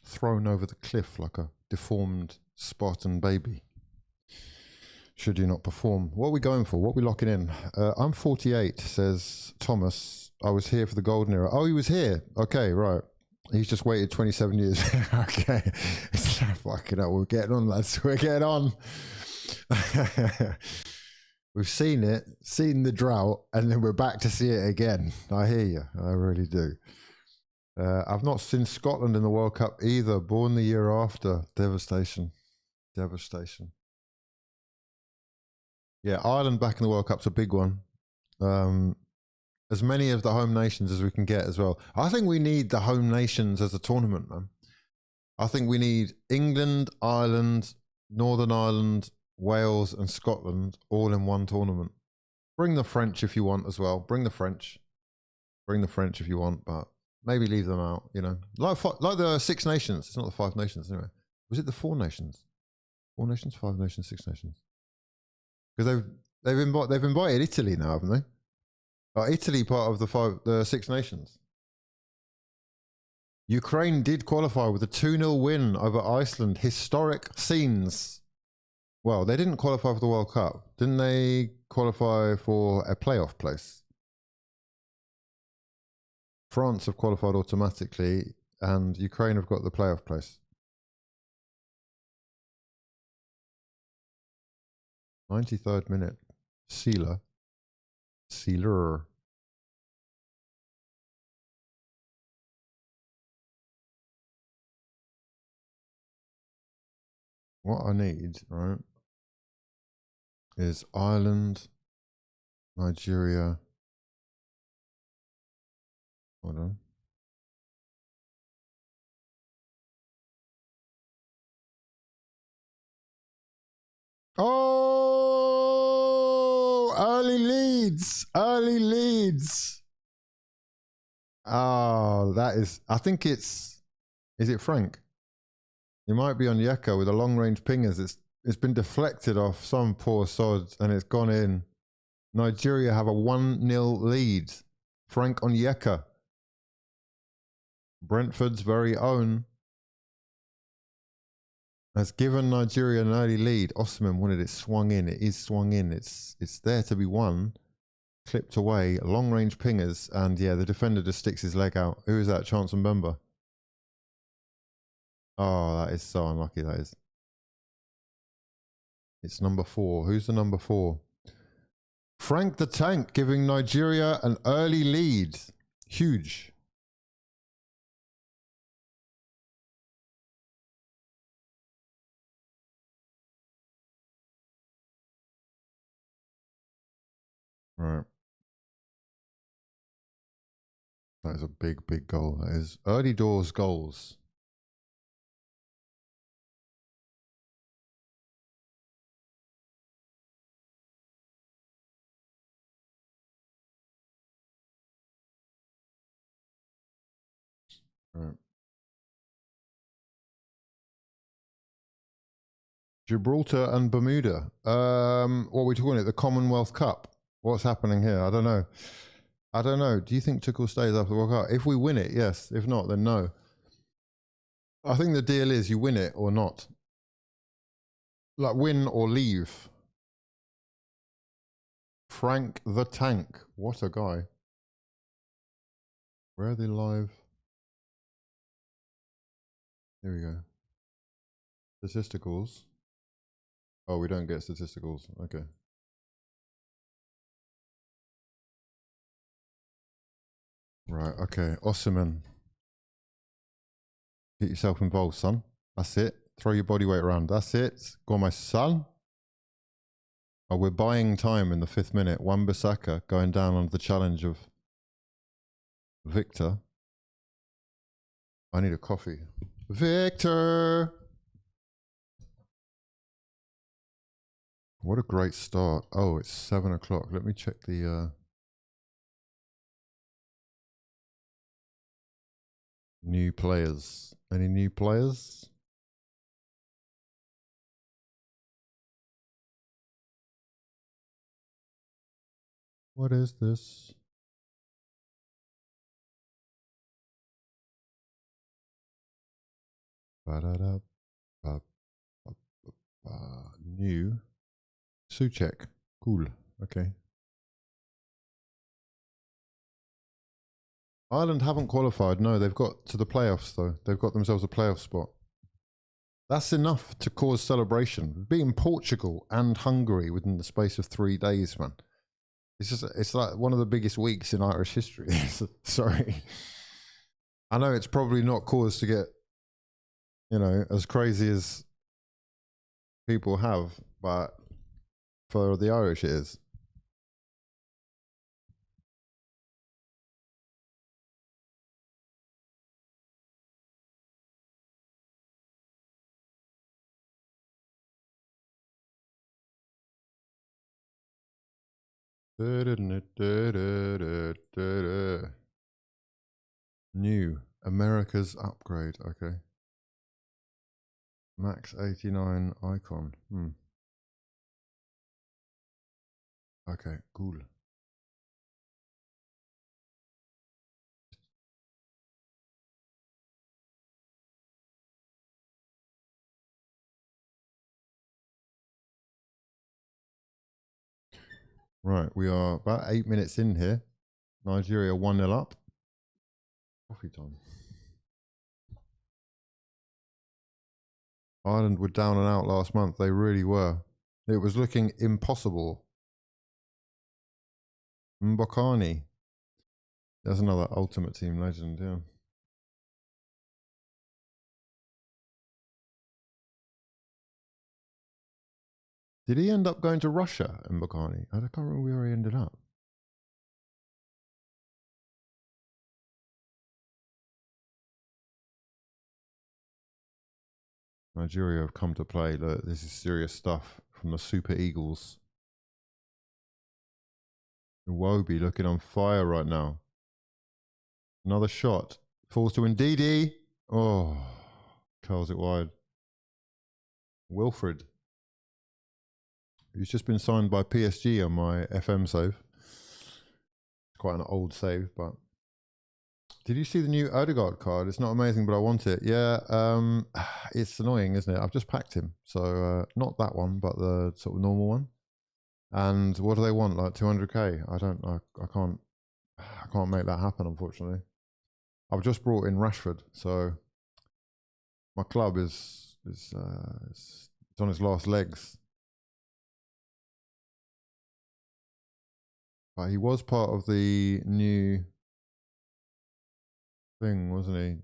thrown over the cliff like a deformed Spartan baby. Should you not perform? What are we going for? What are we locking in? I'm 48, says Thomas. I was here for the golden era. Oh, he was here. Okay, right. He's just waited 27 years. Okay. It's fucking up. We're getting on, lads. We're getting on. We've seen it, seen the drought, and then we're back to see it again. I hear you. I really do. I've not seen Scotland in the World Cup either. Born the year after. Devastation. Devastation. Yeah, Ireland back in the World Cup's a big one. As many of the home nations as we can get as well. I think we need the home nations as a tournament, man. I think we need England, Ireland, Northern Ireland, Wales and Scotland all in one tournament. Bring the French if you want as well. Bring the French. Bring the French if you want, but maybe leave them out, you know. Like the Six Nations. It's not the Five Nations anyway. Was it the Four Nations? Four Nations, Five Nations, Six Nations? Because they've invited Italy now, haven't they? Italy part of the Six Nations. Ukraine did qualify with a 2-0 win over Iceland. Historic scenes. Well, they didn't qualify for the World Cup. Didn't they qualify for a playoff place? France have qualified automatically, and Ukraine have got the playoff place. 93rd minute. Sealer. What I need, right, is Ireland, Nigeria. Hold on. Oh, early leads. Early leads. Oh, that is, I think is it Frank? He might be on Yeka with a long range pingers. It's been deflected off some poor sod and it's gone in. Nigeria have a 1-0 lead. Frank on Yeka. Brentford's very own has given Nigeria an early lead. Osimhen wanted it swung in. It is swung in. It's there to be won. Clipped away. Long range pingers. And yeah, the defender just sticks his leg out. Who is that? Chance and Bemba. Oh, that is so unlucky, that is. It's number 4. Who's the number 4? Frank the Tank giving Nigeria an early lead. Huge. Right. That is a big, big goal. That is early doors goals. Right. Gibraltar and Bermuda. What are we talking about? The Commonwealth Cup. What's happening here? I don't know. I don't know. Do you think Tuchel stays after the World Cup? If we win it, yes. If not, then no. I think the deal is you win it or not. Like win or leave. Frank the Tank. What a guy. Where are they live? Here we go. Statisticals. Oh, we don't get statisticals. Okay. Right, okay. Osimhen. Get yourself involved, son. That's it. Throw your body weight around. That's it. Go on, my son. Oh, we're buying time in the 5th minute. Wan-Bissaka going down under the challenge of Victor. I need a coffee. Victor! What a great start. Oh, it's 7 o'clock. Let me check the new players. Any new players? What is this? Ba-da-da, ba, ba, ba, ba. New. Suchek. Cool. Okay. Ireland haven't qualified. No, they've got to the playoffs, though. They've got themselves a playoff spot. That's enough to cause celebration. Beating Portugal and Hungary within the space of 3 days, man. It's like one of the biggest weeks in Irish history. Sorry. I know it's probably not cause to get, you know, as crazy as people have, but for the Irish it is. New. America's upgrade. Okay. Max 89 icon. Okay, cool. Right, we are about 8 minutes in here. Nigeria 1-0 up. Coffee time. Ireland were down and out last month. They really were. It was looking impossible. Mbokani. There's another Ultimate Team legend, yeah. Did he end up going to Russia, Mbokani? I can't remember where he ended up. Nigeria have come to play. Look, this is serious stuff from the Super Eagles. Iwobi looking on fire right now. Another shot. Falls to Ndidi. Oh, curls it wide. Wilfred. He's just been signed by PSG on my FM save. It's quite an old save, but... Did you see the new Odegaard card? It's not amazing, but I want it. Yeah, it's annoying, isn't it? I've just packed him. So, not that one, but the sort of normal one. And what do they want? Like 200k? I can't make that happen, unfortunately. I've just brought in Rashford, so my club is it's on its last legs. But he was part of the new thing, wasn't he?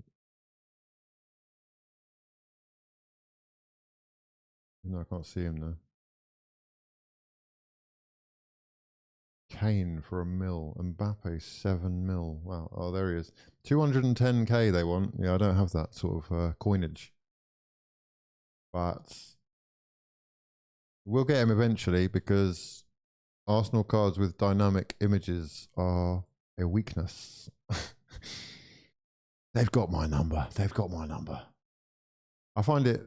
No, I can't see him now. Kane for 1 mil. Mbappe 7 mil. Wow. Oh, there he is. 210k they want. Yeah, I don't have that sort of coinage. But we'll get him eventually because Arsenal cards with dynamic images are a weakness. They've got my number. They've got my number. I find it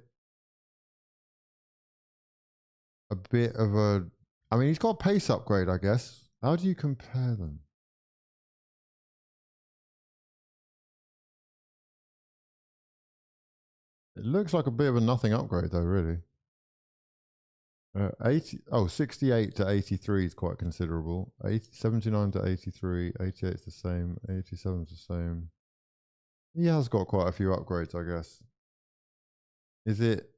a bit of a... I mean, he's got a pace upgrade, I guess. How do you compare them? It looks like a bit of a nothing upgrade, though, really. 80, 68 to 83 is quite considerable. 79 to 83, 88 is the same, 87 is the same. He has got quite a few upgrades, I guess. Is it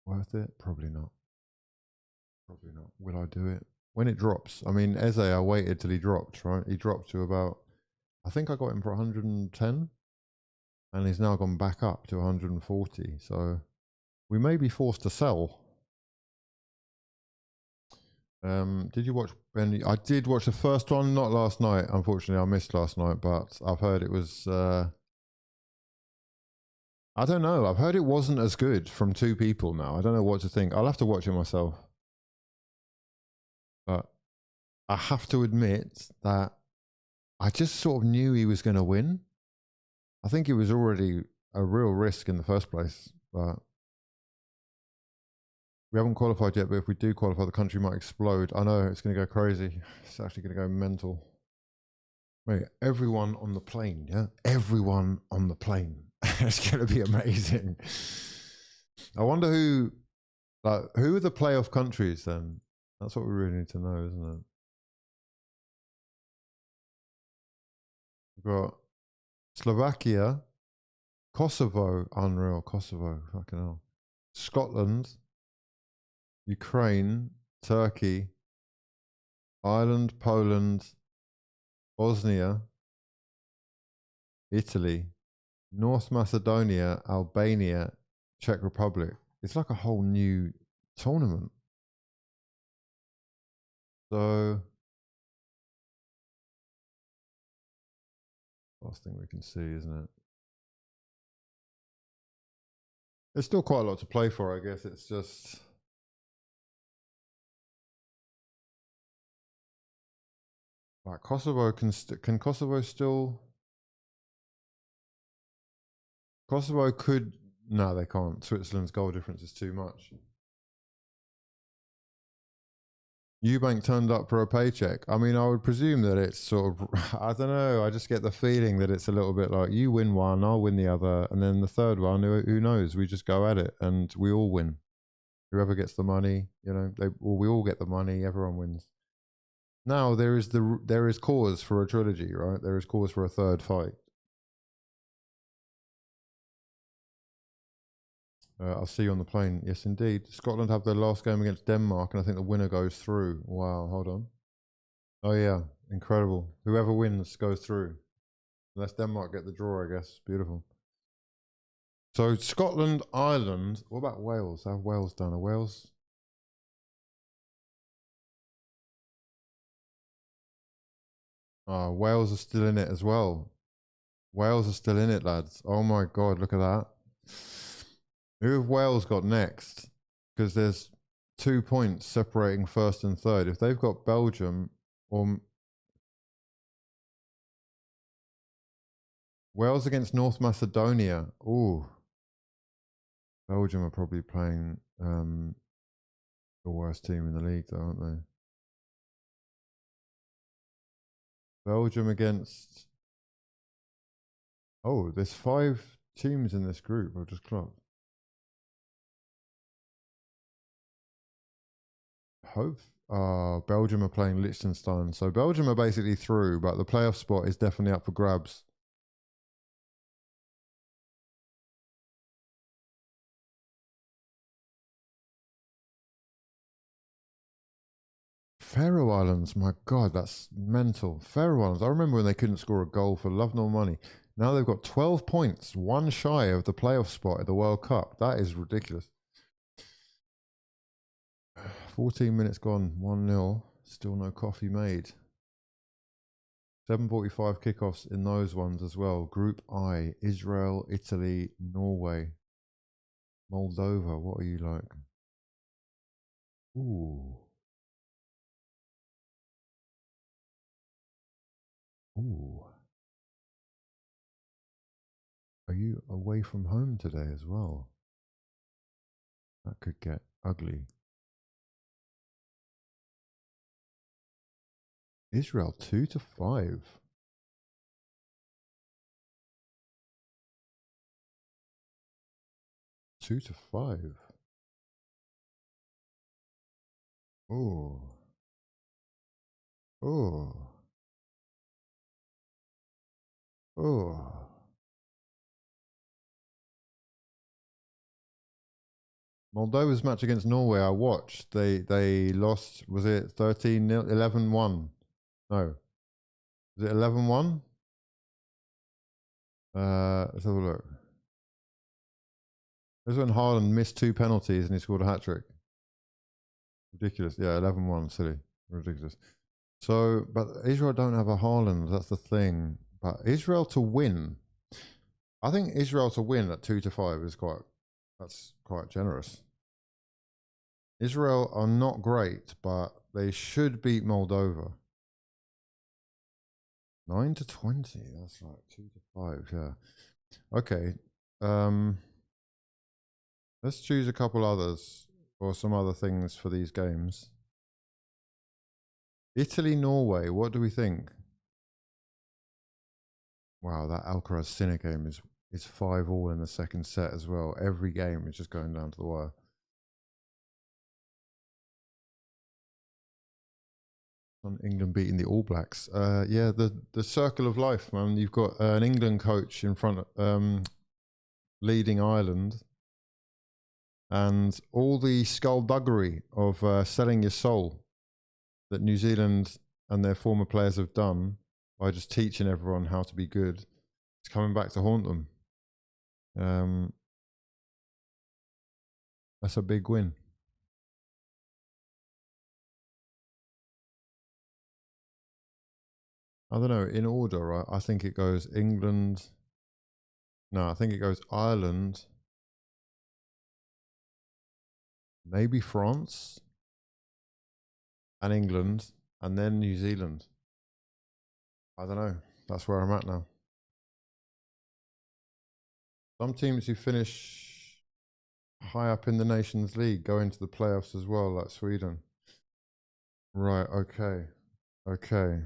worth it? Probably not. Probably not. Will I do it? When it drops. I mean, Eze, I waited till he dropped, right? He dropped to about, I think I got him for 110. And he's now gone back up to 140. So we may be forced to sell. Did you watch Ben? I did watch the first one, not last night. Unfortunately, I missed last night, but I've heard it was, I don't know. I've heard it wasn't as good from two people now. I don't know what to think. I'll have to watch it myself. But I have to admit that I just sort of knew he was going to win. I think it was already a real risk in the first place, but we haven't qualified yet. But if we do qualify, the country might explode. I know it's going to go crazy. It's actually going to go mental. Wait, everyone on the plane, yeah? Everyone on the plane. It's going to be amazing. I wonder who are the playoff countries then? That's what we really need to know, isn't it? We've got Slovakia, Kosovo, unreal, Kosovo, fucking hell. Scotland, Ukraine, Turkey, Ireland, Poland, Bosnia, Italy, North Macedonia, Albania, Czech Republic. It's like a whole new tournament. So, last thing we can see, isn't it? There's still quite a lot to play for, I guess. It's just like Kosovo can Kosovo still? Kosovo could. No, they can't. Switzerland's goal difference is too much. Eubank turned up for a paycheck. I mean, I would presume that it's sort of, I don't know, I just get the feeling that it's a little bit like you win one, I'll win the other, and then the third one, who knows? We just go at it and we all win. Whoever gets the money, you know, we all get the money, everyone wins. Now there is cause for a trilogy, right? There is cause for a third fight. I'll see you on the plane. Yes, indeed. Scotland have their last game against Denmark, and I think the winner goes through. Wow, hold on. Oh yeah, incredible. Whoever wins goes through. Unless Denmark get the draw, I guess. Beautiful. So Scotland, Ireland. What about Wales? How have Wales done? Are Wales? Wales are still in it as well. Wales are still in it, lads. Oh my God, look at that. Who have Wales got next? Because there's 2 points separating first and third. If they've got Belgium or Wales against North Macedonia. Ooh. Belgium are probably playing the worst team in the league, though, aren't they? Belgium against... Oh, there's 5 teams in this group. I've just clocked. Belgium are playing Liechtenstein. So Belgium are basically through, but the playoff spot is definitely up for grabs. Faroe Islands, my God, that's mental. Faroe Islands, I remember when they couldn't score a goal for love nor money. Now they've got 12 points, one shy of the playoff spot at the World Cup. That is ridiculous. 14 minutes gone, 1-0. Still no coffee made. 7:45 kickoffs in those ones as well. Group I, Israel, Italy, Norway, Moldova. What are you like? Ooh. Ooh. Are you away from home today as well? That could get ugly. Israel 2-5. 2-5. Oh. Oh. Oh. Moldova's match against Norway I watched. They lost, was it 13-0, 11-1? No. Was it 11-1? Let's have a look. This was when Haaland missed 2 penalties and he scored a hat-trick. Ridiculous. Yeah, 11-1, silly. Ridiculous. So, but Israel don't have a Haaland, that's the thing. But Israel to win, I think Israel to win at 2-5 is that's quite generous. Israel are not great, but they should beat Moldova. 9-20, that's like 2-5, yeah. Okay. Let's choose a couple others or some other things for these games. Italy, Norway, what do we think? Wow, that Alcaraz Sinner game is 5-all in the second set as well. Every game is just going down to the wire. On England beating the All Blacks. Yeah, the circle of life, man. You've got an England coach in front, leading Ireland, and all the skullduggery of selling your soul that New Zealand and their former players have done by just teaching everyone how to be good. It's coming back to haunt them. That's a big win. I don't know, in order, right? I think it goes England. No, I think it goes Ireland. Maybe France. And England. And then New Zealand. I don't know. That's where I'm at now. Some teams who finish high up in the Nations League go into the playoffs as well, like Sweden. Right, okay. Okay.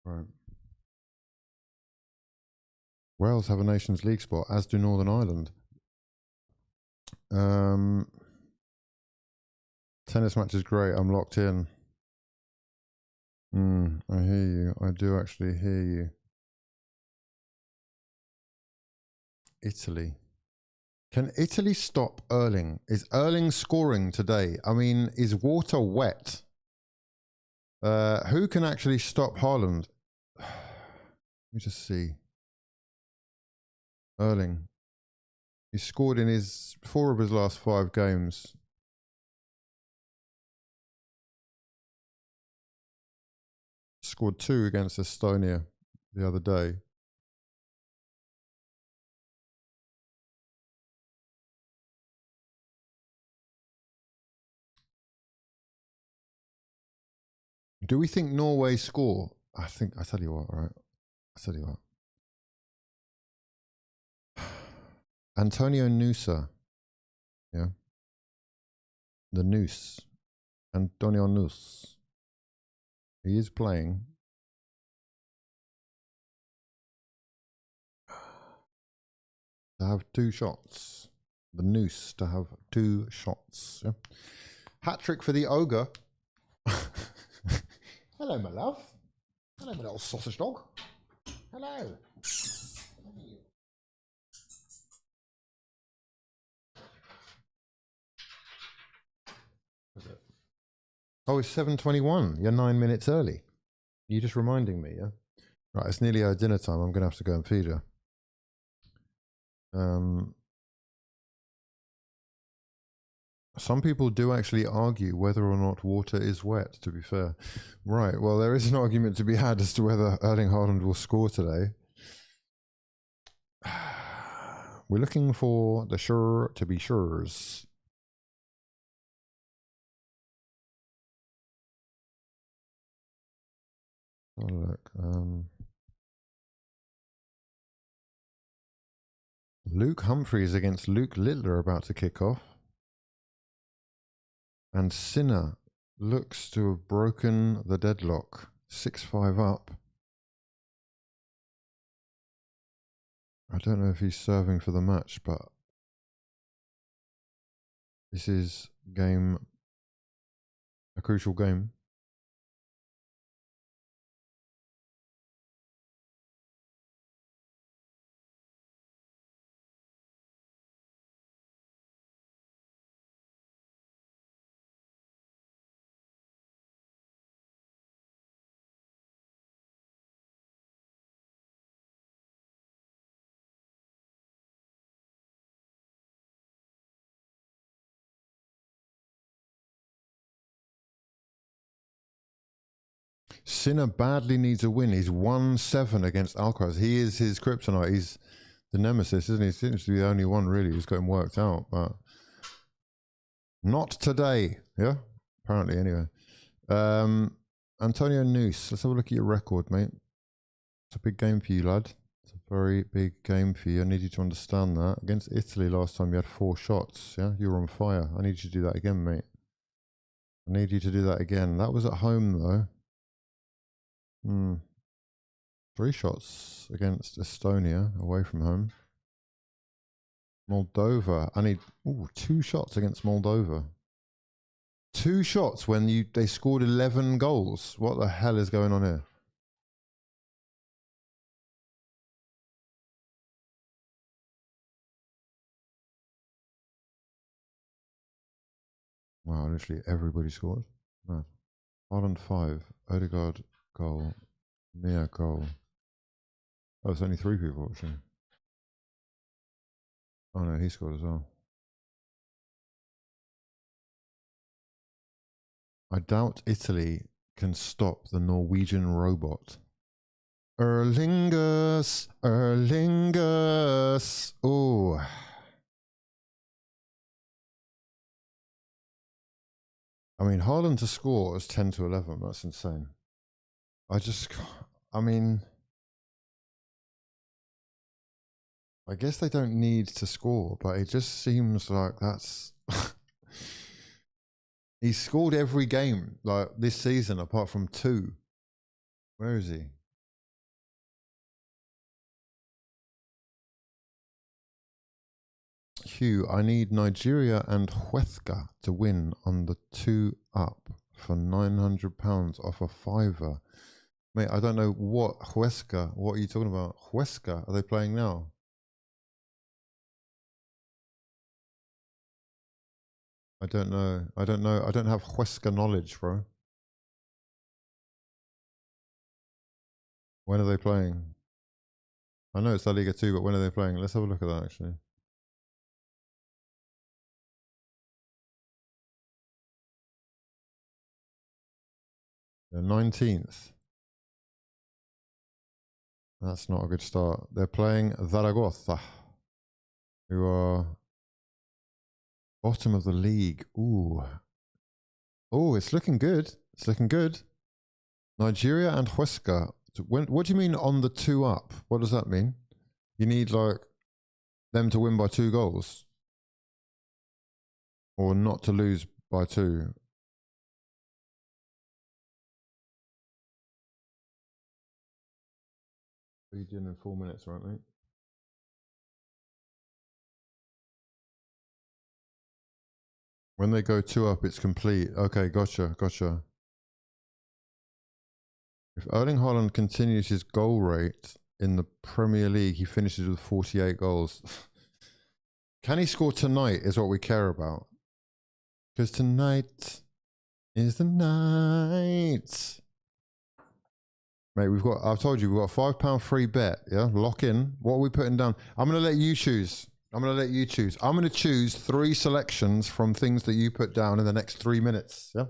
Right. Wales have a Nations League spot, as do Northern Ireland. Tennis match is great. I'm locked in. I hear you. I do actually hear you. Italy. Can Italy stop Erling? Is Erling scoring today? I mean, is water wet? Who can actually stop Haaland? Let me just see. Erling. He scored in 4 of his last 5 games. Scored 2 against Estonia the other day. Do we think Norway score? I tell you what, right? I tell you what. Antonio Nusa. Yeah. The Noose. Antonio Noose. He is playing. To have 2 shots. the noose to have 2 shots. Yeah? Hat trick for the ogre. Hello, my love. Hello, my little sausage dog. Hello. Is it? Oh, it's 7:21. You're 9 minutes early. You're just reminding me, yeah? Right, it's nearly our dinner time. I'm going to have to go and feed her. Some people do actually argue whether or not water is wet, to be fair. Right, well, there is an argument to be had as to whether Erling Haaland will score today. We're looking for the sure to be sures. Oh, look. Luke Humphreys against Luke Littler about to kick off. And Sinner looks to have broken the deadlock. 6-5 up. I don't know if he's serving for the match, but this is a crucial game. Sinner badly needs a win. He's 1-7 against Alcaraz. He is his kryptonite. He's the nemesis, isn't he? He seems to be the only one really who's got him worked out, but not today. Yeah, apparently anyway. Antonio Noose, let's have a look at your record, mate. It's a big game for you, lad. It's a very big game for you. I need you to understand that. Against Italy last time, you had 4 shots. Yeah, you were on fire. I need you to do that again, mate. I need you to do that again. That was at home, though. 3 shots against Estonia, away from home. Moldova. I need 2 shots against Moldova. 2 shots when they scored 11 goals. What the hell is going on here? Wow, literally everybody scored. Mad. Holland 5, Odegaard goal, Mia goal. Oh, it's only 3 people actually. Oh no, he scored as well. I doubt Italy can stop the Norwegian robot. Erlingus. Oh. I mean, Haaland to score is 10-11. That's insane. I mean, I guess they don't need to score, but it just seems like that's... He's scored every game like this season apart from 2. Where is he? Hugh, I need Nigeria and Huesca to win on the 2 up for £900 off a fiver. Mate, I don't know what Huesca. What are you talking about? Huesca, are they playing now? I don't know. I don't have Huesca knowledge, bro. When are they playing? I know it's La Liga 2, but when are they playing? Let's have a look at that, actually. The 19th. That's not a good start. They're playing Zaragoza, who are bottom of the league. Ooh. Oh, it's looking good. It's looking good. Nigeria and Huesca. What do you mean on the 2 up? What does that mean? You need like them to win by 2 goals, or not to lose by 2. Feed in 4 minutes, right, mate? When they go 2 up, it's complete. Okay, gotcha, gotcha. If Erling Haaland continues his goal rate in the Premier League, he finishes with 48 goals. Can he score tonight is what we care about. Because tonight is the night. Mate, I've told you, we've got a £5 free bet, yeah? Lock in. What are we putting down? I'm going to let you choose. I'm going to choose 3 selections from things that you put down in the next 3 minutes, yeah?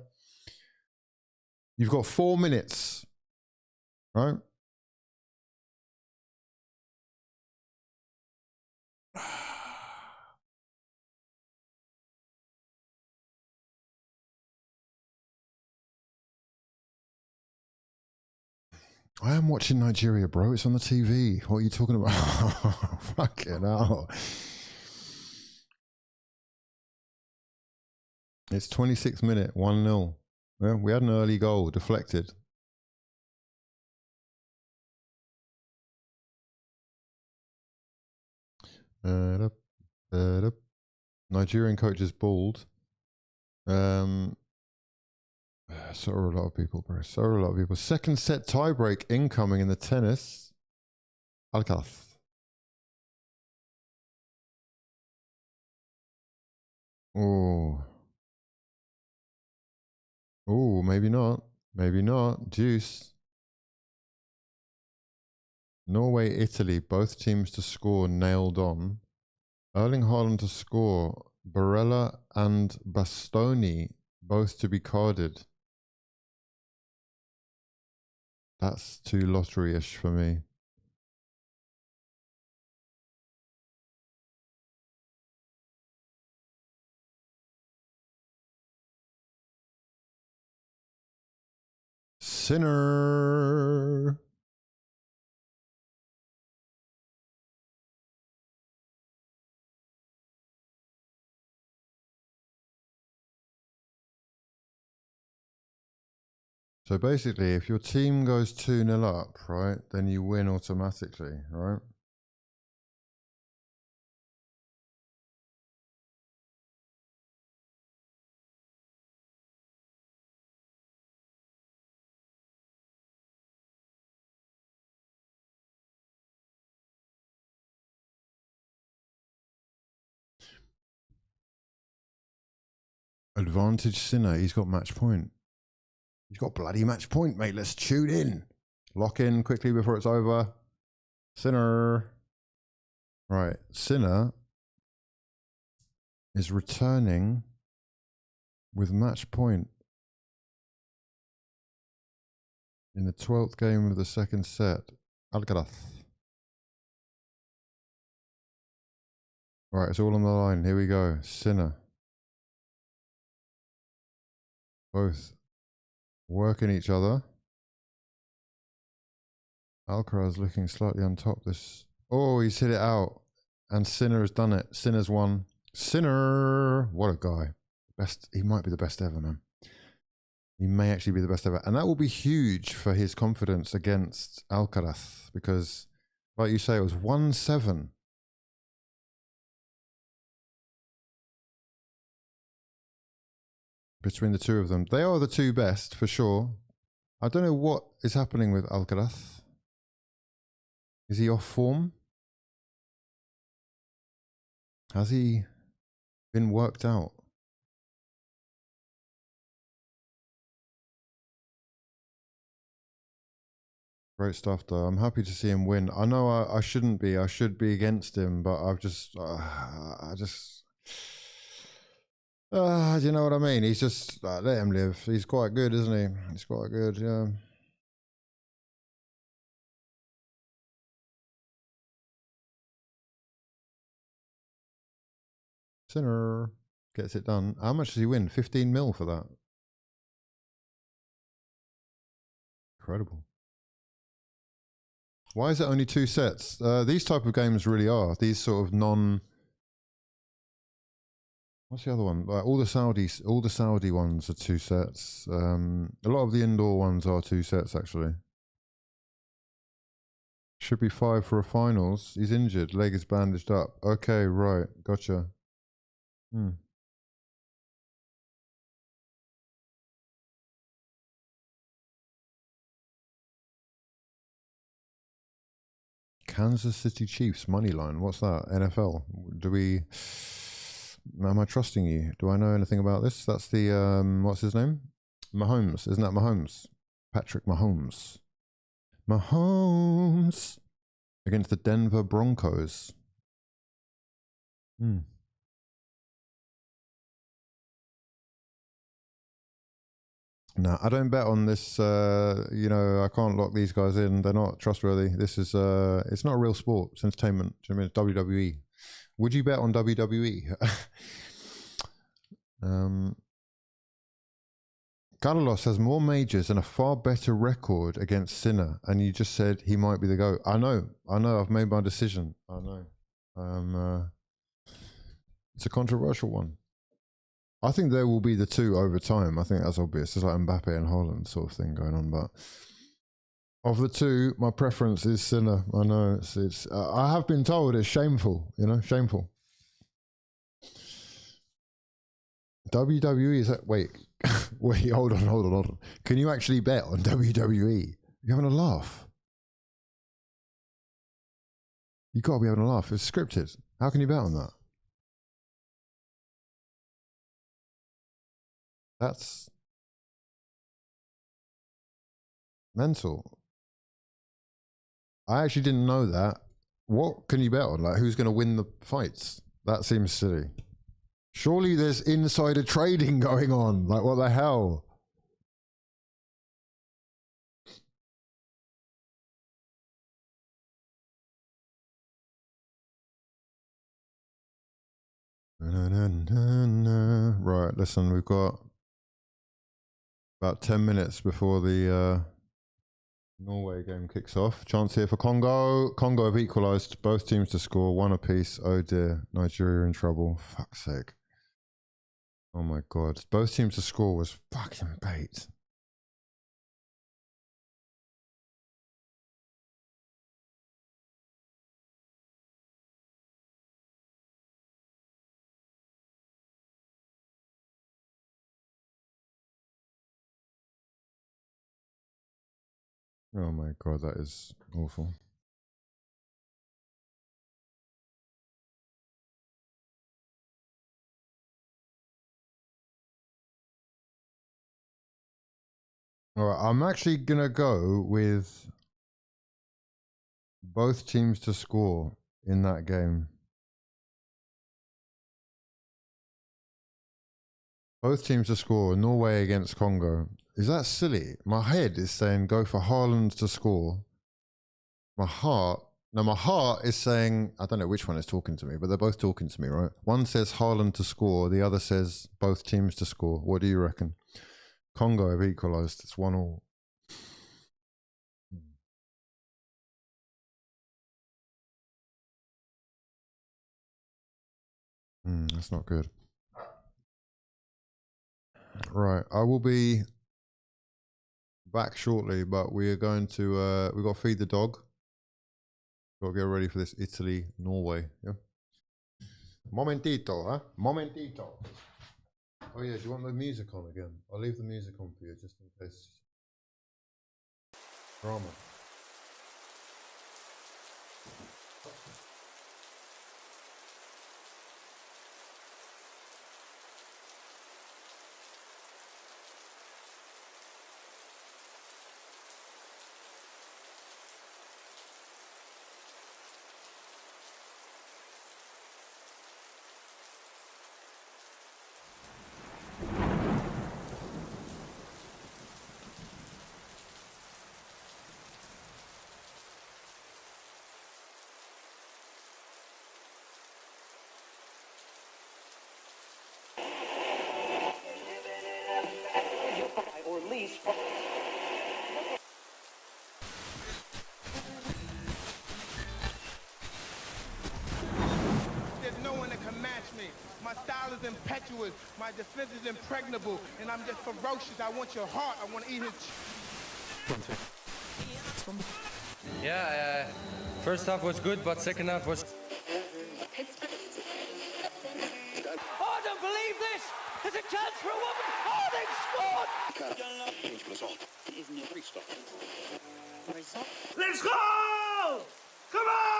You've got 4 minutes, right? I am watching Nigeria, bro. It's on the TV. What are you talking about? Fucking hell. It's 26 minute, 1-0. Yeah, we had an early goal, deflected. Nigerian coach is bald. So are a lot of people, bro. So are a lot of people. Second set tiebreak incoming in the tennis. Alcaraz. Oh. Oh, maybe not. Maybe not. Deuce. Norway, Italy, both teams to score nailed on. Erling Haaland to score. Barella and Bastoni both to be carded. That's too lottery-ish for me. Sinner. So basically, if your team goes 2-0 up, right, then you win automatically, right? Advantage Sinner. He's got match point. He's got bloody match point, mate. Let's tune in. Lock in quickly before it's over. Sinner. Right. Sinner is returning with match point in the 12th game of the second set. Alcaraz. Right, it's all on the line. Here we go. Sinner. Both working each other. Alcaraz looking slightly on top this. Oh, he's hit it out. And Sinner has done it. Sinner's won. Sinner. What a guy. Best. He might be the best ever, man. He may actually be the best ever. And that will be huge for his confidence against Alcaraz. Because, like you say, it was 1-7. Between the two of them. They are the two best, for sure. I don't know what is happening with Alcaraz. Is he off form? Has he been worked out? Great stuff, though. I'm happy to see him win. I know I shouldn't be. I should be against him, but do you know what I mean? He's just, let him live. He's quite good, isn't he? He's quite good, yeah. Sinner gets it done. How much does he win? 15 mil for that. Incredible. Why is it only 2 sets? These type of games really are. These sort of what's the other one? Like all the Saudi ones are 2 sets. A lot of the indoor ones are 2 sets actually. Should be 5 for a finals. He's injured. Leg is bandaged up. Okay, right. Gotcha. Kansas City Chiefs money line. What's that? NFL. Am I trusting you? Do I know anything about this? That's the what's his name? Mahomes. Isn't that Mahomes? Patrick Mahomes. Mahomes against the Denver Broncos. No, I don't bet on this. You know, I can't lock these guys in. They're not trustworthy. This is it's not a real sport. It's entertainment. I mean, it's WWE. Would you bet on WWE? Carlos has more majors and a far better record against Sinner, and you just said he might be the GOAT. I know. I've made my decision. I know. It's a controversial one. I think there will be the two over time. I think that's obvious. It's like Mbappe and Haaland sort of thing going on. But of the two, my preference is Sinner. I know it's. I have been told it's shameful. You know, shameful. WWE is that? Wait, wait. Hold on. Can you actually bet on WWE? You're having a laugh. You got to be having a laugh. It's scripted. How can you bet on that? That's mental. I actually didn't know that. What can you bet on? Like, who's going to win the fights? That seems silly. Surely there's insider trading going on. Like, what the hell? Right, listen, we've got about 10 minutes before the Norway game kicks off. Chance here for Congo. Congo have equalised. Both teams to score. One apiece. Oh dear. Nigeria in trouble. Fuck's sake. Oh my God. Both teams to score was fucking bait. Oh my God, that is awful. All right, I'm actually going to go with both teams to score in that game. Both teams to score. Norway against Congo. Is that silly? My head is saying go for Haaland to score. My heart is saying, I don't know which one is talking to me, but they're both talking to me, right? One says Haaland to score. The other says both teams to score. What do you reckon? Congo have equalised. It's 1-1. That's not good. Right, I will be back shortly, but we are going to we've got to feed the dog. Got to get ready for this Italy-Norway. Yeah. Momentito, huh? Momentito. Oh yeah, do you want the music on again? I'll leave the music on for you just in case. Drama. My style is impetuous, my defense is impregnable, and I'm just ferocious. I want your heart, I want to eat his... Yeah, first half was good, but second half was... Oh, I don't believe this! There's a chance for a woman! Oh, they've scored! Let's go! Come on!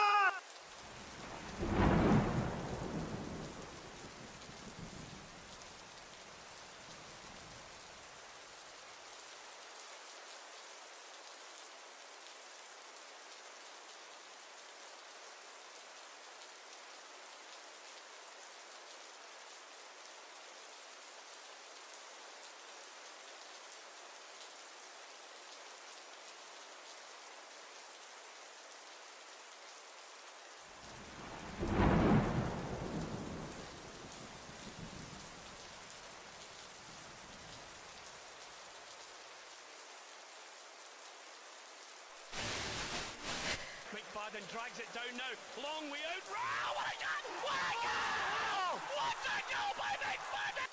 then drags it down now. Long way out. Oh, what a goal! What a goal! What a goal by Nick Foden!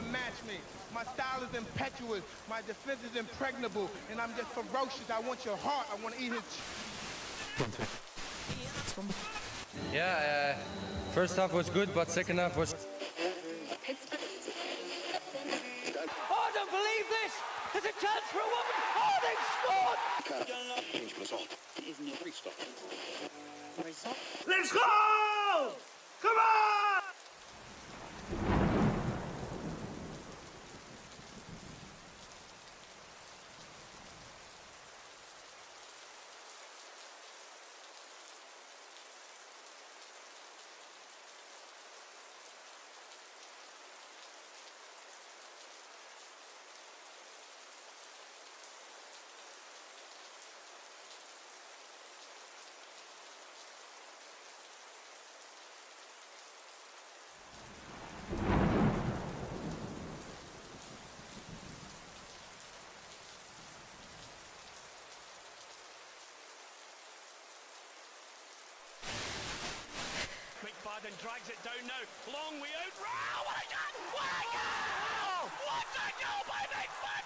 to match me. My style is impetuous, my defense is impregnable, and I'm just ferocious. I want your heart, I want to eat his... Yeah, first half was good, but second half was... Oh, I don't believe this! There's a chance for a woman! Oh, they've scored! Let's go! Come on! And drags it down now. Long way out. Oh, what a goal! What a goal! What a goal by Big Fun!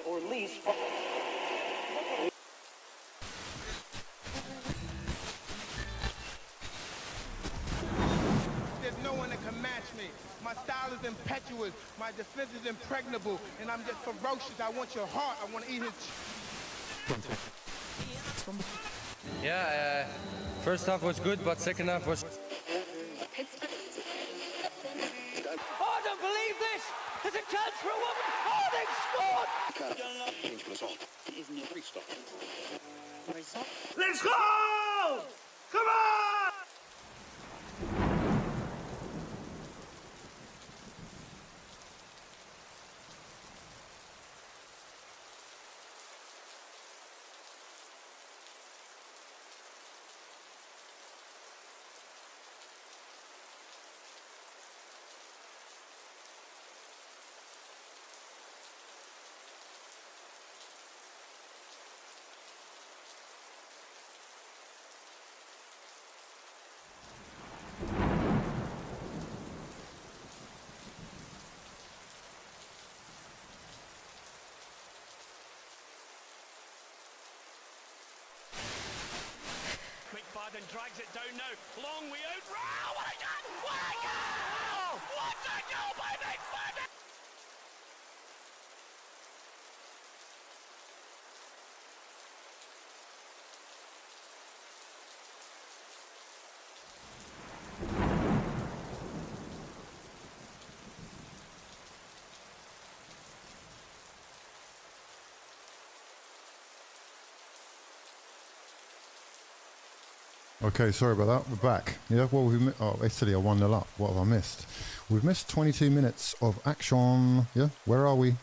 Or at least. There's no one that can match me. My style is impetuous. My defense is impregnable. And I'm just ferocious. I want your heart. I want to eat his... Yeah, first half was good, but second half was... Oh, I don't believe this! There's a chance for a woman! Oh, they've scored! Let's go! Come on! Then drags it down now. Long way out. Oh, what a goal! What a goal! What a goal by Big Ferdinand! Okay, sorry about that. We're back. Yeah, well, Italy are 1-0 up. What have I missed? We've missed 22 minutes of action. Yeah, where are we?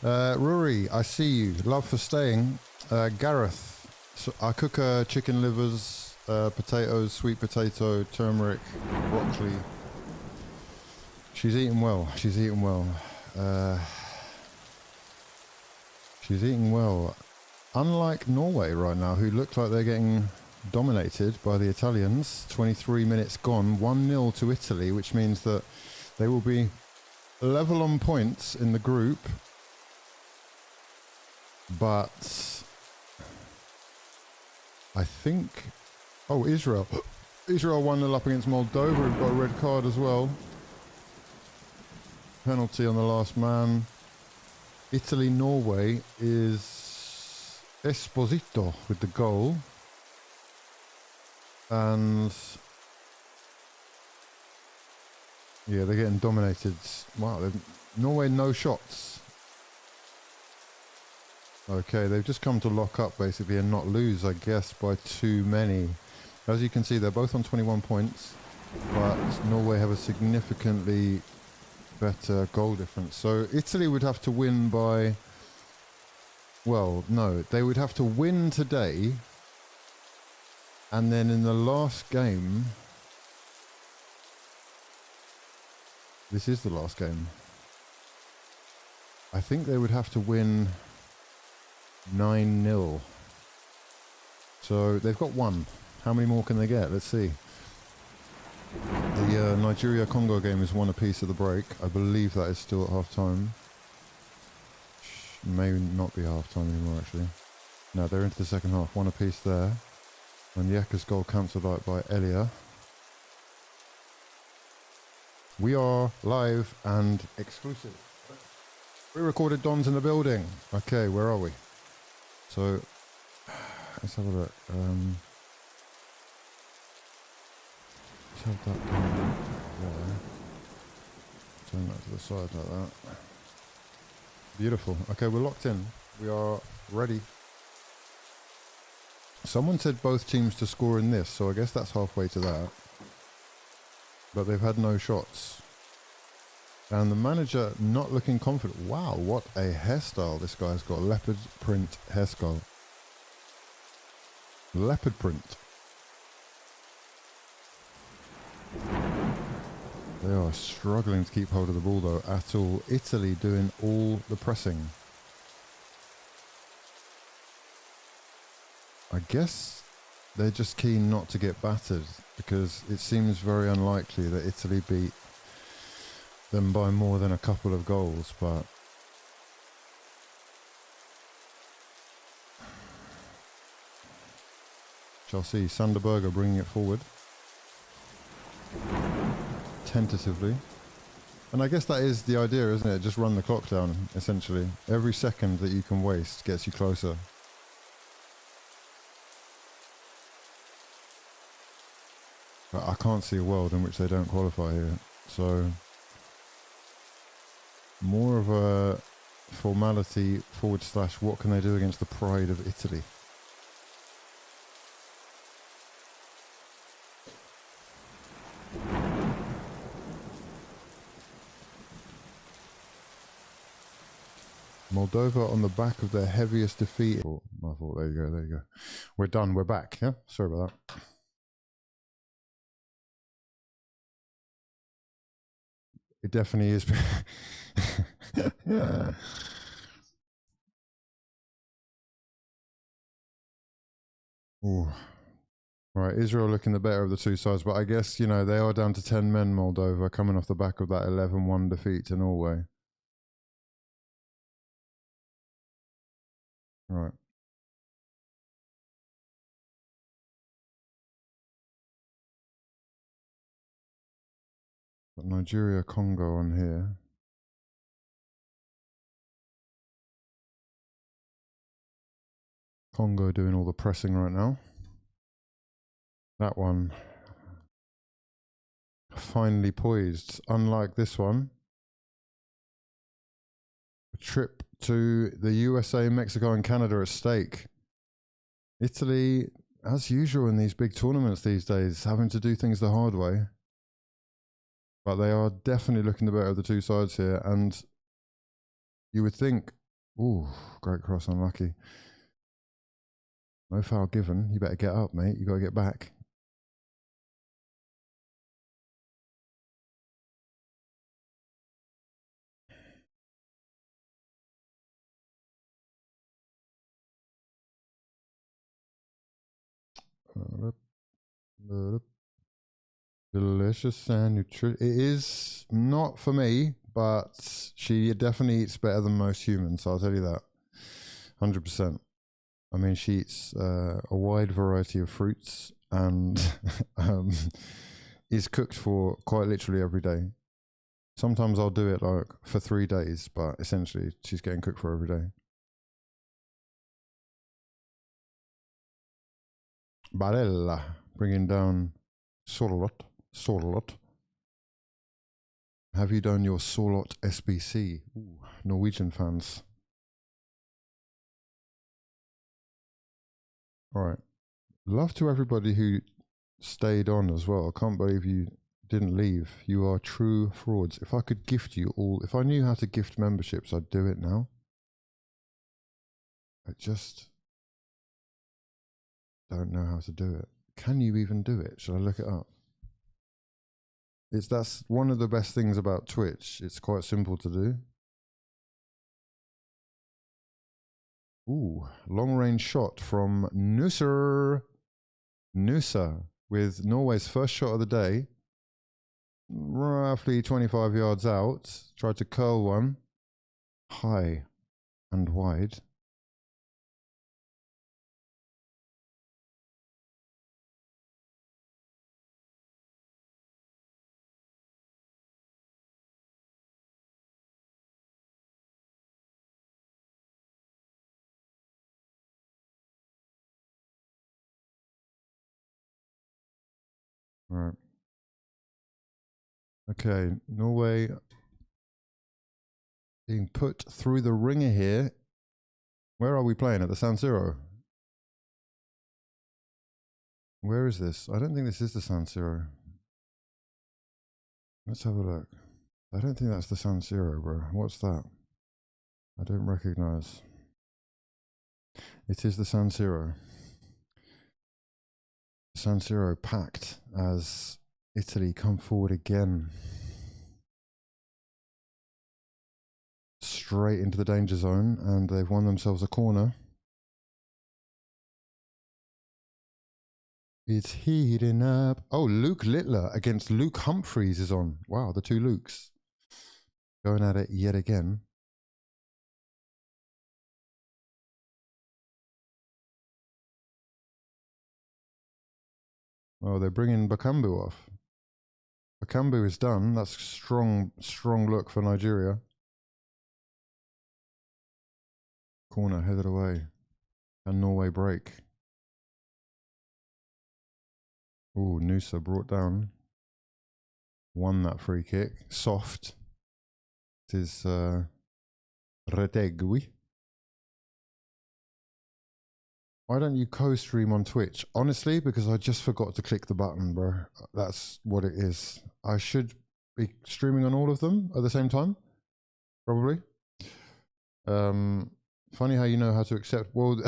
Rory, I see you. Love for staying. Gareth, so I cook chicken livers, potatoes, sweet potato, turmeric, broccoli. She's eating well. She's eating well. She's eating well. Unlike Norway right now, who look like they're getting dominated by the Italians. 23 minutes gone, 1-0 to Italy, which means that they will be level on points in the group, but I think Israel 1-0 up against Moldova, who've got a red card as well, penalty on the last man. Italy-Norway is Esposito with the goal. And yeah, they're getting dominated. Wow, Norway no shots. Okay, they've just come to lock up basically and not lose, I guess, by too many. As you can see, they're both on 21 points, but Norway have a significantly better goal difference. So Italy would have to win by, well, no, they would have to win today. And then in the last game, this is the last game, I think they would have to win 9-0. So they've got one. How many more can they get? Let's see. The Nigeria-Congo game is 1 apiece at the break. I believe that is still at half-time. May not be half-time anymore, actually. No, they're into the second half. 1 apiece there. And Yeka's goal cancelled out by Elia. We are live and exclusive. Pre-recorded Dons in the building. Okay, where are we? So let's have a look. Let's have that going there. Turn that to the side like that. Beautiful. Okay, we're locked in. We are ready. Someone said both teams to score in this, so I guess that's halfway to that. But they've had no shots. And the manager not looking confident. Wow, what a hairstyle this guy's got. Leopard print hairstyle. Leopard print. They are struggling to keep hold of the ball though at all. Italy doing all the pressing. I guess they're just keen not to get battered because it seems very unlikely that Italy beat them by more than a couple of goals, but shall see. Sanderberger bringing it forward tentatively, and I guess that is the idea, isn't it? Just run the clock down essentially. Every second that you can waste gets you closer. But I can't see a world in which they don't qualify here, so more of a formality / what can they do against the pride of Italy? Moldova on the back of their heaviest defeat. Oh, I thought, there you go. We're done, we're back, yeah? Sorry about that. It definitely is. Yeah. Ooh. Right, Israel looking the better of the two sides, but I guess, you know, they are down to 10 men, Moldova, coming off the back of that 11-1 defeat to Norway. Right. Got Nigeria, Congo on here. Congo doing all the pressing right now. That one finely poised, unlike this one. A trip to the USA, Mexico and Canada at stake. Italy, as usual in these big tournaments these days, having to do things the hard way. But they are definitely looking the better of the two sides here, and you would think, ooh, great cross, unlucky. No foul given. You better get up, mate. You got to get back. Delicious and nutritious. It is not for me, but she definitely eats better than most humans. So I'll tell you that, 100%. I mean, she eats a wide variety of fruits and is cooked for quite literally every day. Sometimes I'll do it like for 3 days, but essentially she's getting cooked for every day. Barella bringing down Sorlot. Have you done your Sorlot SBC? Ooh, Norwegian fans. All right. Love to everybody who stayed on as well. I can't believe you didn't leave. You are true frauds. If I could gift you all, if I knew how to gift memberships, I'd do it now. I just don't know how to do it. Can you even do it? Should I look it up? That's one of the best things about Twitch. It's quite simple to do. Ooh, long range shot from Nusa with Norway's first shot of the day. Roughly 25 yards out. Tried to curl one. High and wide. Right. Okay, Norway being put through the ringer here. Where are we playing? At the San Siro? Where is this? I don't think this is the San Siro. Let's have a look. I don't think that's the San Siro, bro. What's that? I don't recognize. It is the San Siro. San Siro packed as Italy come forward again. Straight into the danger zone, and they've won themselves a corner. It's heating up. Oh, Luke Littler against Luke Humphreys is on. Wow, the two Lukes going at it yet again. Oh, they're bringing Bakambu off. Bakambu is done. That's strong look for Nigeria. Corner headed away. And Norway break. Ooh, Nusa brought down. Won that free kick. Soft. It is Retegui. Why don't you co-stream on Twitch? Honestly, because I just forgot to click the button, bro. That's what it is. I should be streaming on all of them at the same time. Probably. Funny how you know how to accept, well,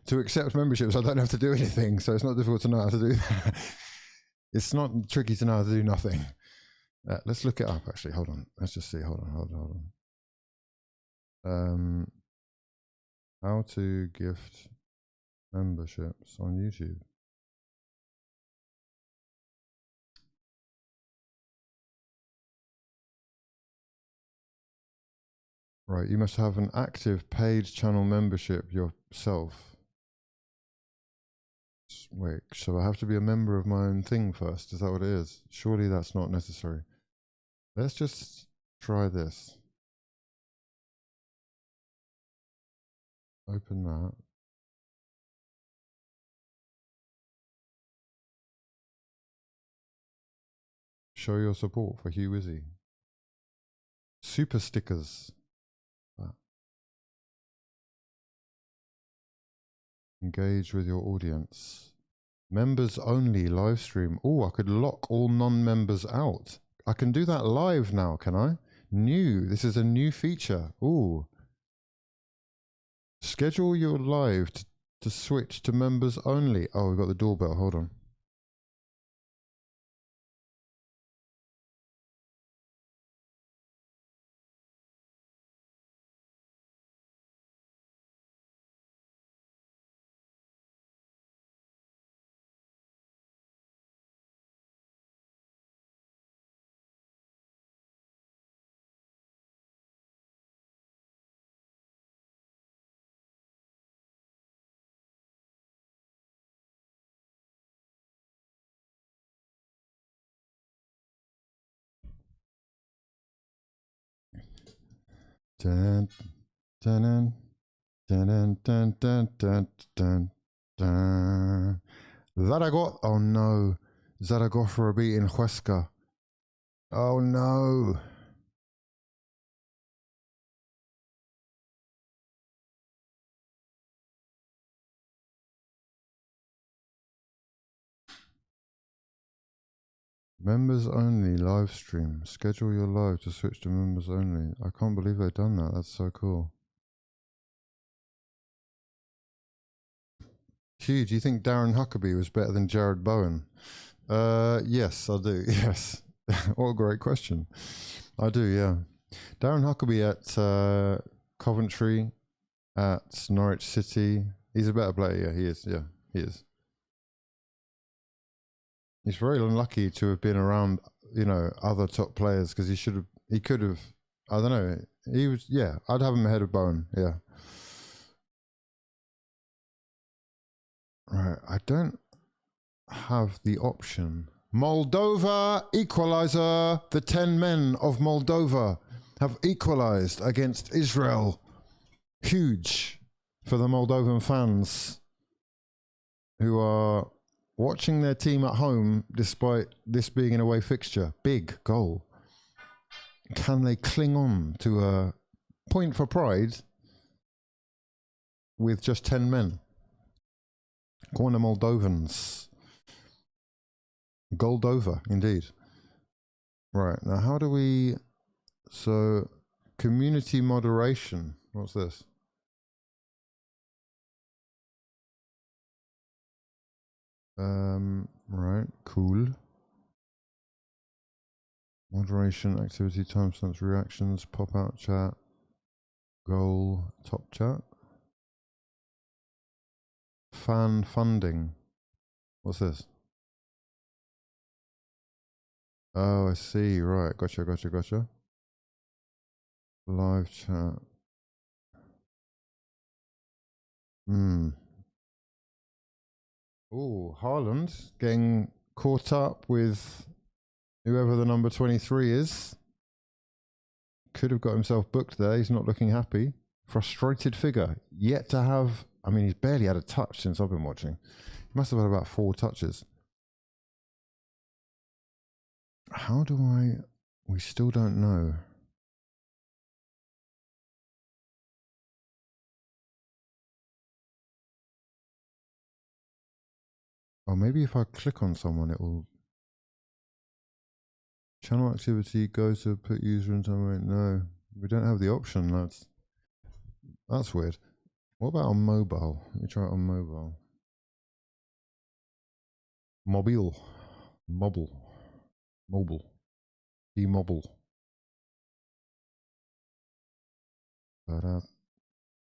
to accept memberships, I don't have to do anything, so it's not difficult to know how to do that. It's not tricky to know how to do nothing. Let's look it up, actually. Hold on. Let's just see. Hold on. How to gift memberships on YouTube. Right, you must have an active paid channel membership yourself. Wait, so I have to be a member of my own thing first? Is that what it is? Surely that's not necessary. Let's just try this. Open that. Show your support for HUGHWIZZY. Super stickers. Engage with your audience. Members only live stream. Oh, I could lock all non-members out. I can do that live now, can I? New. This is a new feature. Ooh. Schedule your live to switch to members only. Oh, we've got the doorbell. Hold on. Dun, dun, dun, dun, dun, dun, dun, dun. Zaragoza. Oh no. Zaragoza are beating Huesca. Oh no. Members only live stream. Schedule your live to switch to members only. I can't believe they've done that. That's so cool. Hugh, do you think Darren Huckabee was better than Jared Bowen? Yes, I do. Yes. What a great question. I do, yeah. Darren Huckabee at Coventry, at Norwich City. He's a better player. Yeah, he is. Yeah, he is. He's very unlucky to have been around, you know, other top players, because he could have, I don't know. He was, yeah, I'd have him ahead of Bowen. Yeah. Right, I don't have the option. Moldova equalizer. The 10 men of Moldova have equalized against Israel. Huge for the Moldovan fans who are watching their team at home, despite this being an away fixture, big goal. Can they cling on to a point for pride with just 10 men? Corner Moldovans. Goldova, indeed. Right, now how do we... So, community moderation. What's this? Right, cool. Moderation, activity, timestamps, reactions, pop-out chat, goal, top chat. Fan funding. What's this? Oh, I see. Right. Gotcha. Live chat. Oh, Haaland getting caught up with whoever the number 23 is. Could have got himself booked there. He's not looking happy. Frustrated figure. Yet to have... I mean, he's barely had a touch since I've been watching. He must have had about 4 touches. How do I... We still don't know. Oh, maybe if I click on someone, it will... Channel activity, go to put user in time. No, we don't have the option. That's weird. What about on mobile? Let me try it on mobile. Mobile. E-mobile. Ba-da,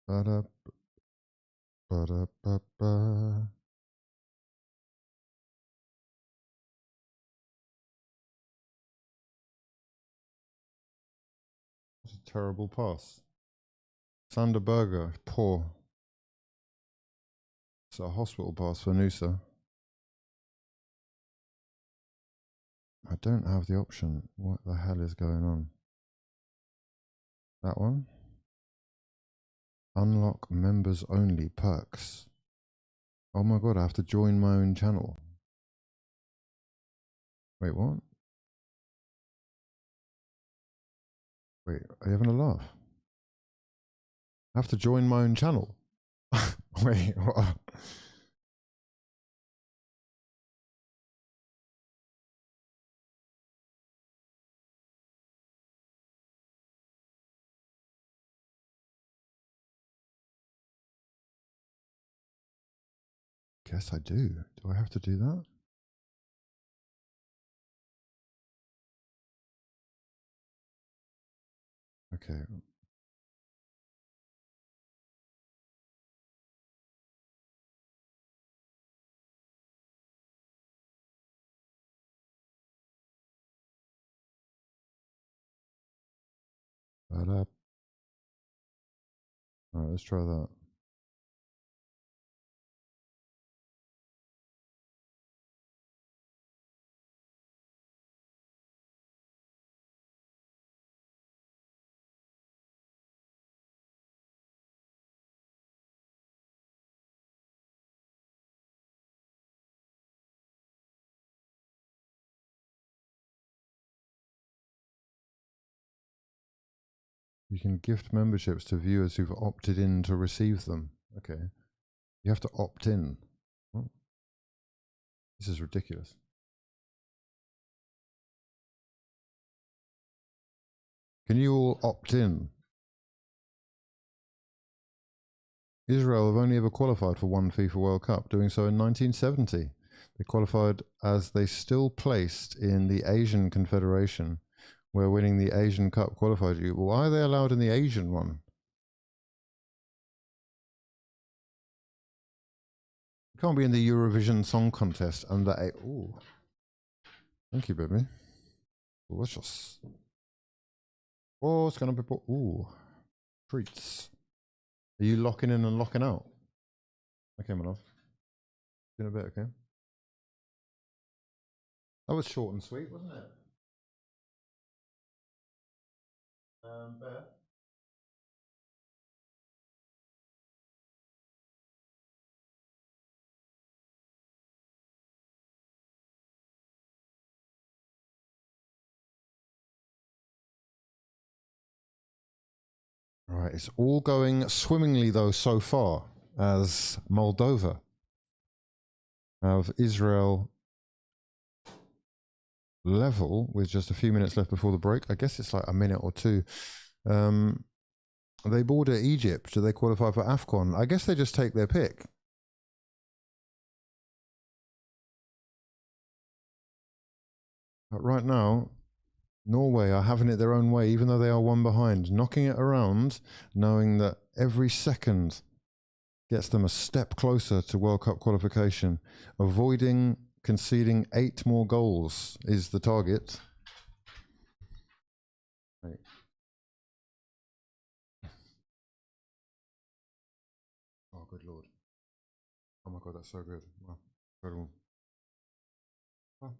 ba-da, ba-da, ba-ba. That's a terrible pass. Sander Berger, poor. It's a hospital pass for Nusa. I don't have the option. What the hell is going on? That one? Unlock members only perks. Oh my god, I have to join my own channel. Wait, what? Wait, are you having a laugh? I have to join my own channel. Wait, what? Guess I do. Do I have to do that? Okay. Alright, let's try that. You can gift memberships to viewers who've opted in to receive them. Okay. You have to opt in. What? This is ridiculous. Can you all opt in? Israel have only ever qualified for one FIFA World Cup, doing so in 1970. They qualified as they still placed in the Asian Confederation, where winning the Asian Cup qualified you. Why are they allowed in the Asian one? You can't be in the Eurovision Song Contest and that. Ooh. Thank you, baby. Delicious. Oh, it's gonna be. Ooh. Treats. Are you locking in and locking out? Okay, my love. In a bit, okay? That was short and sweet, wasn't it? Bear. All right, it's all going swimmingly though so far, as Moldova have Israel level with just a few minutes left before the break. I guess it's like a minute or two. They border Egypt. Do they qualify for AFCON? I guess they just take their pick. But right now, Norway are having it their own way, even though they are one behind, knocking it around, knowing that every second gets them a step closer to World Cup qualification. Avoiding conceding 8 more goals is the target. Right. Oh, good Lord. Oh my God, that's so good. Wow, incredible. Oh.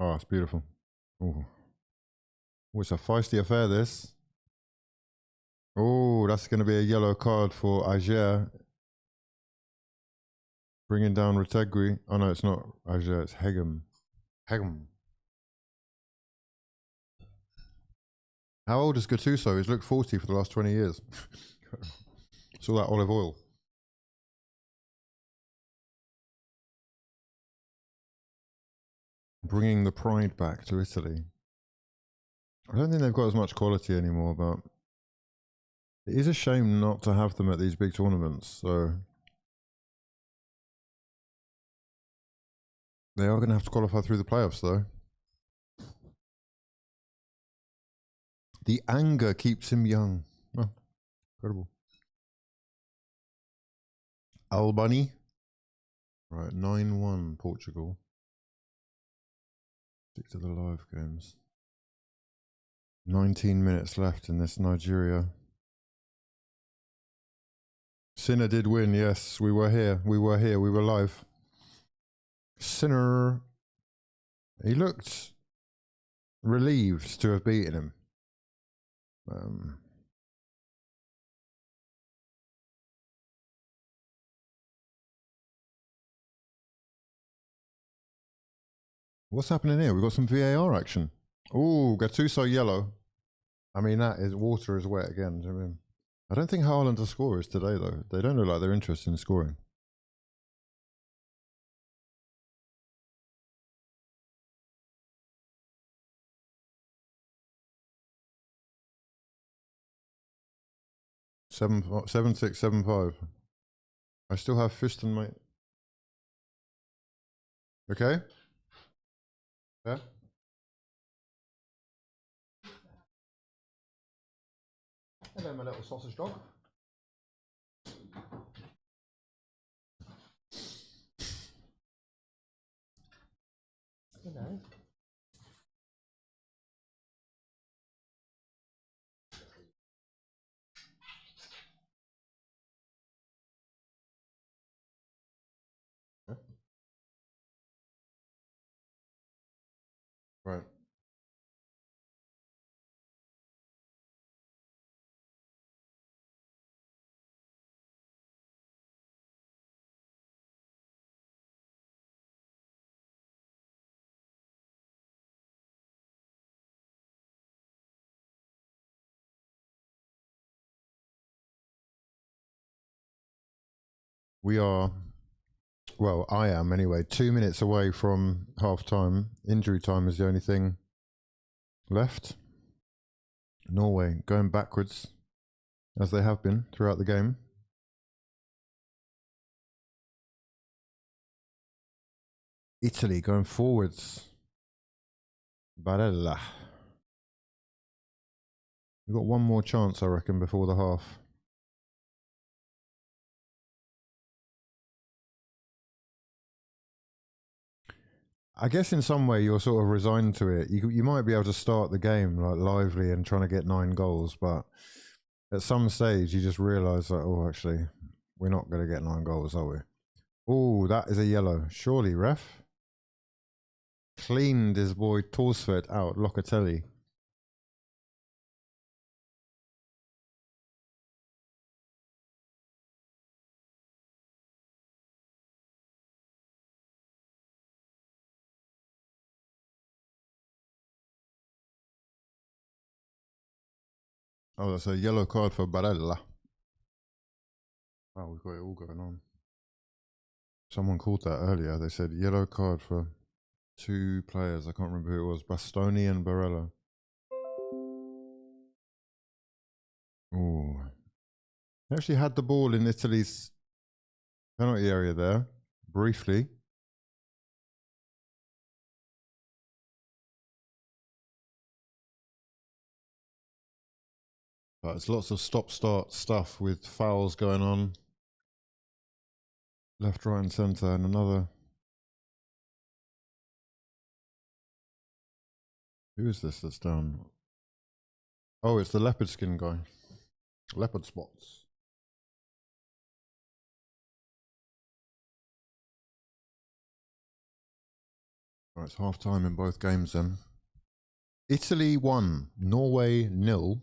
Oh, it's beautiful. Oh, it's a feisty affair, this. Oh, that's going to be a yellow card for Ager. Bringing down Retegui. Oh, no, it's not Ager, it's Hegem. Hegem. How old is Gattuso? He's looked 40 for the last 20 years. It's all that olive oil. Bringing the pride back to Italy. I don't think they've got as much quality anymore, but it is a shame not to have them at these big tournaments. So they are going to have to qualify through the playoffs, though. The anger keeps him young. Oh, incredible. Albany. Right, 9-1 Portugal. Stick to the live games. 19 minutes left in this Nigeria. Sinner did win, yes. We were here. We were here. We were live. Sinner. He looked relieved to have beaten him. What's happening here? We've got some VAR action. Oh, Gattuso yellow. I mean, that is water is wet again. Do you know what I mean? I don't think Haaland are scorers today, though. They don't look like they're interested in scoring. Seven, 6, 7, 5. I still have Fiston, mate. Okay? Yeah? Hello, my little sausage dog. Hello. Yeah. Right. We are, well, I am anyway, 2 minutes away from half time. Injury time is the only thing left. Norway going backwards, as they have been throughout the game. Italy going forwards. Barella. We've got one more chance, I reckon, before the half. I guess in some way you're sort of resigned to it. You might be able to start the game like lively and trying to get 9 goals, but at some stage you just realise that, oh, actually, we're not going to get 9 goals, are we? Oh, that is a yellow. Surely, ref? Cleaned his boy Torsfeld out, Locatelli. Oh, that's a yellow card for Barella. Wow, we've got it all going on. Someone called that earlier. They said yellow card for 2 players. I can't remember who it was. Bastoni and Barella. Oh, they actually had the ball in Italy's penalty area there, briefly. But it's lots of stop-start stuff with fouls going on. Left, right and centre, and another. Who is this that's down? Oh, it's the leopard skin guy. Leopard spots. Right, it's half time in both games then. Italy 1, Norway 0.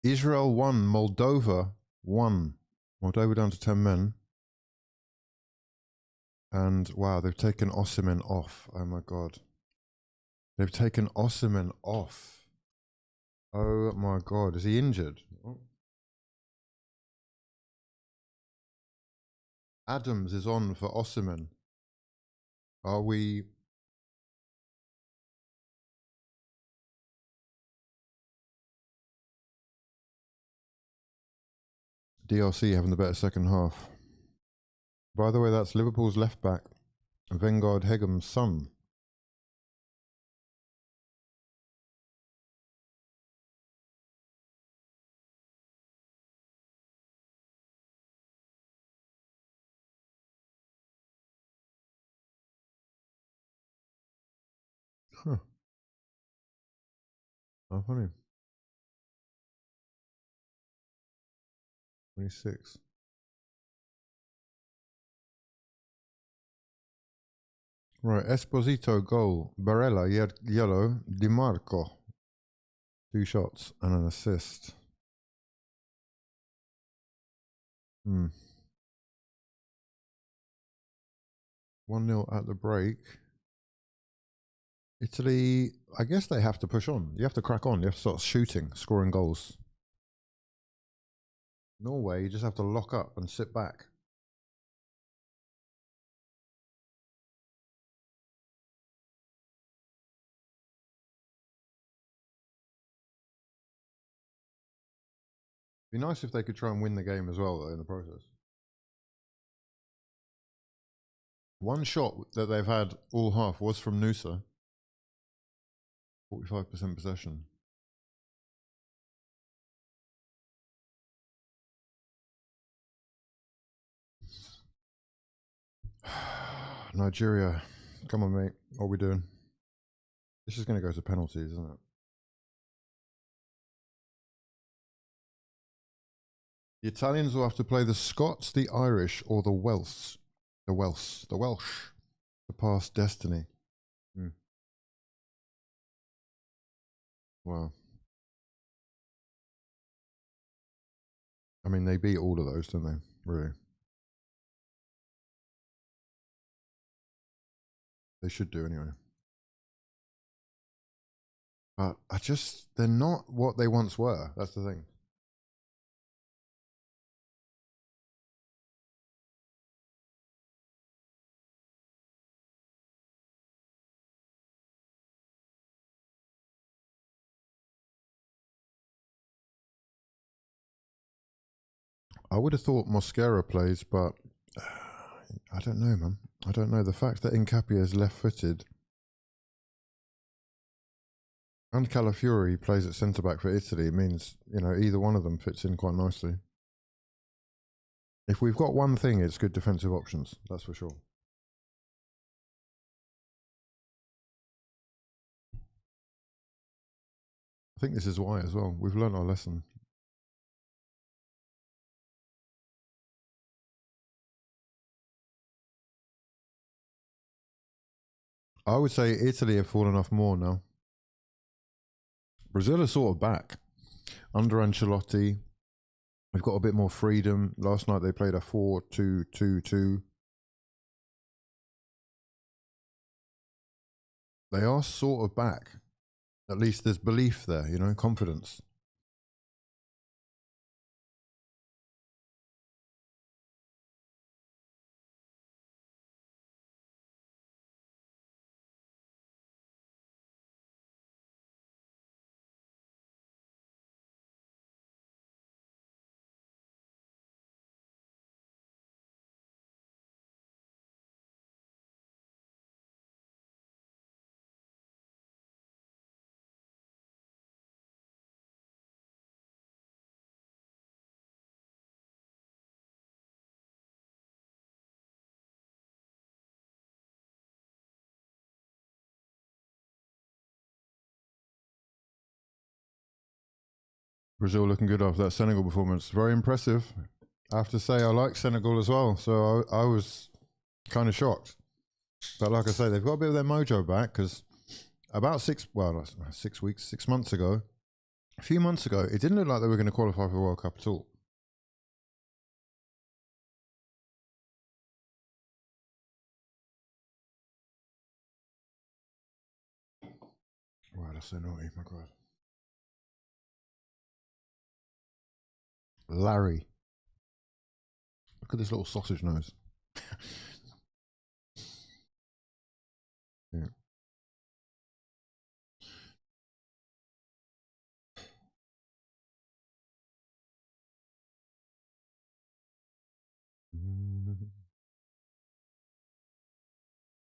Israel 1, Moldova 1. Moldova down to 10 men. And wow, they've taken Osimhen off. Oh my god. They've taken Osimhen off. Oh my god, is he injured? Oh. Adams is on for Osimhen. Are we... DLC having the better second half. By the way, that's Liverpool's left back, Vengard Hegem's son. Huh. How funny. 26. Right, Esposito goal. Barella, yellow. Di Marco. 2 shots and an assist. 1-0 at the break. Italy, I guess they have to push on. You have to crack on. You have to start shooting, scoring goals. Norway, you just have to lock up and sit back. Be nice if they could try and win the game as well, though, in the process. One shot that they've had all half was from Nusa. 45% possession. Nigeria. Come on, mate. What are we doing? This is going to go to penalties, isn't it? The Italians will have to play the Scots, the Irish, or the Welsh. The Welsh to pass destiny. Wow. I mean, they beat all of those, don't they? Really. They should do anyway. But they're not what they once were. That's the thing. I would have thought Mosquera plays, but I don't know, man. I don't know. The fact that Nkapia is left-footed and Calafiori plays at centre-back for Italy means, you know, either one of them fits in quite nicely. If we've got one thing, it's good defensive options. That's for sure. I think this is why as well. We've learned our lesson. I would say Italy have fallen off more now. Brazil are sort of back. Under Ancelotti, we've got a bit more freedom. Last night they played a 4-2-2-2. They are sort of back. At least there's belief there, you know, confidence. Brazil looking good after that Senegal performance. Very impressive. I have to say, I like Senegal as well. So I was kind of shocked. But like I say, they've got a bit of their mojo back because about 6 months ago, a few months ago, it didn't look like they were going to qualify for the World Cup at all. Wow, that's so naughty, my God. Larry. Look at this little sausage nose. Yeah.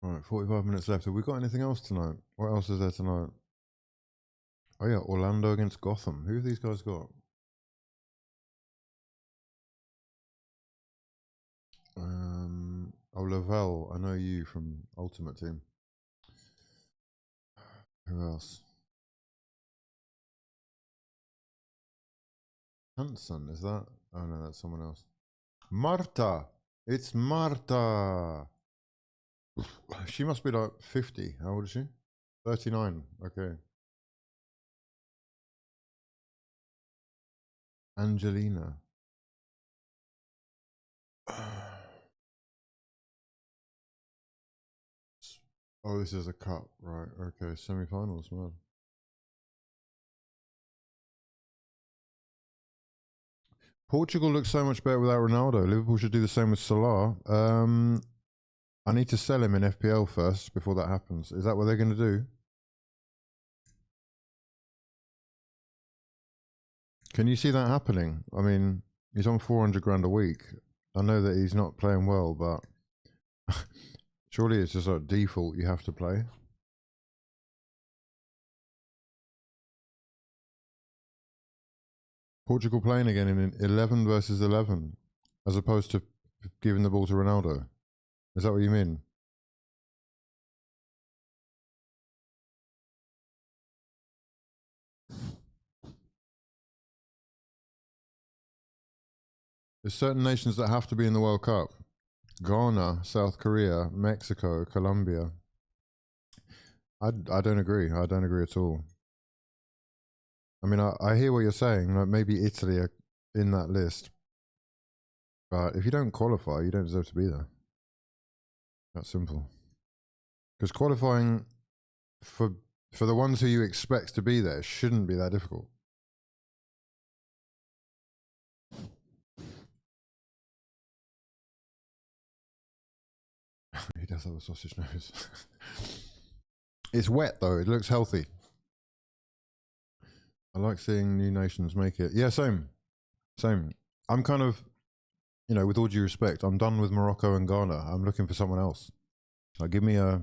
Right, 45 minutes left. Have we got anything else tonight? What else is there tonight? Oh yeah, Orlando against Gotham. Who have these guys got? Oh, Lavelle. I know you from Ultimate Team. Who else? Hanson, is that? Oh no, that's someone else. Marta. It's Marta. She must be like 50. How old is she? 39. Okay. Angelina. Oh, this is a cup, right? Okay, semi-finals, man. Portugal looks so much better without Ronaldo. Liverpool should do the same with Salah. I need to sell him in FPL first before that happens. Is that what they're going to do? Can you see that happening? I mean, he's on 400 grand a week. I know that he's not playing well, but surely it's just like default you have to play. Portugal playing again in 11 versus 11, as opposed to giving the ball to Ronaldo. Is that what you mean? There's certain nations that have to be in the World Cup. Ghana, South Korea, Mexico, Colombia. I don't agree. I don't agree at all. I mean, I hear what you're saying. Like maybe Italy are in that list. But if you don't qualify, you don't deserve to be there. That's simple. Because qualifying for the ones who you expect to be there shouldn't be that difficult. He does have a sausage nose. It's wet though, it looks healthy. I like seeing new nations make it. Yeah, same. I'm kind of, you know, with all due respect, I'm done with Morocco and Ghana. I'm looking for someone else. Like, give me a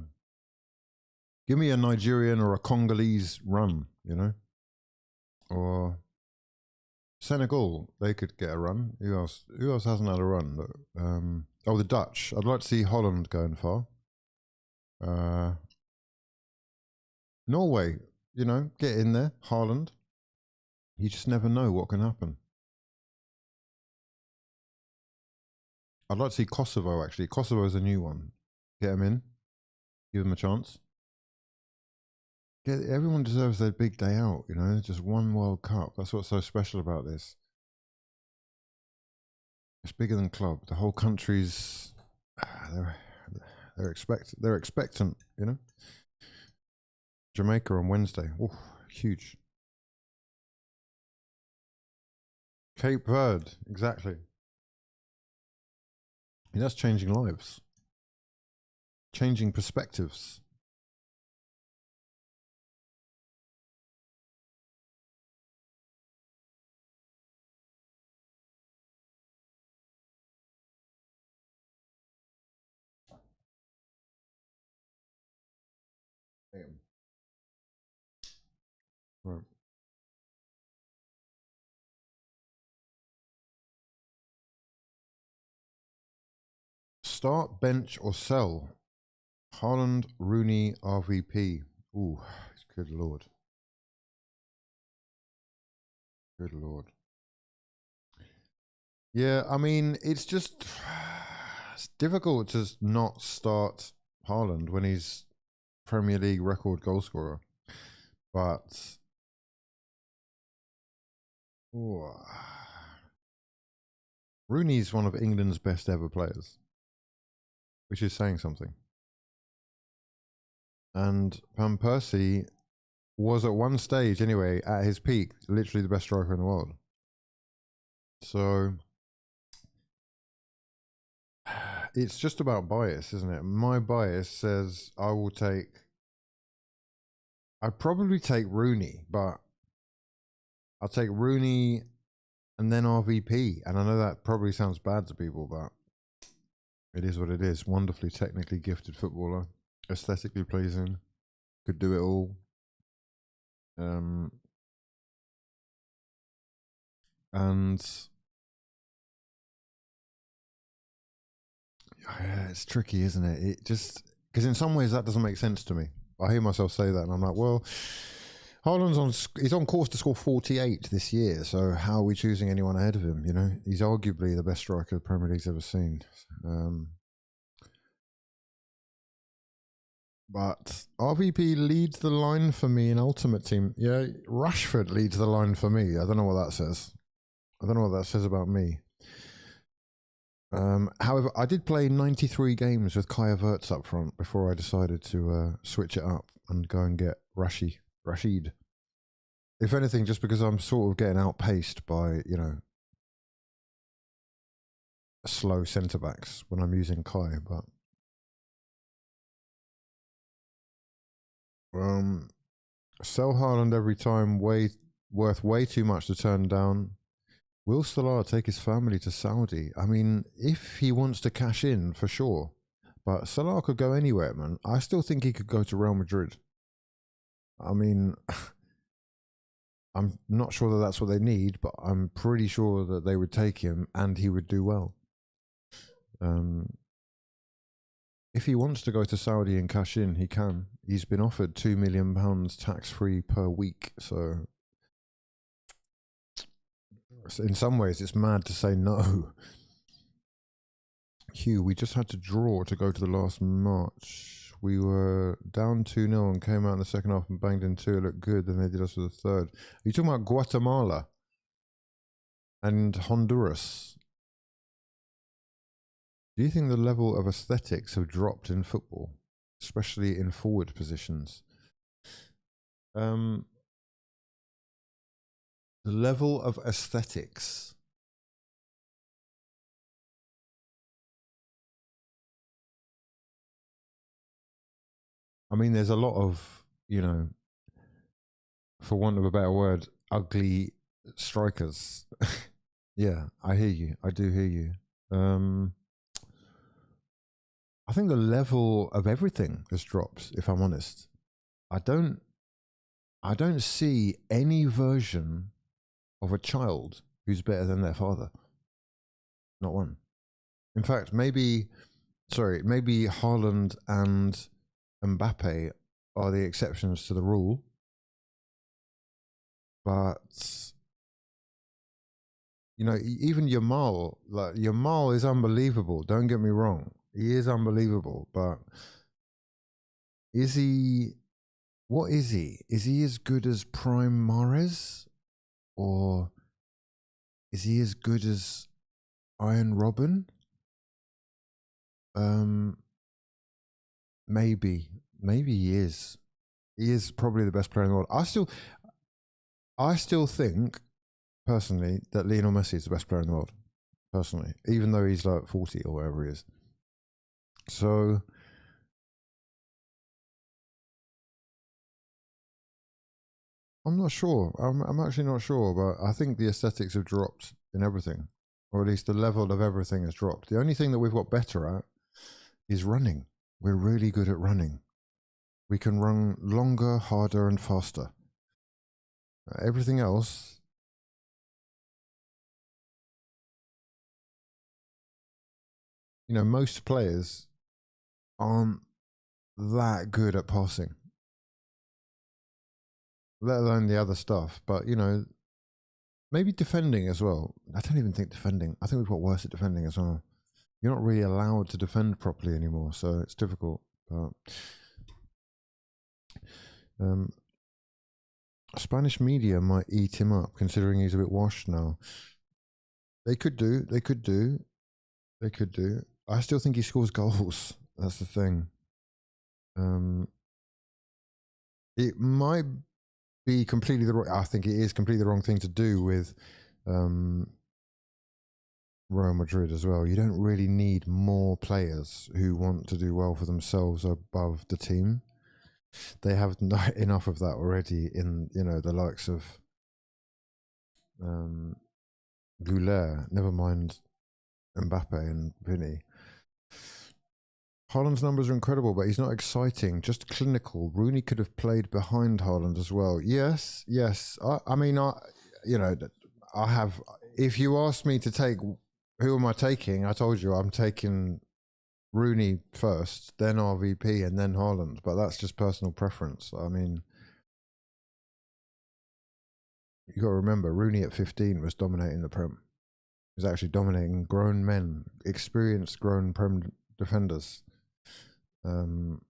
Nigerian or a Congolese run, you know? Or Senegal, they could get a run. Who else hasn't had a run? Oh, the Dutch. I'd like to see Holland going far. Norway, you know, get in there. Haaland. You just never know what can happen. I'd like to see Kosovo, actually. Kosovo's a new one. Get them in. Give them a chance. Everyone deserves their big day out, you know? Just one World Cup. That's what's so special about this. It's bigger than club. The whole country's... They're expectant, you know? Jamaica on Wednesday. Ooh, huge. Cape Verde, exactly. And that's changing lives. Changing perspectives. Right. Start, bench, or sell? Haaland, Rooney, RVP. Ooh, good lord. Good Lord. Yeah, I mean, it's just it's difficult to not start Haaland when he's Premier League record goal scorer. But Rooney's one of England's best ever players, which is saying something. And Van Persie was at one stage, anyway, at his peak, literally the best striker in the world. So it's just about bias, isn't it? My bias says I'd probably take Rooney, but I'll take Rooney and then RVP. And I know that probably sounds bad to people, but it is what it is. Wonderfully technically gifted footballer, aesthetically pleasing, could do it all. And yeah, it's tricky, isn't it? It just, because in some ways that doesn't make sense to me. I hear myself say that and I'm like, well, he's on course to score 48 this year, so how are we choosing anyone ahead of him? You know, he's arguably the best striker the Premier League's ever seen. But RVP leads the line for me in Ultimate Team. Yeah, Rashford leads the line for me. I don't know what that says. I don't know what that says about me. However, I did play 93 games with Kai Havertz up front before I decided to switch it up and go and get Rashid. If anything, just because I'm sort of getting outpaced by, you know, slow centre-backs when I'm using Kai, but sell Haaland every time, worth way too much to turn down. Will Salah take his family to Saudi? I mean, if he wants to cash in, for sure. But Salah could go anywhere, man. I still think he could go to Real Madrid. I mean, I'm not sure that that's what they need, but I'm pretty sure that they would take him and he would do well. If he wants to go to Saudi and cash in, he can. He's been offered £2 million tax-free per week, so in some ways it's mad to say no. Hugh, we just had to draw to go to the last match. We were down 2-0 and came out in the second half and banged in 2. It looked good, then they did us for the third. Are you talking about Guatemala and Honduras? Do you think the level of aesthetics have dropped in football, especially in forward positions? The level of aesthetics. I mean, there's a lot of, you know, for want of a better word, ugly strikers. Yeah, I hear you. I do hear you. I think the level of everything has dropped, if I'm honest. I don't see any version of a child who's better than their father. Not one. In fact, maybe Haaland and Mbappe are the exceptions to the rule. But, you know, even Yamal is unbelievable. Don't get me wrong. He is unbelievable. But what is he? Is he as good as Prime Mahrez? Or is he as good as Iron Robin? Maybe he is. He is probably the best player in the world. I still think, personally, that Lionel Messi is the best player in the world. Personally, even though he's like 40 or whatever he is. So I'm not sure. I'm actually not sure, but I think the aesthetics have dropped in everything, or at least the level of everything has dropped. The only thing that we've got better at is running. We're really good at running. We can run longer, harder, and faster. Everything else, you know, most players aren't that good at passing, let alone the other stuff. But, you know, Maybe defending as well. I don't even think defending. I think we've got worse at defending as well. You're not really allowed to defend properly anymore, so it's difficult. But Spanish media might eat him up, considering he's a bit washed now. They could do. I still think he scores goals. That's the thing. It might be completely the wrong. I think it is completely the wrong thing to do with Real Madrid as well. You don't really need more players who want to do well for themselves above the team. They have enough of that already in, you know, the likes of Goulet, never mind Mbappe and Vinny. Haaland's numbers are incredible, but he's not exciting, just clinical. Rooney could have played behind Haaland as well. Yes. I mean, you know, I have, if you asked me to take, who am I taking? I told you I'm taking Rooney first, then RVP, and then Haaland. But that's just personal preference. I mean, you got to remember, Rooney at 15 was dominating the Prem. He was actually dominating grown men, experienced grown Prem defenders. And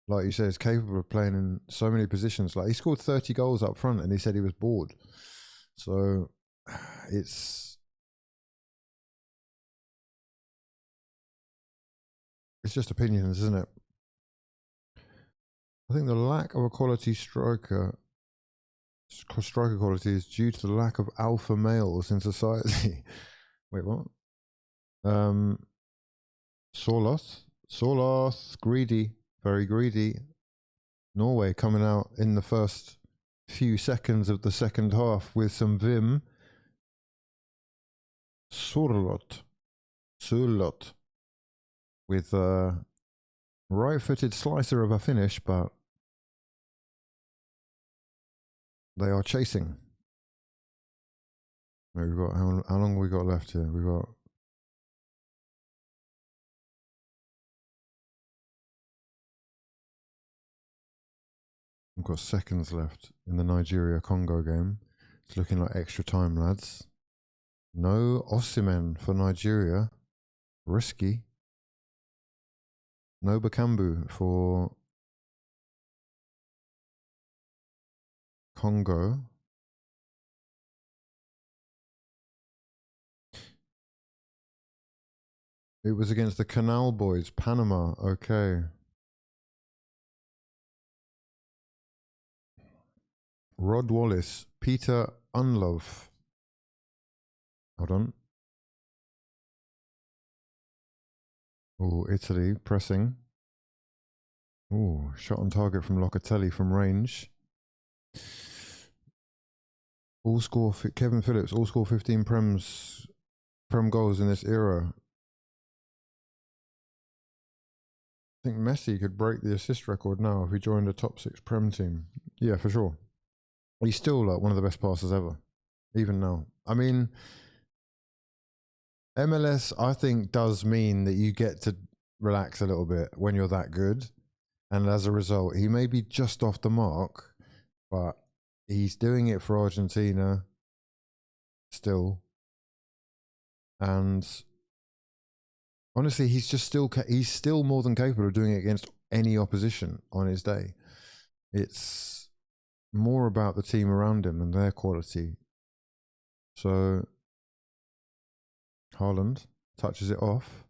like you said, is capable of playing in so many positions. Like, he scored 30 goals up front, and he said he was bored. So it's just opinions, isn't it? I think the lack of a quality striker quality is due to the lack of alpha males in society. Wait, what? Soloth, greedy, very greedy. Norway coming out in the first few seconds of the second half with some vim. Surlot with a right-footed slicer of a finish, but they are chasing. We've got how long have we got left here? We've got seconds left in the Nigeria-Congo game. It's looking like extra time, lads. No Osimhen for Nigeria. Risky. No Bakambu for Congo. It was against the Canal Boys, Panama. Okay. Rod Wallace, Peter Unlove. Hold on. Oh, Italy pressing. Oh, shot on target from Locatelli from range. All score Kevin Phillips. All score 15 Prem goals in this era. I think Messi could break the assist record now if he joined a top 6 Prem team. Yeah, for sure. He's still like one of the best passers ever, even now. I mean, MLS, I think, does mean that you get to relax a little bit when you're that good. And as a result, he may be just off the mark, but he's doing it for Argentina still. And honestly, he's still more than capable of doing it against any opposition on his day. It's more about the team around him and their quality. So Haaland touches it off.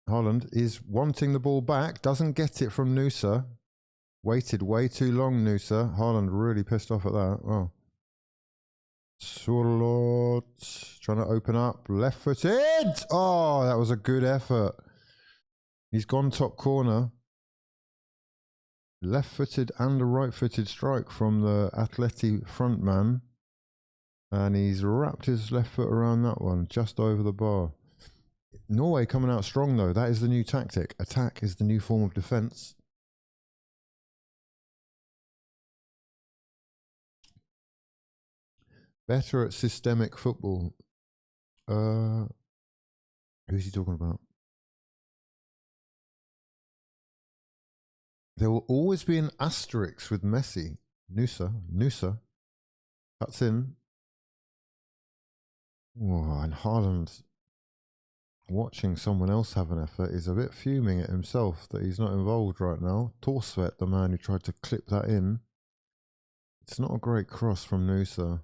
Haaland is wanting the ball back, doesn't get it from Nusa. Waited way too long, Nusa. Haaland really pissed off at that. Oh. Surlot trying to open up, left-footed. Oh, that was a good effort. He's gone top corner. Left-footed and a right-footed strike from the Atleti front man. And he's wrapped his left foot around that one, just over the bar. Norway coming out strong, though. That is the new tactic. Attack is the new form of defence. Better at systemic football. Who's he talking about? There will always be an asterisk with Messi. Noosa cuts in. Oh, and Haaland, watching someone else have an effort, is a bit fuming at himself that he's not involved right now. Torsvet, the man who tried to clip that in. It's not a great cross from Noosa,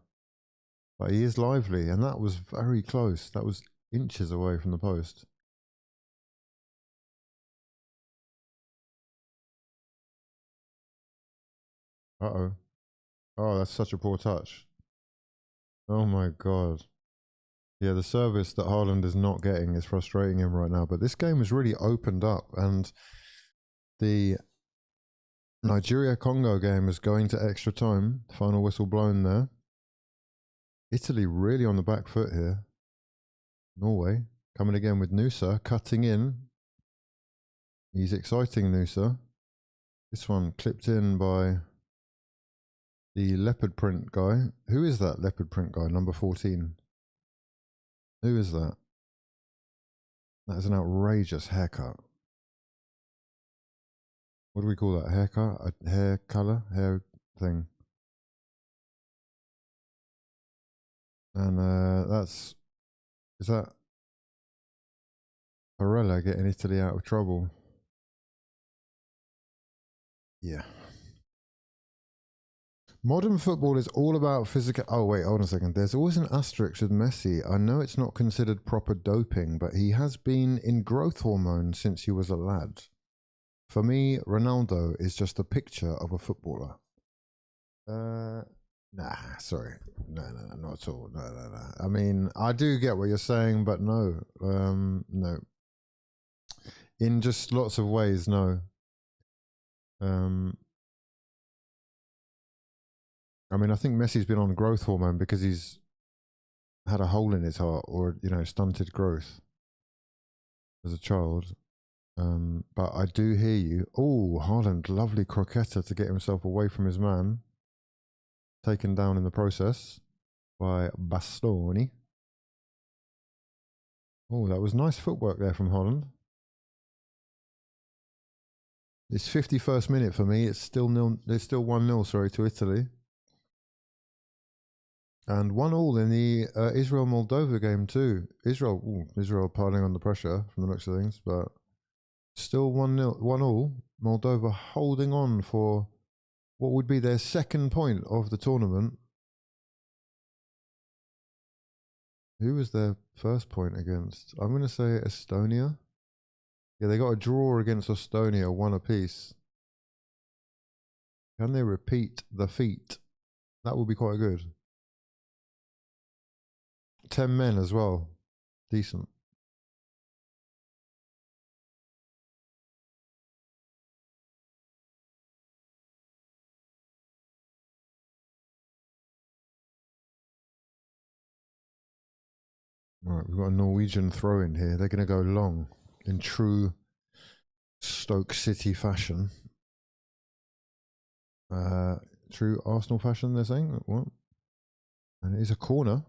but he is lively, and that was very close. That was inches away from the post. Uh-oh. Oh, that's such a poor touch. Oh my God. Yeah, the service that Haaland is not getting is frustrating him right now. But this game has really opened up, and the Nigeria-Congo game is going to extra time. Final whistle blown there. Italy really on the back foot here. Norway coming again with Noosa, cutting in. He's exciting, Noosa. This one clipped in by the leopard print guy. Who is that leopard print guy? Number 14. Who is that? That is an outrageous haircut. What do we call that? Haircut? A hair color? Hair thing. And is that Barella getting Italy out of trouble? Yeah. Modern football is all about physical. Oh, wait, hold on a second. There's always an asterisk with Messi. I know it's not considered proper doping, but he has been in growth hormone since he was a lad. For me, Ronaldo is just a picture of a footballer. Nah, sorry. No, not at all. No. I mean, I do get what you're saying, but no. No. In just lots of ways, no. I mean, I think Messi's been on growth hormone because he's had a hole in his heart, or, you know, stunted growth as a child. But I do hear you. Oh, Haaland, lovely croqueta to get himself away from his man. Taken down in the process by Bastoni. Oh, that was nice footwork there from Haaland. It's 51st minute for me. It's still 1-0, sorry, to Italy. And 1-1 in the Israel-Moldova game too. Israel piling on the pressure from the looks of things, but still 1-1. Moldova holding on for what would be their second point of the tournament. Who was their first point against? I'm going to say Estonia. Yeah, they got a draw against Estonia, 1 apiece. Can they repeat the feat? That would be quite good. 10 men as well. Decent. Right, we've got a Norwegian throw in here. They're going to go long in true Stoke City fashion. True Arsenal fashion, they're saying. What? And it is a corner.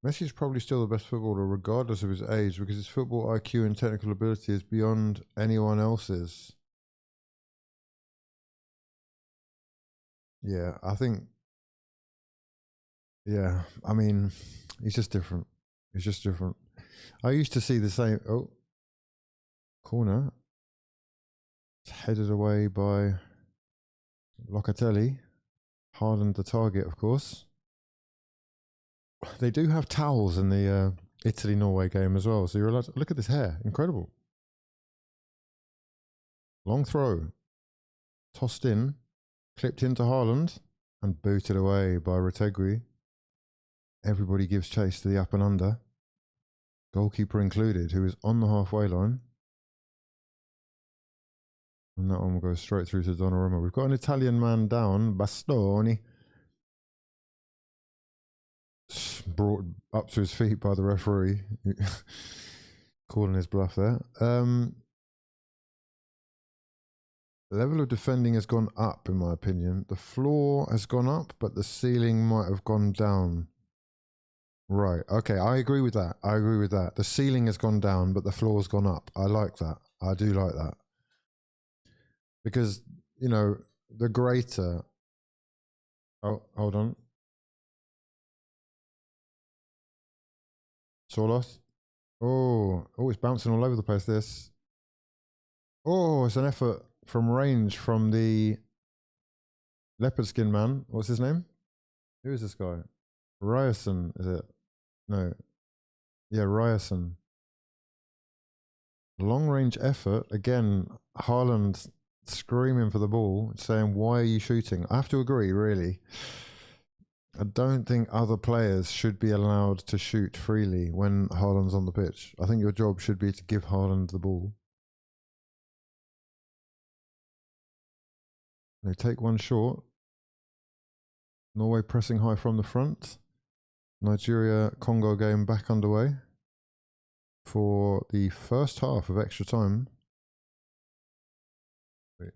Messi's probably still the best footballer regardless of his age, because his football IQ and technical ability is beyond anyone else's. Yeah, I think, yeah, I mean, he's just different. He's just different. I used to see the same, corner. It's headed away by Locatelli. Haaland the target, of course. They do have towels in the Italy-Norway game as well, so you're allowed to look at this hair. Incredible. Long throw. Tossed in. Clipped into Haaland. And booted away by Retegui. Everybody gives chase to the up and under. Goalkeeper included, who is on the halfway line. And that one will go straight through to Donnarumma. We've got an Italian man down, Bastoni. Brought up to his feet by the referee. Calling his bluff there. Level of defending has gone up, in my opinion. The floor has gone up, but the ceiling might have gone down. Right. Okay. I agree with that. I agree with that. The ceiling has gone down, but the floor's gone up. I like that. I do like that. Because, you know, the greater... Oh, hold on. Solos. Oh, it's bouncing all over the place, this. Oh, it's an effort from range from the leopard skin man. What's his name? Who is this guy? Ryerson, is it? No. Yeah, Ryerson. Long range effort. Again, Haaland screaming for the ball, saying, why are you shooting? I have to agree, really. I don't think other players should be allowed to shoot freely when Haaland's on the pitch. I think your job should be to give Haaland the ball. They take one short. Norway pressing high from the front. Nigeria-Congo game back underway for the first half of extra time. Wait.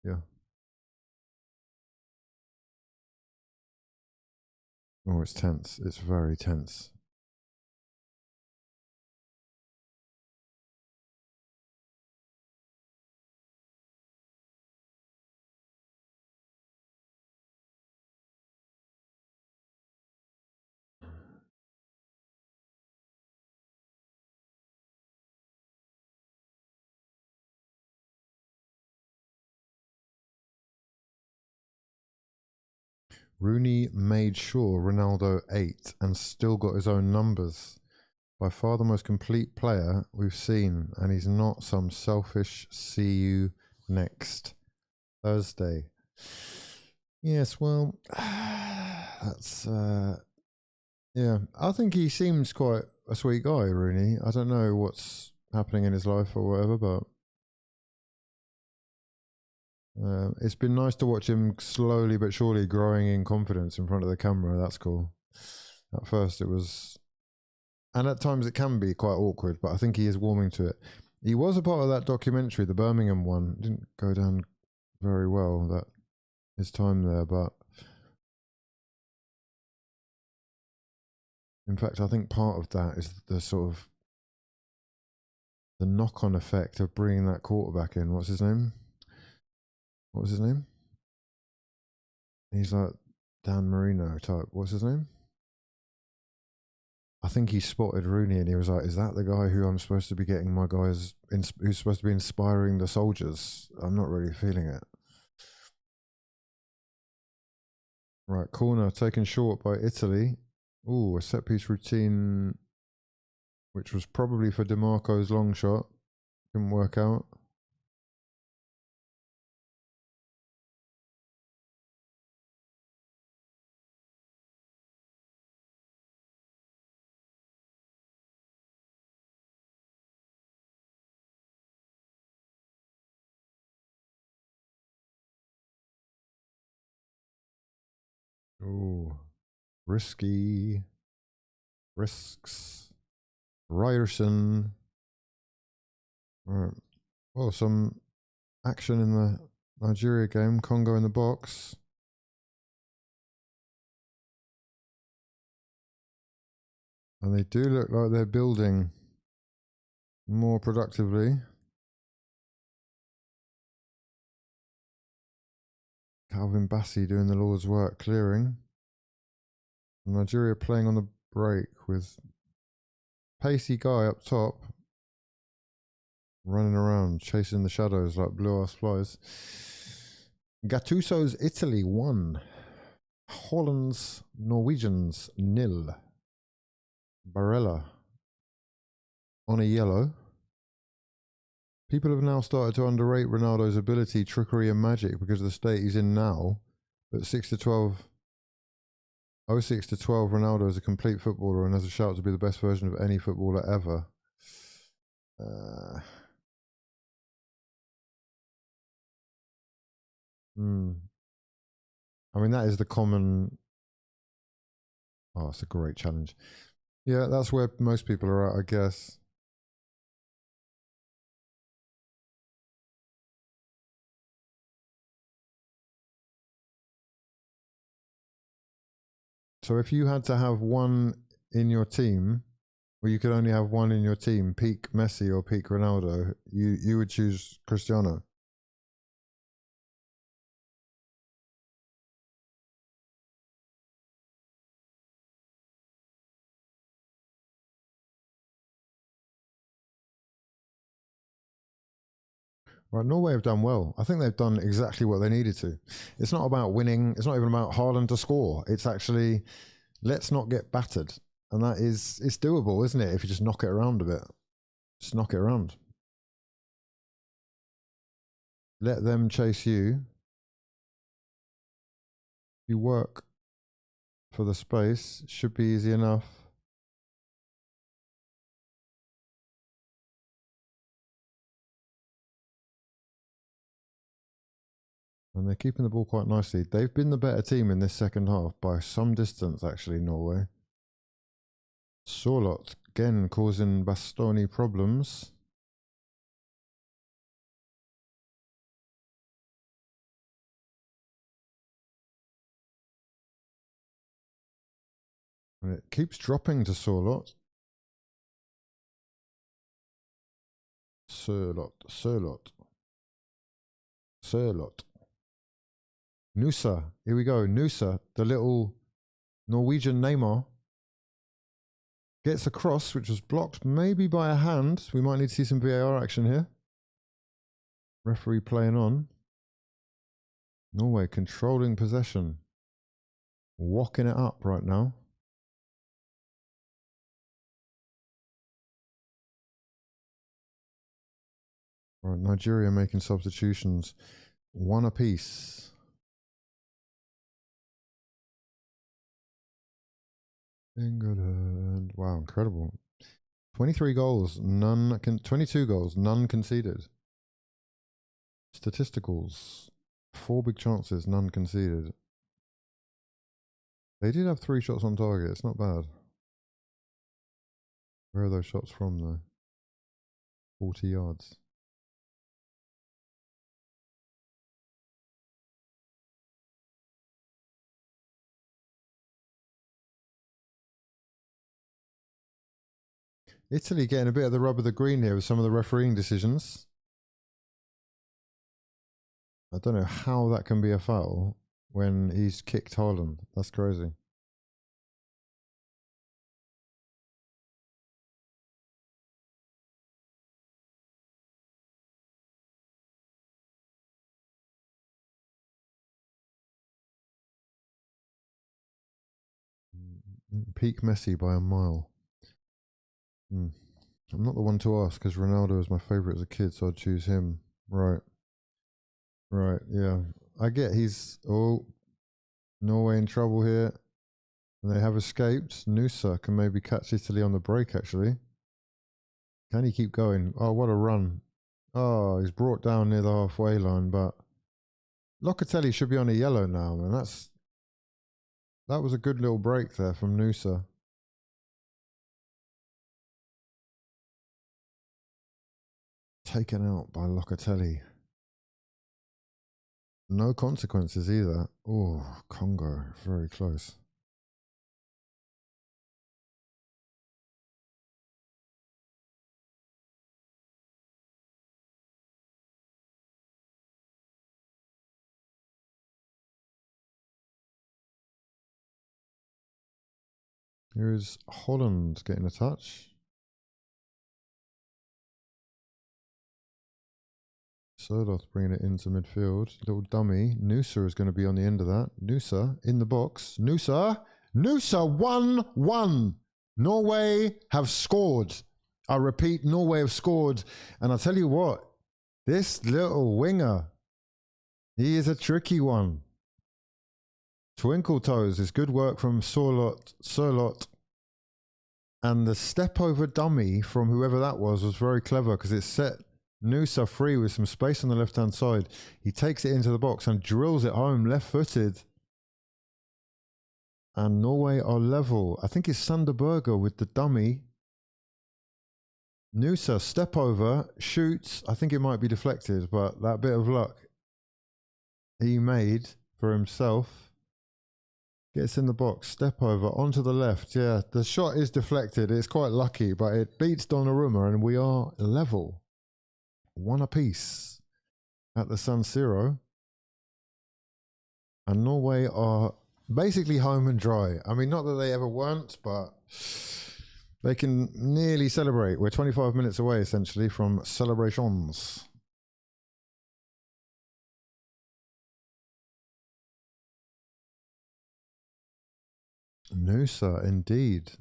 Yeah. Oh, it's tense. It's very tense. Rooney made sure Ronaldo ate and still got his own numbers. By far the most complete player we've seen, and he's not some selfish see you next Thursday. Yes, well, that's, yeah, I think he seems quite a sweet guy, Rooney. I don't know what's happening in his life or whatever, but it's been nice to watch him slowly but surely growing in confidence in front of the camera. That's cool. At first it was, and at times it can be quite awkward, but I think he is warming to it. He was a part of that documentary, the Birmingham one. It didn't go down very well, that his time there, but in fact, I think part of that is the sort of the knock-on effect of bringing that quarterback in. What's his name? What was his name? He's like Dan Marino type. What's his name? I think he spotted Rooney and he was like, is that the guy who I'm supposed to be getting my guys, who's supposed to be inspiring the soldiers? I'm not really feeling it. Right, corner taken short by Italy. Ooh, a set piece routine, which was probably for DeMarco's long shot. Didn't work out. Ooh, risky. Risks. Ryerson. Right. Well, some action in the Nigeria game. Congo in the box. And they do look like they're building more productively. Calvin Bassey doing the Lord's work, clearing. Nigeria playing on the break with pacey guy up top, running around, chasing the shadows like blue-ass flies. Gattuso's Italy 1. Holland's Norwegians 0. Barella on a yellow. People have now started to underrate Ronaldo's ability, trickery and magic because of the state he's in now. But 6 to 12, 06 to 12, Ronaldo is a complete footballer and has a shout to be the best version of any footballer ever. I mean, that is the common... Oh, it's a great challenge. Yeah, that's where most people are at, I guess. So if you had to have one in your team, or you could only have one in your team, peak Messi or peak Ronaldo, you would choose Cristiano. Right, Norway have done well. I think they've done exactly what they needed to. It's not about winning. It's not even about Haaland to score. It's actually, let's not get battered. And that is, it's doable, isn't it? If you just knock it around a bit. Just knock it around. Let them chase you. You work for the space. Should be easy enough. And they're keeping the ball quite nicely. They've been the better team in this second half by some distance, actually, Norway. Sorloth, again, causing Bastoni problems. And it keeps dropping to Sorloth. Sorloth. Nusa, here we go. Nusa, the little Norwegian Neymar, gets across, which was blocked maybe by a hand. We might need to see some VAR action here. Referee playing on. Norway controlling possession. Walking it up right now. Right, Nigeria making substitutions. One apiece. England. Wow, incredible. 23 goals, 22 goals, none conceded. Statisticals. 4 big chances, none conceded. They did have 3 shots on target. It's not bad. Where are those shots from, though? 40 yards. Italy getting a bit of the rub of the green here with some of the refereeing decisions. I don't know how that can be a foul when he's kicked Haaland. That's crazy. Peak Messi by a mile. I'm not the one to ask because Ronaldo is my favourite as a kid, so I'd choose him. Right. Right, yeah. I get he's... Oh, Norway in trouble here. And they have escaped. Nusa can maybe catch Italy on the break, actually. Can he keep going? Oh, what a run. Oh, he's brought down near the halfway line, but... Locatelli should be on a yellow now, man. That was a good little break there from Nusa. Taken out by Locatelli. No consequences either. Oh, Congo, very close. Here is Holland getting a touch. Sorloth bringing it into midfield. Little dummy. Nusa is going to be on the end of that. Nusa in the box. Nusa 1-1. Norway have scored. I repeat, Norway have scored. And I'll tell you what, this little winger, he is a tricky one. Twinkle toes is good work from Sorloth. And the step over dummy from whoever that was very clever because it set Nusa free with some space on the left-hand side. He takes it into the box and drills it home left-footed. And Norway are level. I think it's Sanderberger with the dummy. Nusa, step over, shoots. I think it might be deflected, but that bit of luck he made for himself. Gets in the box, step over, onto the left. Yeah, the shot is deflected. It's quite lucky, but it beats Donnarumma, and we are level. 1 apiece at the San Siro. And Norway are basically home and dry. I mean, not that they ever weren't, but they can nearly celebrate. We're 25 minutes away, essentially, from celebrations. Noosa, indeed.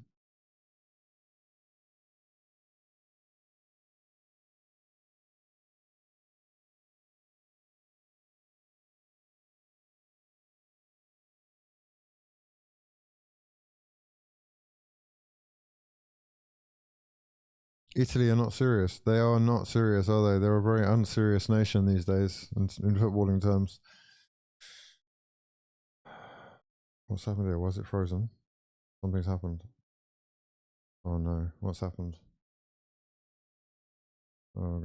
Italy are not serious. They are not serious, are they? They're a very unserious nation these days, in footballing terms. What's happened here? Was it frozen? Something's happened. Oh no, what's happened? Oh,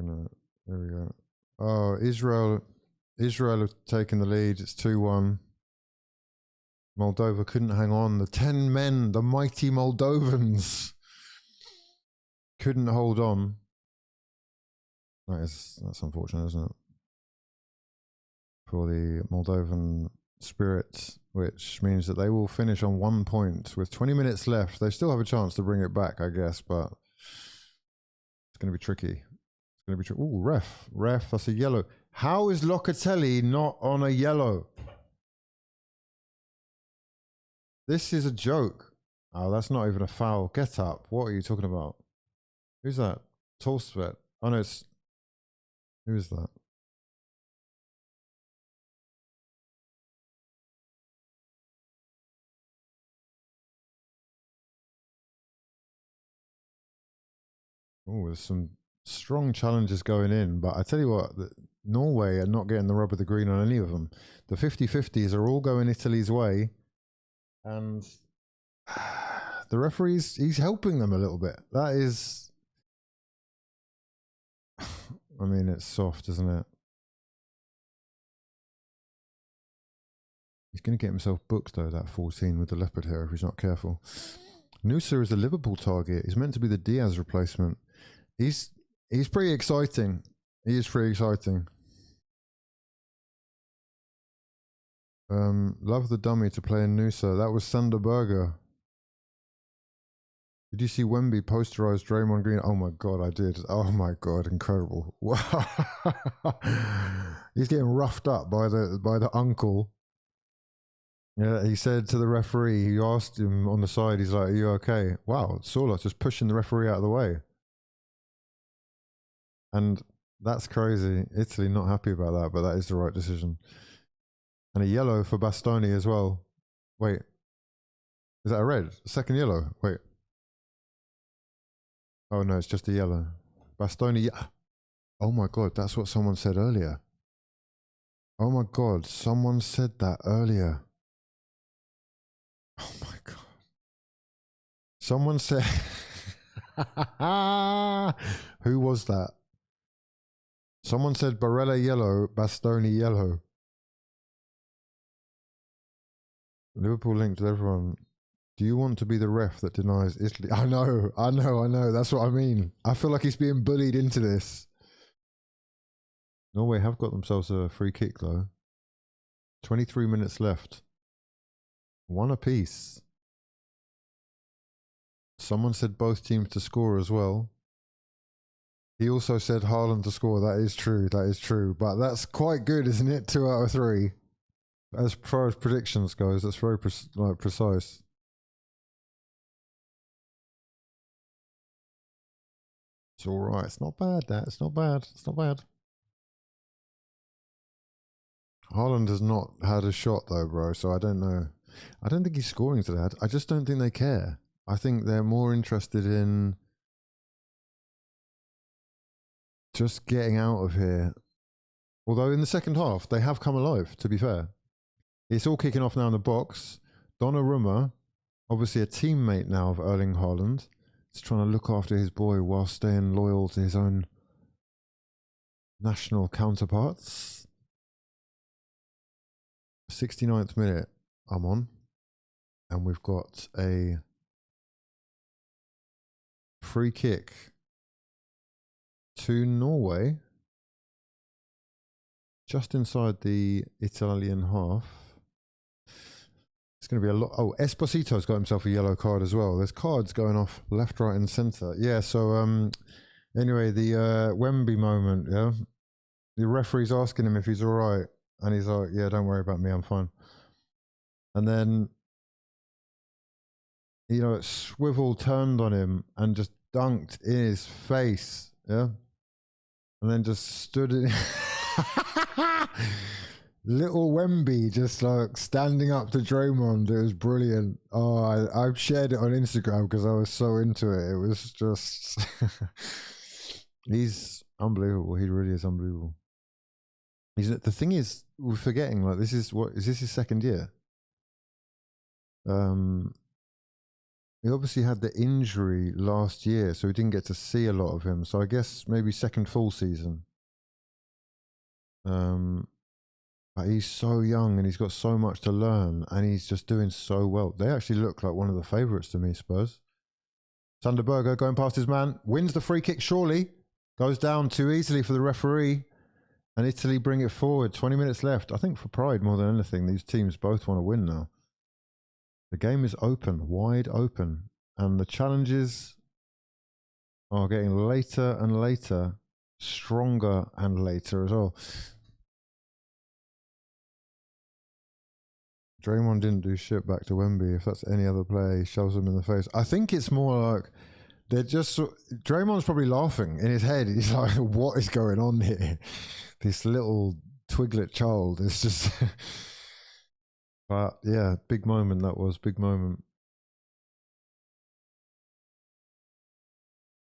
there we go. Oh, Israel have taken the lead. It's 2-1. Moldova couldn't hang on. The 10 men, the mighty Moldovans, couldn't hold on. That's unfortunate, isn't it? For the Moldovan Spirit, which means that they will finish on 1 point with 20 minutes left. They still have a chance to bring it back, I guess, but it's going to be tricky. It's going to be tricky. Ooh, ref, that's a yellow. How is Locatelli not on a yellow? This is a joke. Oh, that's not even a foul. Get up. What are you talking about? Who's that? Tolsvet. Oh no, it's... Who is that? Oh, there's some strong challenges going in, but I tell you what, Norway are not getting the rub of the green on any of them. The 50-50s are all going Italy's way, and the referee's, he's helping them a little bit. That is, I mean, it's soft, isn't it? He's going to get himself booked, though, that 14 with the leopard hair, if he's not careful. Noosa is a Liverpool target. He's meant to be the Diaz replacement. He's pretty exciting. He is pretty exciting. Love the dummy to play in Noosa. That was Sander Berger. Did you see Wemby posterize Draymond Green? Oh my god, I did. Oh my god, incredible. Wow. He's getting roughed up by the uncle. Yeah, he said to the referee, he asked him on the side, he's like, are you okay? Wow, Sorloth just pushing the referee out of the way. And that's crazy. Italy not happy about that, but that is the right decision. And a yellow for Bastoni as well. Wait. Is that a red? Second yellow? Wait. Oh no, it's just a yellow. Bastoni. Oh my god, that's what someone said earlier. Oh my god, someone said that earlier. Oh my god. Someone said... Who was that? Someone said Barella yellow, Bastoni yellow. Liverpool linked with everyone. Do you want to be the ref that denies Italy? I know. That's what I mean. I feel like he's being bullied into this. Norway have got themselves a free kick though. 23 minutes left. 1 apiece. Someone said both teams to score as well. He also said Haaland to score. That is true. That is true. But that's quite good, isn't it? 2 out of 3. As far as predictions goes, that's very precise. It's all right. It's not bad. It's not bad. It's not bad. Haaland has not had a shot though, bro. So I don't know. I don't think he's scoring today. I just don't think they care. I think they're more interested in just getting out of here. Although in the second half, they have come alive, to be fair. It's all kicking off now in the box. Donnarumma, obviously a teammate now of Erling Haaland, is trying to look after his boy while staying loyal to his own national counterparts. 69th minute, I'm on. And we've got a free kick to Norway. Just inside the Italian half. It's going to be a lot. Oh, Esposito's got himself a yellow card as well. There's cards going off left, right, and centre. Yeah, so anyway, the Wemby moment, yeah. The referee's asking him if he's all right. And he's like, yeah, don't worry about me, I'm fine. And then, you know, Swivel turned on him and just dunked in his face, yeah. And then just stood in. Little Wemby just like standing up to Draymond. It was brilliant. Oh, I shared it on Instagram because I was so into it. It was just he's unbelievable. He really is unbelievable. The thing is, we're forgetting, like, this is his second year? He obviously had the injury last year, so we didn't get to see a lot of him. So I guess maybe second full season. But he's so young and he's got so much to learn, and he's just doing so well. They actually look like one of the favourites to me, Spurs. Sander Berger going past his man, wins the free kick surely, goes down too easily for the referee, and Italy bring it forward. 20 minutes left. I think for pride more than anything, these teams both want to win now. The game is open, wide open, and the challenges are getting later and later, stronger and later as well. Draymond didn't do shit back to Wemby. If that's any other player, he shoves him in the face. I think it's more like they're just... Draymond's probably laughing in his head. He's like, what is going on here? This little twiglet child is just... But yeah, big moment that was. Big moment.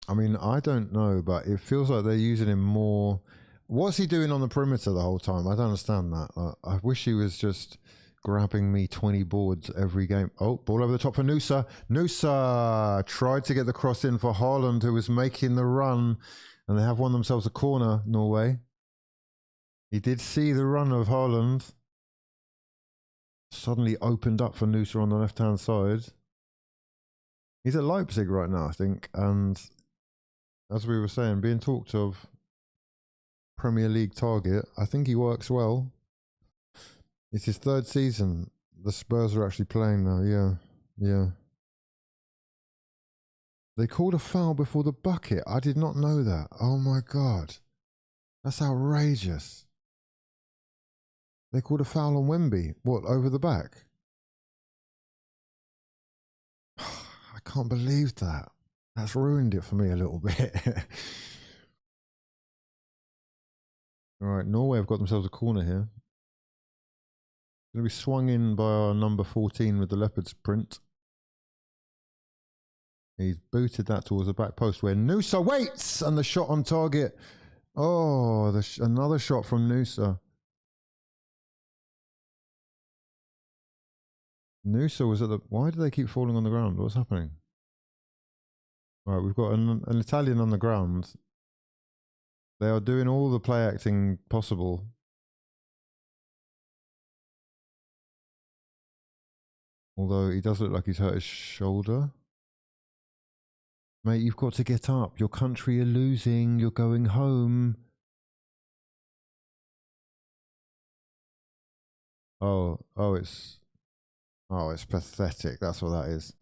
I mean, I don't know, but it feels like they're using him more. What's he doing on the perimeter the whole time? I don't understand that. I wish he was just grabbing me 20 boards every game. Oh, ball over the top for Nusa. Nusa tried to get the cross in for Haaland, who was making the run, and they have won themselves a corner, Norway. He did see the run of Haaland. Suddenly opened up for Nusa on the left-hand side. He's at Leipzig right now, I think, and as we were saying, being talked of Premier League target, I think he works well. It's his third season. The Spurs are actually playing now, yeah. They called a foul before the bucket. I did not know that. Oh my God. That's outrageous. They called a foul on Wemby. What, over the back? I can't believe that. That's ruined it for me a little bit. All right, Norway have got themselves a corner here. Going to be swung in by our number 14 with the Leopards print. He's booted that towards the back post where Nusa waits, and the shot on target. Oh, another shot from Nusa. Nusa was at the... Why do they keep falling on the ground? What's happening? All right, we've got an Italian on the ground. They are doing all the play acting possible. Although he does look like he's hurt his shoulder. Mate, you've got to get up. Your country are losing. You're going home. Oh, it's pathetic. That's what that is.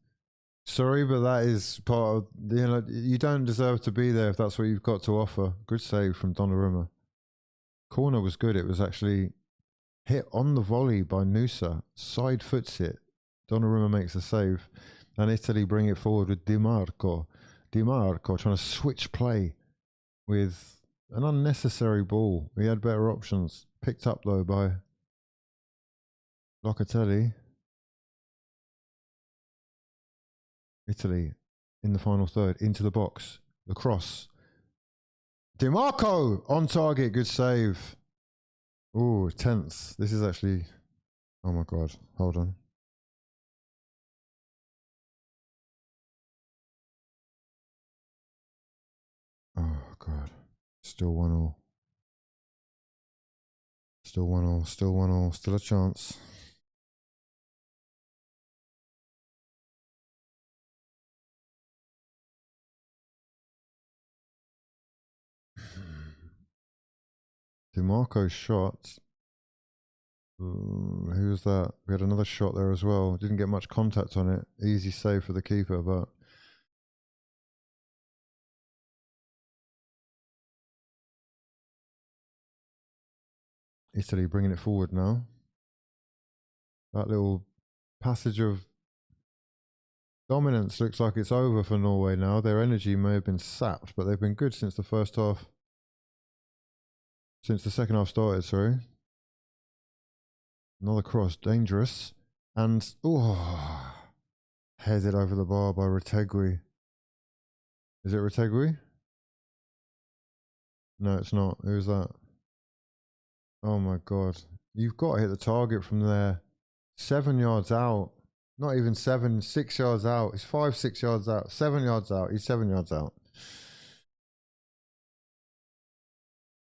Sorry, but that is part of, you know, you don't deserve to be there if that's what you've got to offer. Good save from Donnarumma. Corner was good. It was actually hit on the volley by Nusa. Side foots it. Donnarumma makes a save. And Italy bring it forward with Di Marco. Di Marco trying to switch play with an unnecessary ball. He had better options. Picked up though by Locatelli. Italy in the final third, into the box, the cross. Di Marco on target, good save. Ooh, tense. This is actually, oh my God, hold on. Oh God, still 1-1. Still 1-1, still 1-1, still a chance. DeMarco's shot. Who was that? We had another shot there as well. Didn't get much contact on it. Easy save for the keeper, but Italy bringing it forward now. That little passage of dominance looks like it's over for Norway now. Their energy may have been sapped, but they've been good since the first half. Since the second half started, sorry. Another cross, dangerous. And, oh, headed over the bar by Retegui. Is it Retegui? No, it's not. Who's that? Oh my God. You've got to hit the target from there. 7 yards out. Not even 7, 6 yards out. He's 5, 6 yards out. 7 yards out. He's 7 yards out.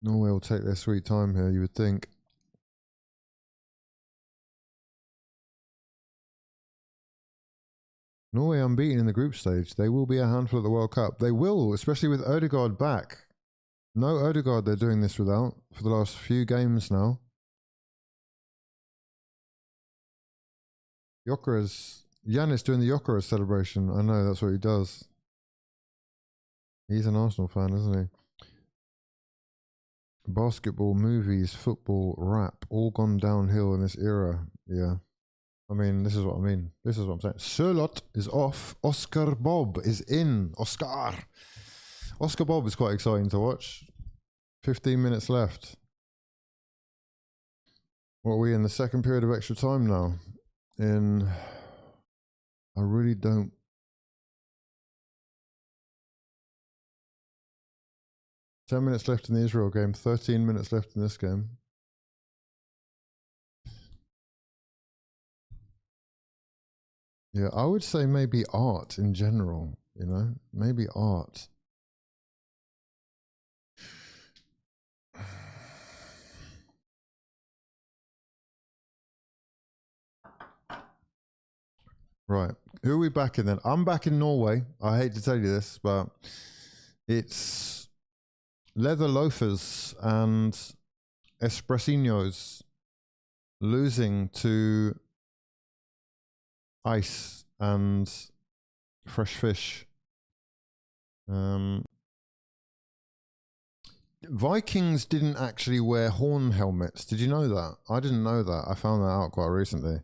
Norway will take their sweet time here, you would think. Norway unbeaten in the group stage. They will be a handful at the World Cup. They will, especially with Odegaard back. No Odegaard they're doing this without for the last few games now. Yannis doing the Gyökeres celebration. I know, that's what he does. He's an Arsenal fan, isn't he? Basketball, movies, football, rap, all gone downhill in this era. Yeah. I mean, this is what I mean. This is what I'm saying. Sörloth is off. Oscar Bob is in. Oscar Bob is quite exciting to watch. 15 minutes left. What are we in the second period of extra time now? I really don't. Ten minutes left in the Israel game. 13 minutes left in this game. Yeah, I would say maybe art in general, you know, maybe art. Right, who are we backing then? I'm backing Norway. I hate to tell you this, but it's leather loafers and espressinos losing to ice and fresh fish. Vikings didn't actually wear horn helmets. Did you know that? I didn't know that. I found that out quite recently.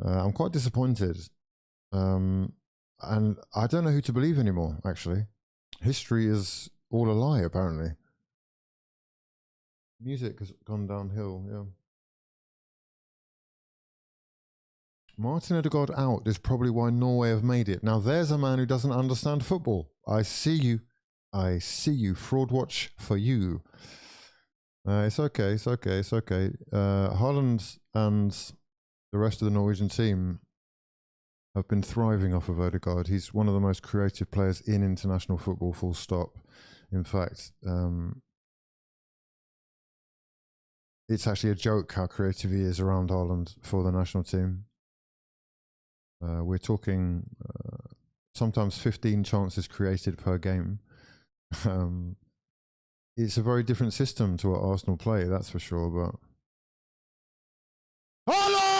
I'm quite disappointed. And I don't know who to believe anymore, actually. History is all a lie, apparently. Music has gone downhill, yeah. Martin Odegaard out is probably why Norway have made it. Now there's a man who doesn't understand football. I see you. I see you. Fraud watch for you. It's okay. It's okay. It's okay. Haaland and the rest of the Norwegian team have been thriving off of Odegaard. He's one of the most creative players in international football, full stop. In fact, it's actually a joke how creative he is around Haaland for the national team. We're talking sometimes 15 chances created per game. It's a very different system to what Arsenal play, that's for sure. But Haaland!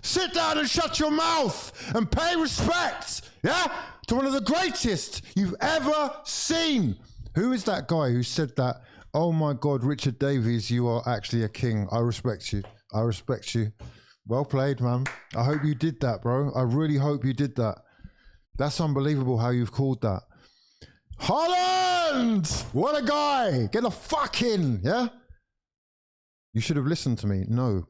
Sit down and shut your mouth and pay respect, yeah, to one of the greatest you've ever seen. Who is that guy who said that? Oh my God, Richard Davies, you are actually a king. I respect you. I respect you. Well played, man. I hope you did that, bro. I really hope you did that. That's unbelievable how you've called that. Haaland! What a guy! Get the fuck in, yeah? You should have listened to me. No.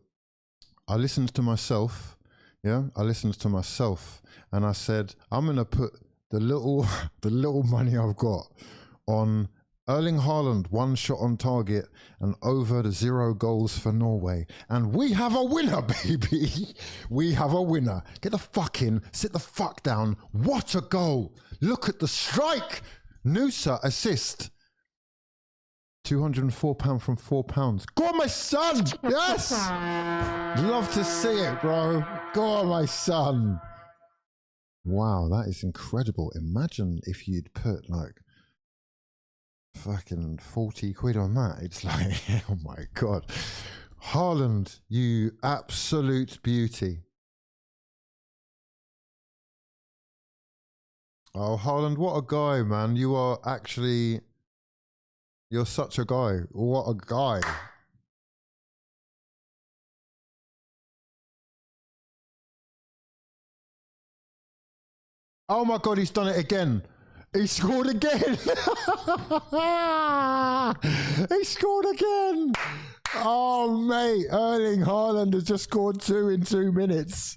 I listened to myself, yeah? I listened to myself. And I said, I'm going to put the little money I've got on Erling Haaland, 1 shot on target and over the 0 goals for Norway. And we have a winner, baby. We have a winner. Get the fuck in. Sit the fuck down. What a goal. Look at the strike. Nusa assist. £204 from £4. Go on, my son. Yes. Love to see it, bro. Go on, my son. Wow, that is incredible. Imagine if you'd put like fucking 40 quid on that. It's like, oh my God. Haaland, you absolute beauty. Oh, Haaland, what a guy, man. You are actually, you're such a guy. What a guy. Oh my God, he's done it again. He scored again. He scored again. Oh, mate. Erling Haaland has just scored 2 in 2 minutes.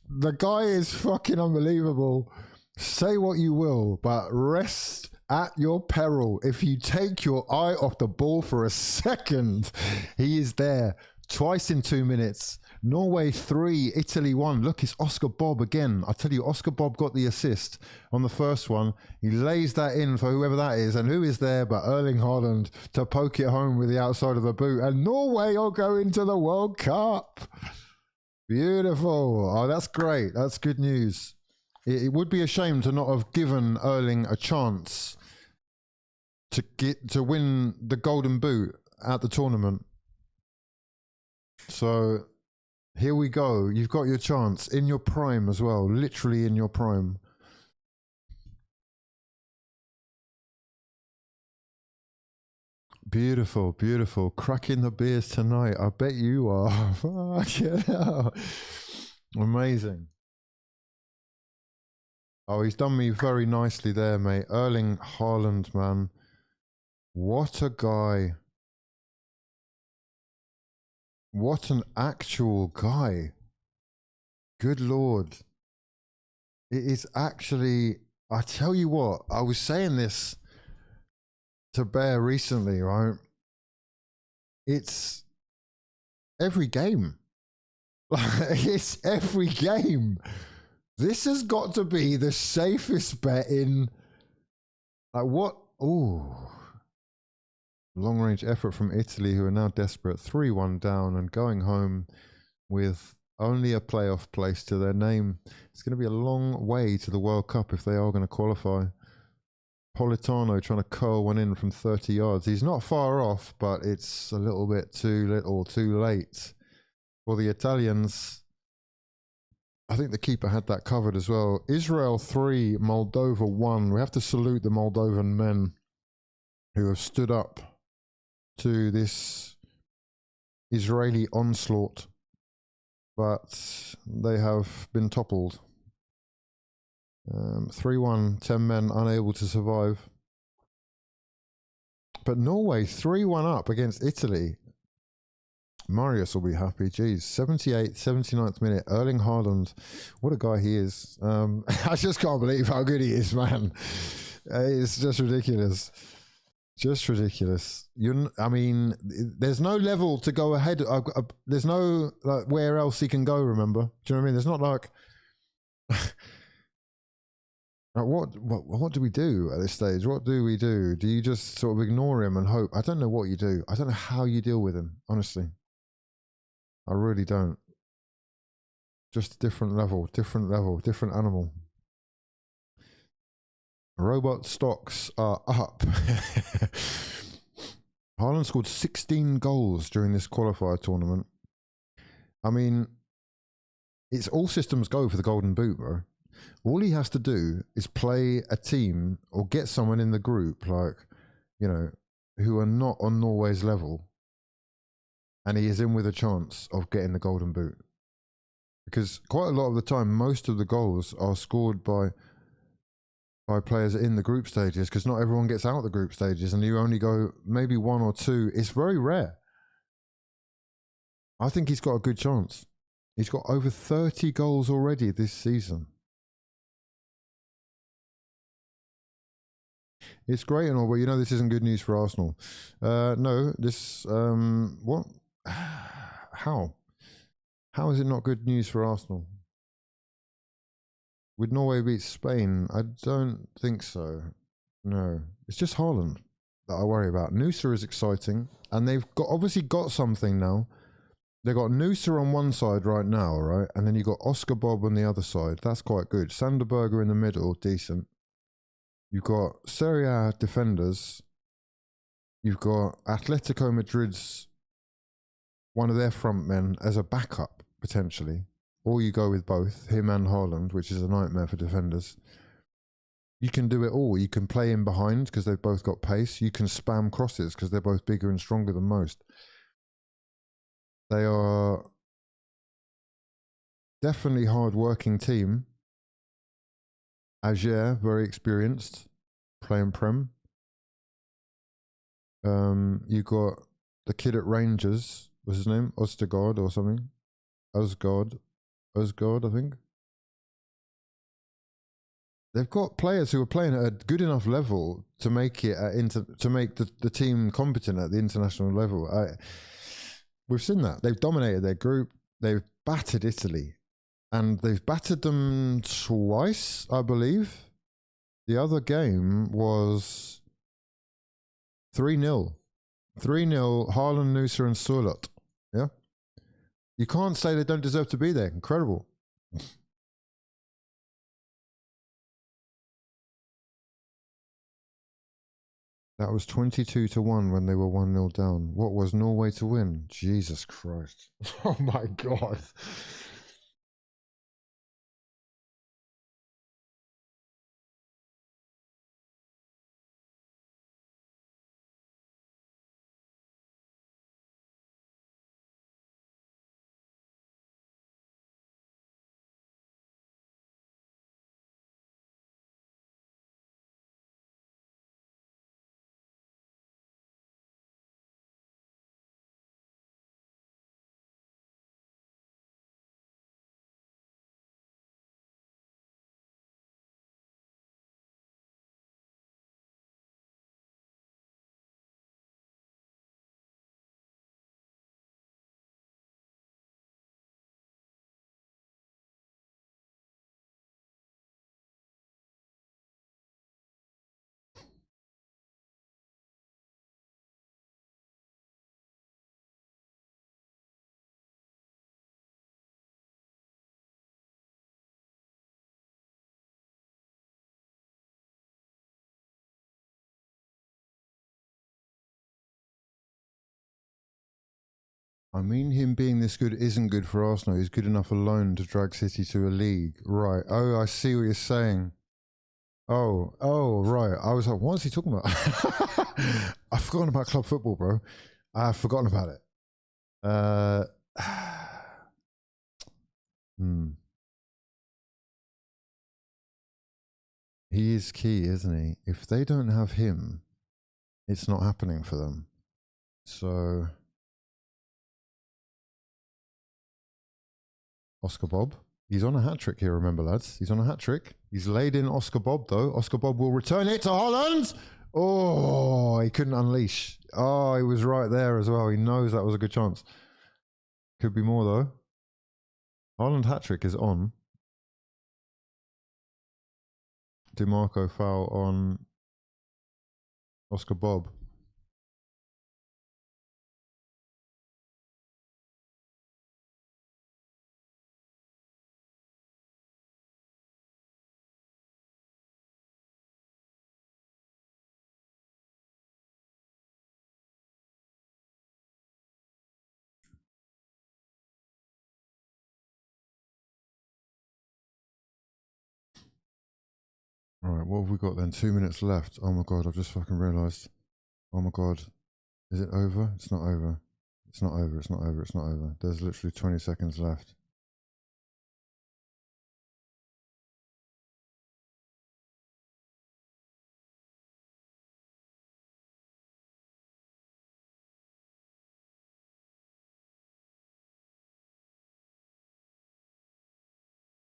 The guy is fucking unbelievable. Say what you will, but rest at your peril. If you take your eye off the ball for a second, he is there. Twice in 2 minutes. Norway 3, Italy 1. Look, it's Oscar Bob again. I tell you, Oscar Bob got the assist on the first one. He lays that in for whoever that is. And who is there but Erling Haaland to poke it home with the outside of the boot. And Norway will go into the World Cup. Beautiful. Oh, that's great. That's good news. It would be a shame to not have given Erling a chance to win the Golden Boot at the tournament. So here we go. You've got your chance in your prime as well, literally in your prime. Beautiful, beautiful. Cracking the beers tonight. I bet you are. Fucking hell. Amazing. Oh, he's done me very nicely there, mate. Erling Haaland, man. What a guy. What an actual guy. Good Lord. It is actually, I tell you what, I was saying this to Bear recently, right? It's every game. It's every game. This has got to be the safest bet in, like, what? Ooh. Long-range effort from Italy, who are now desperate. 3-1 down and going home with only a playoff place to their name. It's going to be a long way to the World Cup if they are going to qualify. Politano trying to curl one in from 30 yards. He's not far off, but it's a little bit too little, too late for the Italians. I think the keeper had that covered as well. Israel 3, Moldova 1. We have to salute the Moldovan men who have stood up to this Israeli onslaught, but they have been toppled. 3-1, 10 men unable to survive. But Norway 3-1 up against Italy. Marius will be happy. Jeez, 78th, 79th minute. Erling Haaland, what a guy he is. I just can't believe how good he is, man. It's just ridiculous. Just ridiculous. I mean, there's no level to go ahead. There's no, like, where else he can go, remember? Do you know what I mean? There's not like... like what do we do at this stage? What do we do? Do you just sort of ignore him and hope? I don't know what you do. I don't know how you deal with him, honestly. I really don't. Just different level, different animal. Robot stocks are up. Haaland scored 16 goals during this qualifier tournament. I mean, it's all systems go for the Golden Boot, bro. All he has to do is play a team or get someone in the group, like, you know, who are not on Norway's level, and he is in with a chance of getting the Golden Boot. Because quite a lot of the time, most of the goals are scored by players in the group stages, because not everyone gets out of the group stages, and you only go maybe 1 or 2. It's very rare. I think he's got a good chance. He's got over 30 goals already this season. It's great and all, but you know this isn't good news for Arsenal. No, this... what? How? How is it not good news for Arsenal? Would Norway beat Spain? I don't think so. No. It's just Haaland that I worry about. Noosa is exciting, and they've obviously got something now. They've got Noosa on one side right now, right? And then you've got Oscar Bob on the other side. That's quite good. Sanderberger in the middle, decent. You've got Serie A defenders You've got Atletico Madrid's one of their front men as a backup, potentially. Or you go with both, him and Haaland, which is a nightmare for defenders. You can do it all. You can play in behind because they've both got pace. You can spam crosses because they're both bigger and stronger than most. They are definitely hard-working team. Ajer, very experienced, playing Prem. You got the kid at Rangers. What's his name? Ostergaard or something? Osgaard, I think. They've got players who are playing at a good enough level to make it to make the team competent at the international level. We've seen that. They've dominated their group. They've battered Italy. And they've battered them twice, I believe. The other game was 3-0. 3-0, Haaland, Nusa and Surlot. Yeah? You can't say they don't deserve to be there. Incredible. That was 22-1 when they were 1-0 down. What was Norway to win? Jesus Christ. Oh my God. I mean, him being this good isn't good for Arsenal. He's good enough alone to drag City to a league. Right. Oh, I see what you're saying. Oh, right. I was like, what is he talking about? I've forgotten about club football, bro. I've forgotten about it. He is key, isn't he? If they don't have him, it's not happening for them. So... Oscar Bob. He's on a hat-trick here, remember, lads. He's on a hat-trick. He's laid in Oscar Bob, though. Oscar Bob will return it to Holland. Oh, he couldn't unleash. Oh, he was right there as well. He knows that was a good chance. Could be more, though. Holland hat-trick is on. DiMarco foul on Oscar Bob. All right, what have we got then? 2 minutes left. Oh my God, I've just fucking realised. Oh my God. Is it over? It's not over. It's not over. It's not over. It's not over. There's literally 20 seconds left.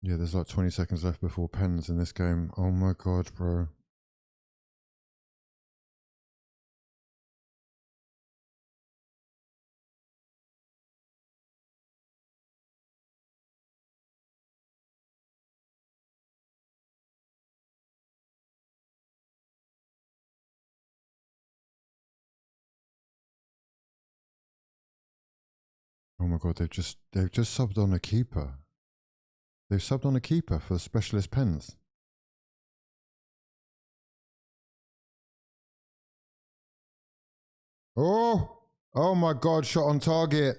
Yeah, there's like 20 seconds left before pens in this game. Oh my God, bro. Oh my God, they've just subbed on a keeper. They've subbed on a keeper for specialist pens. Oh, oh my God, shot on target.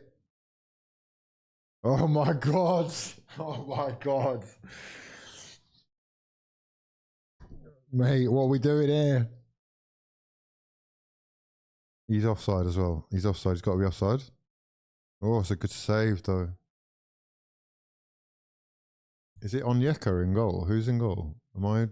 Oh my God. Oh my God. Mate, what are we doing here? He's offside as well. He's offside. He's got to be offside. Oh, it's a good save though. Is it Onyeka in goal? Who's in goal? Am I?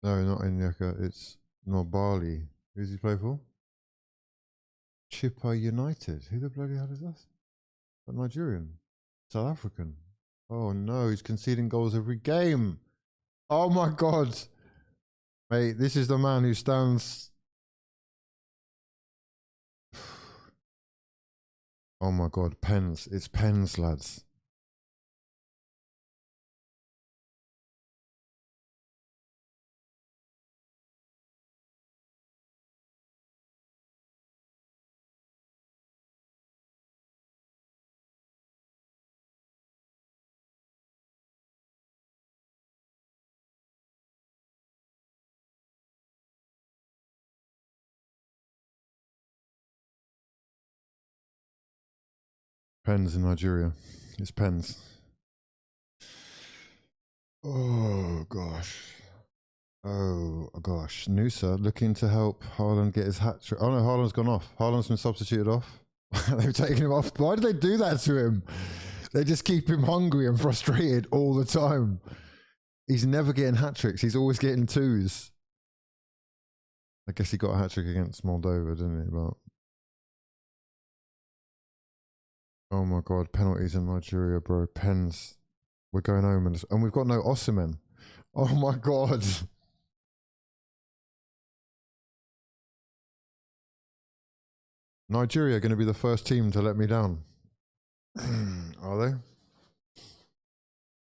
No, not Onyeka. It's Nobali. Who's he play for? Chippa United. Who the bloody hell is that? A Nigerian? South African? Oh no, he's conceding goals every game. Oh my God. Mate, this is the man who stands. Oh my God, pens. It's pens, lads. Pens in Nigeria. It's pens. Oh gosh. Oh gosh. Nusa looking to help Haaland get his hat trick. Oh no, Haaland's gone off. Haaland's been substituted off. They've taken him off. Why do they do that to him? They just keep him hungry and frustrated all the time. He's never getting hat tricks. He's always getting twos. I guess he got a hat trick against Moldova, didn't he? But oh my God, penalties in Nigeria, bro. Pens. We're going home and we've got no Osimhen. Oh my God. Nigeria are going to be the first team to let me down. Are they?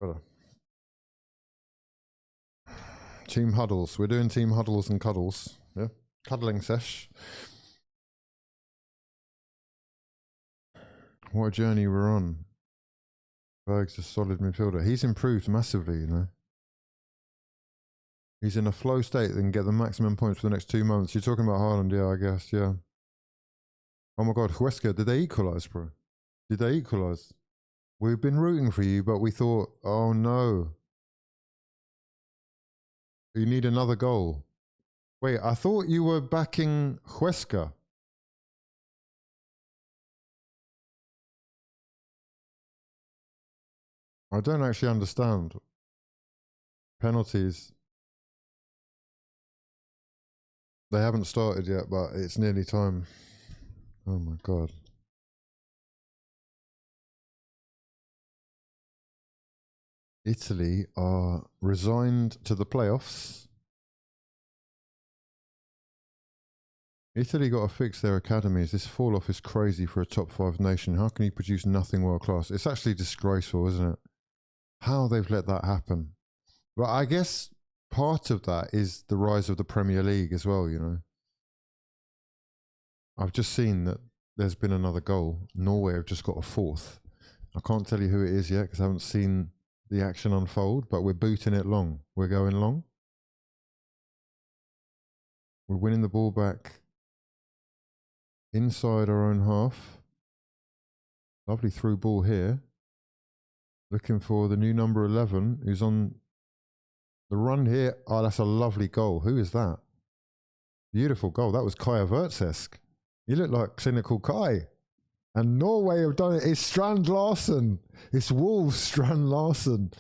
Better. Team huddles. We're doing team huddles and cuddles. Yeah. Cuddling sesh. What a journey we're on. Berg's a solid midfielder. He's improved massively, you know. He's in a flow state that can get the maximum points for the next 2 months. You're talking about Haaland, yeah, I guess, yeah. Oh my God, Huesca, did they equalise, bro? Did they equalise? We've been rooting for you, but we thought, oh no. You need another goal. Wait, I thought you were backing Huesca. I don't actually understand. Penalties. They haven't started yet, but it's nearly time. Oh my God. Italy are resigned to the playoffs. Italy got to fix their academies. This fall off is crazy for a top 5 nation. How can you produce nothing world class? It's actually disgraceful, isn't it? How they've let that happen. But I guess part of that is the rise of the Premier League as well, you know. I've just seen that there's been another goal. Norway have just got a 4th. I can't tell you who it is yet because I haven't seen the action unfold, but we're booting it long. We're going long. We're winning the ball back inside our own half. Lovely through ball here. Looking for the new number 11 who's on the run here. Oh, that's a lovely goal. Who is that? Beautiful goal. That was Kai Havertz-esque. You look like Clinical Kai. And Norway have done it. It's Strand Larsen. It's Wolves Strand Larsen.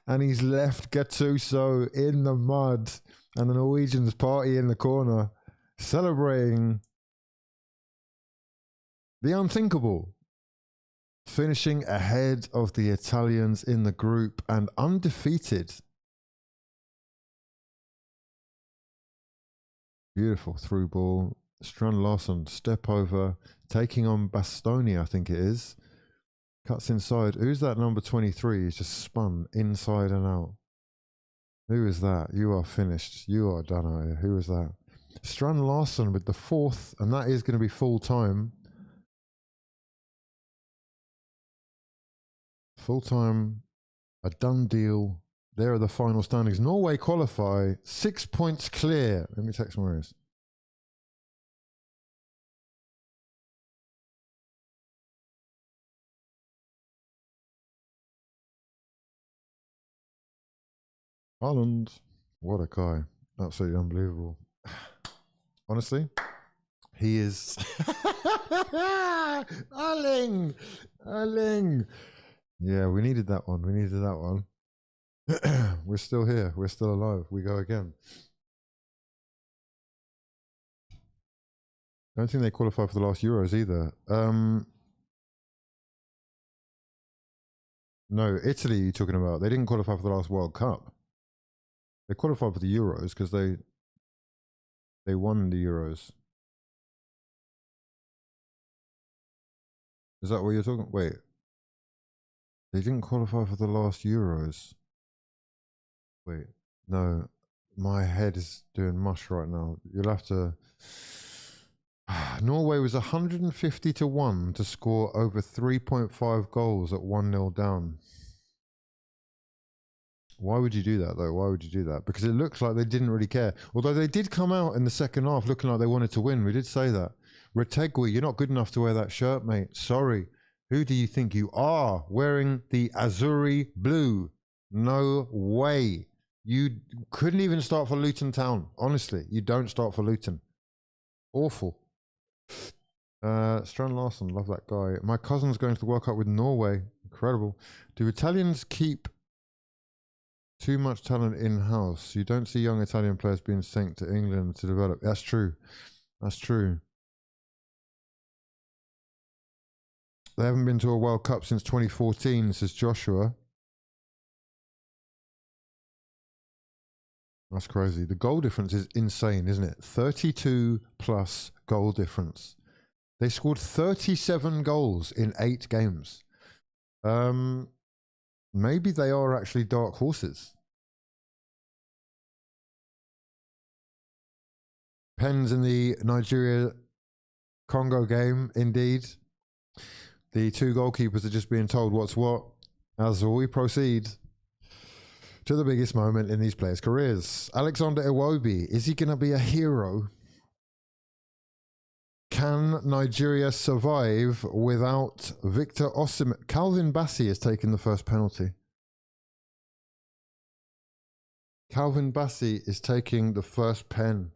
And he's left Gattuso in the mud. And the Norwegians party in the corner, celebrating the unthinkable. Finishing ahead of the Italians in the group and undefeated. Beautiful through ball. Strand Larsen, step over, taking on Bastoni, I think it is. Cuts inside. Who's that number 23? He's just spun inside and out. Who is that? You are finished. You are done out here. Who is that? Strand Larsen with the 4th, and that is going to be full time. Full time A done deal. There are the final standings. Norway qualify 6 points clear. Let me text Marius. Holland. What a guy. Absolutely unbelievable. Honestly, he is. Erling! Erling! Yeah, we needed that one. We needed that one. We're still here. We're still alive. We go again. I don't think they qualify for the last Euros either. No, Italy you're talking about. They didn't qualify for the last World Cup. They qualified for the Euros because they won the Euros. Is that what you're talking? Wait. They didn't qualify for the last Euros. Wait. No. My head is doing mush right now. You'll have to... Norway was 150 to 1 to score over 3.5 goals at 1-0 down. Why would you do that, though? Why would you do that? Because it looks like they didn't really care. Although they did come out in the second half looking like they wanted to win. We did say that. Retegui, you're not good enough to wear that shirt, mate. Sorry. Who do you think you are wearing the Azzurri blue? No way. You couldn't even start for Luton Town. Honestly, you don't start for Luton. Awful. Strand Larson, love that guy. My cousin's going to the World Cup with Norway. Incredible. Do Italians keep too much talent in-house? You don't see young Italian players being sent to England to develop. That's true. That's true. They haven't been to a World Cup since 2014, says Joshua. That's crazy. The goal difference is insane, isn't it? 32 plus goal difference. They scored 37 goals in 8 games. Maybe they are actually dark horses. Pens in the Nigeria-Congo game, indeed. The 2 goalkeepers are just being told what's what. As we proceed to the biggest moment in these players' careers. Alexander Iwobi, is he going to be a hero? Can Nigeria survive without Victor Osimhen? Calvin Bassey has taken the first penalty. Calvin Bassey is taking the first pen.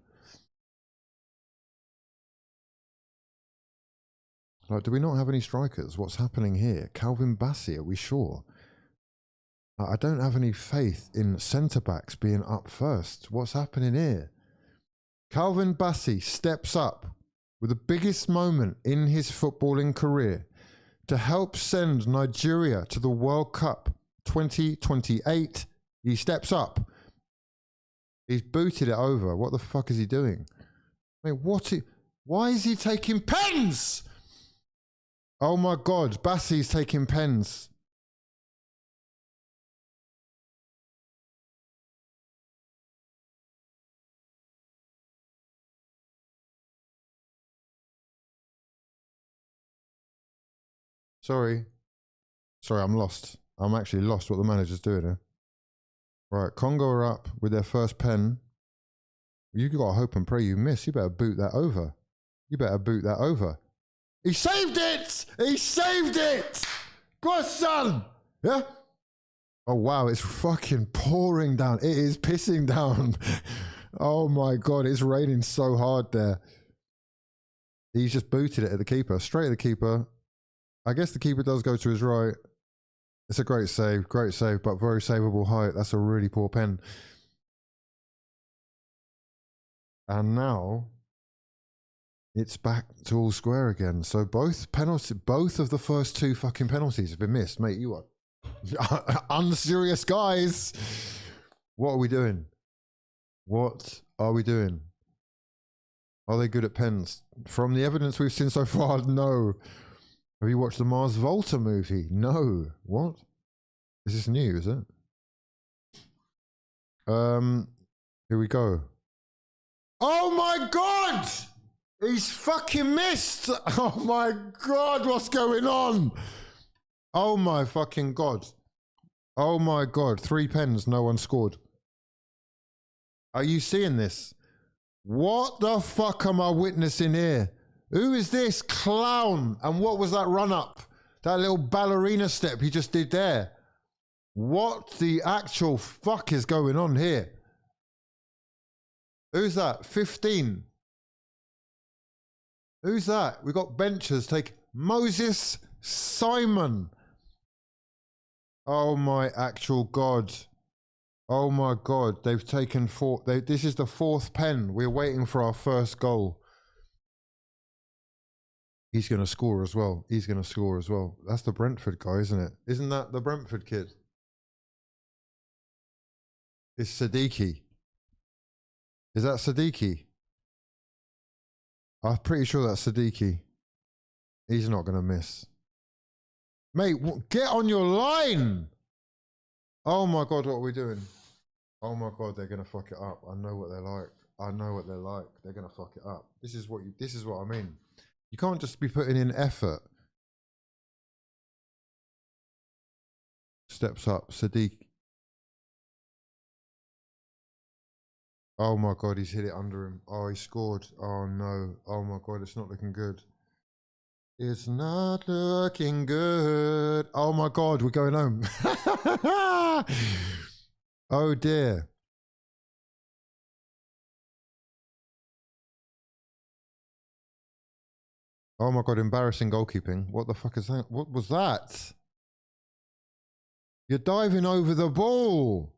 Like, do we not have any strikers? What's happening here? Calvin Bassey, are we sure? I don't have any faith in centre-backs being up first. What's happening here? Calvin Bassey steps up with the biggest moment in his footballing career to help send Nigeria to the World Cup 2028. He steps up. He's booted it over. What the fuck is he doing? I mean, why is he taking pens? Oh my God, Bassey's taking pens. Sorry, I'm lost. I'm actually lost what the manager's doing here. Right, Congo are up with their first pen. You got to hope and pray you miss. You better boot that over. You better boot that over. He saved it! He saved it! Go on, son! Yeah? Oh, wow, it's fucking pouring down. It is pissing down. Oh, my God, it's raining so hard there. He's just booted it at the keeper. Straight at the keeper. I guess the keeper does go to his right. It's a great save, but very savable height. That's a really poor pen. And now it's back to all square again. So both of the first 2 fucking penalties have been missed. Mate, you are unserious guys. What are we doing? What are we doing? Are they good at pens? From the evidence we've seen so far, no. Have you watched the Mars Volta movie? No. What? Is this new, is it? Here we go. Oh my God! He's fucking missed! Oh my God, what's going on? Oh my fucking God. Oh my God, 3 pens, no one scored. Are you seeing this? What the fuck am I witnessing here? Who is this clown? And what was that run up? That little ballerina step he just did there. What the actual fuck is going on here? Who's that? 15. Who's that? We got benchers take Moses Simon. Oh my actual God. Oh my God. They've taken 4. This is the 4th pen. We're waiting for our first goal. He's going to score as well. He's going to score as well. That's the Brentford guy, isn't it? Isn't that the Brentford kid? It's Siddiqui. Is that Siddiqui? I'm pretty sure that's Siddiqui. He's not going to miss. Mate, get on your line. Oh my God, what are we doing? Oh my God, they're going to fuck it up. I know what they're like. I know what they're like. They're going to fuck it up. This is what I mean. You can't just be putting in effort. Steps up, Sadiq. Oh my God, he's hit it under him. Oh, he scored. Oh no. Oh my God, it's not looking good. It's not looking good. Oh my God, we're going home. Oh dear. Oh my God, embarrassing goalkeeping. What the fuck is that? What was that? You're diving over the ball.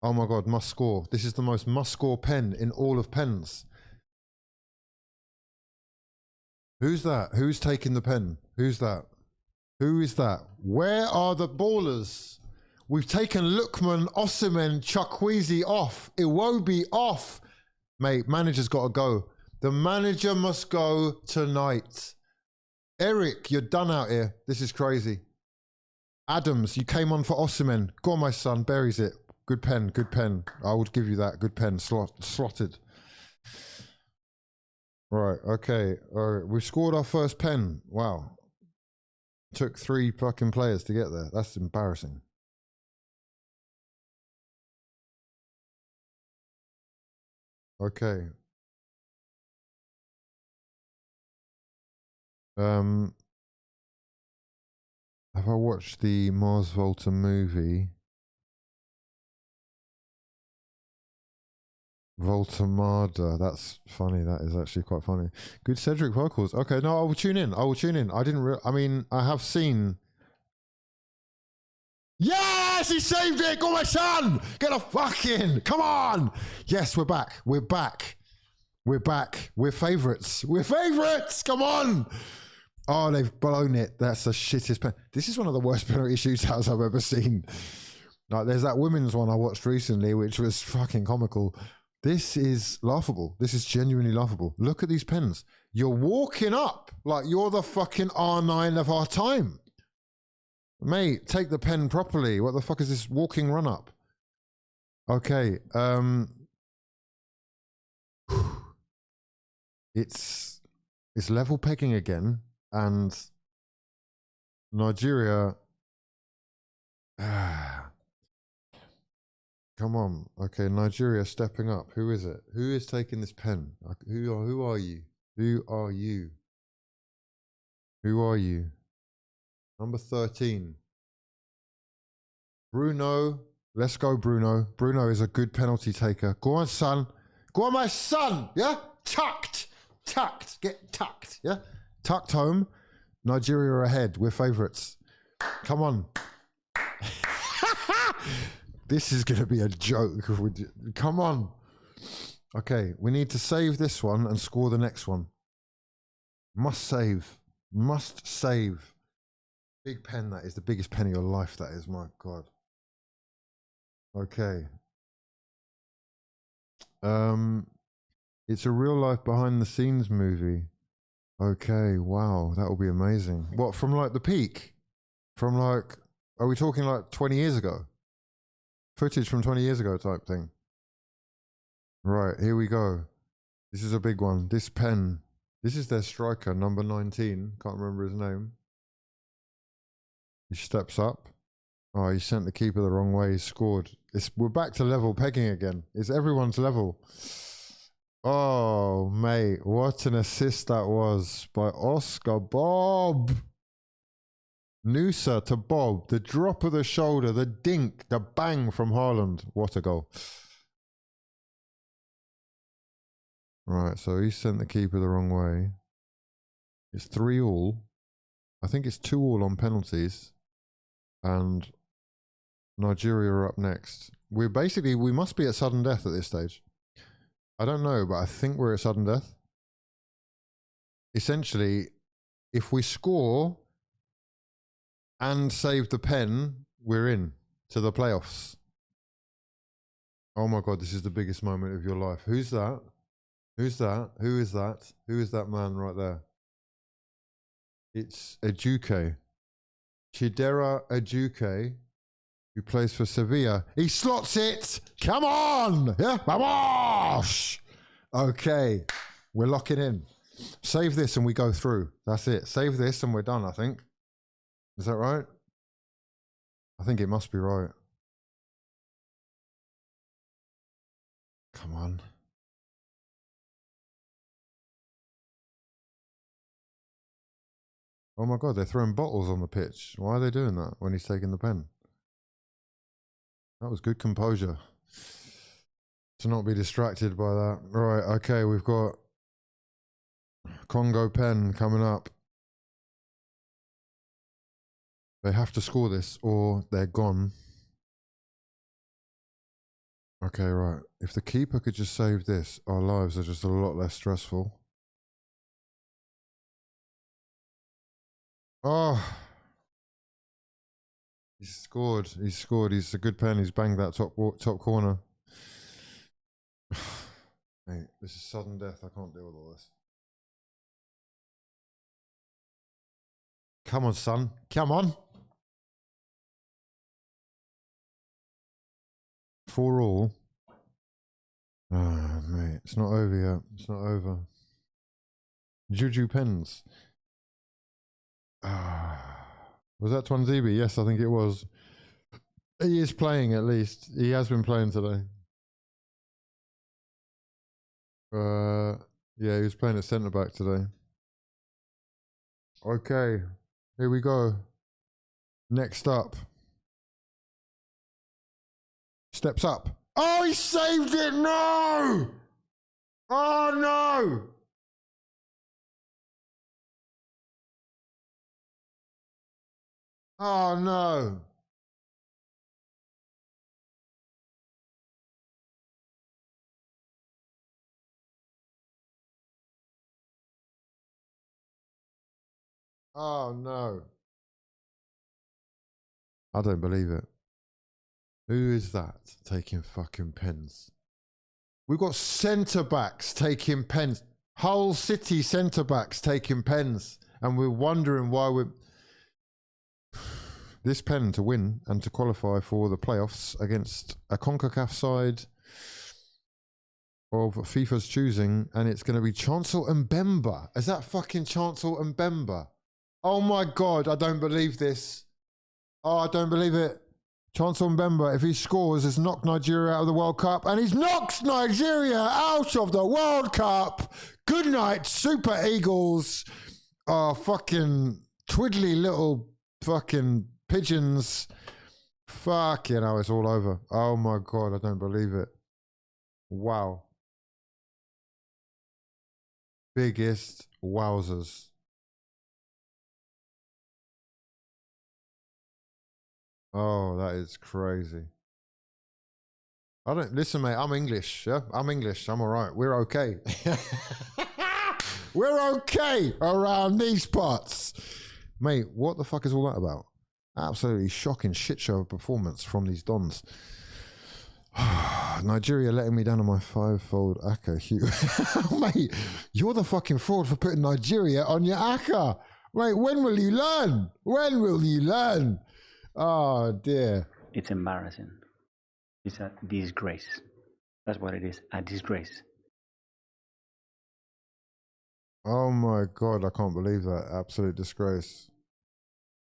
Oh my God, must score. This is the most must score pen in all of pens. Who's that? Who's taking the pen? Who's that? Who is that? Where are the ballers? We've taken Lookman, Osimhen, HUGHWIZZY off. Iwobi off. Mate, manager's got to go. The manager must go tonight. Eric, you're done out here. This is crazy. Adams, you came on for Osimhen. Go on, my son, buries it. Good pen, good pen. I would give you that. Good pen, slotted. Right, okay. All right, we've scored our first pen. Wow. Took 3 fucking players to get there. That's embarrassing. Okay. Have I watched the Mars Volta movie? Voltamada. That's funny. That is actually quite funny. Good Cedric vocals. Okay, no, I will tune in. I will tune in. I didn't. I mean, I have seen. Yes, he saved it. Go, my son. Get a fucking. Come on. Yes, we're back. We're back. We're back. We're favourites. We're favourites. Come on. Oh, they've blown it. That's the shittest pen. This is one of the worst penalty shootouts I've ever seen. Like, there's that women's one I watched recently, which was fucking comical. This is laughable. This is genuinely laughable. Look at these pens. You're walking up like you're the fucking R9 of our time. Mate, take the pen properly. What the fuck is this walking run up? Okay. It's level pegging again, and Nigeria. Come on. Okay, Nigeria stepping up. Who is it? Who is taking this pen? Who are you? Who are you? Who are you? Number 13. Bruno. Let's go, Bruno. Bruno is a good penalty taker. Go on, son. Go on, my son. Yeah? Tucked. Tucked. Get tucked. Yeah? Tucked home. Nigeria are ahead. We're favourites. Come on. This is going to be a joke. Come on. Okay, we need to save this one and score the next one. Must save. Must save. Big pen, that is. The biggest pen of your life, that is. My God. Okay. It's a real life behind the scenes movie. Okay, wow. That will be amazing. What, from like the peak? From like, are we talking like 20 years ago? Footage from 20 years ago type thing. Right, here we go. This is a big one. This pen. This is their striker, number 19. Can't remember his name. He steps up. Oh, he sent the keeper the wrong way. He scored. We're back to level pegging again. It's everyone's level. Oh, mate, what an assist that was by Oscar Bob. Noosa to Bob. The drop of the shoulder, the dink, the bang from Haaland. What a goal. Right, so he sent the keeper the wrong way. It's 3-3. I think it's 2-2 on penalties. And Nigeria are up next. We must be at sudden death at this stage. I don't know, but I think we're at sudden death. Essentially, if we score and save the pen, we're in to the playoffs. Oh my God, this is the biggest moment of your life. Who's that? Who's that? Who is that? Who is that man right there? It's Ajuke. Chidera Ajuke, who plays for Sevilla. He slots it. Come on. Yeah. Vamos. Okay. We're locking in. Save this and we go through. That's it. Save this and we're done, I think. Is that right? I think it must be right. Come on. Oh my God, they're throwing bottles on the pitch. Why are they doing that when he's taking the pen? That was good composure. To not be distracted by that. Right, okay, we've got Congo pen coming up. They have to score this or they're gone. Okay, right. If the keeper could just save this, our lives are just a lot less stressful. Oh, he's scored. He's scored. He's a good pen. He's banged that top corner. Mate, this is sudden death. I can't deal with all this. Come on, son. Come on. 4-4. Ah, mate. It's not over yet. It's not over. Juju pens. Was that Twanzibi? Yes, I think it was. He is playing at least. He has been playing today. Yeah, he was playing at centre back today. Okay, here we go. Next up. Steps up. Oh, he saved it! No! Oh, no! Oh, no. Oh, no. I don't believe it. Who is that taking fucking pens? We've got centre-backs taking pens. Hull City centre-backs taking pens. And we're wondering why we're... This pen to win and to qualify for the playoffs against a CONCACAF side of FIFA's choosing, and it's going to be Chancel Mbemba. Is that fucking Chancel Mbemba? Oh my God, I don't believe this. Oh, I don't believe it. Chancel Mbemba, if he scores, has knocked Nigeria out of the World Cup, and he's knocked Nigeria out of the World Cup. Good night, Super Eagles. Oh, fucking twiddly little fucking pigeons. Fucking hell, it's all over. Oh my God, I don't believe it. Wow. Biggest wowzers. Oh, that is crazy. I don't listen, mate. I'm English. Yeah, I'm English. I'm all right. We're okay. We're okay around these parts, mate. What the fuck is all that about? Absolutely shocking shit show of performance from these Dons. Nigeria letting me down on my fivefold Aka. Mate, you're the fucking fraud for putting Nigeria on your Aka. Mate, when will you learn? When will you learn? Oh, dear. It's embarrassing. It's a disgrace. That's what it is, a disgrace. Oh, my God, I can't believe that. Absolute disgrace.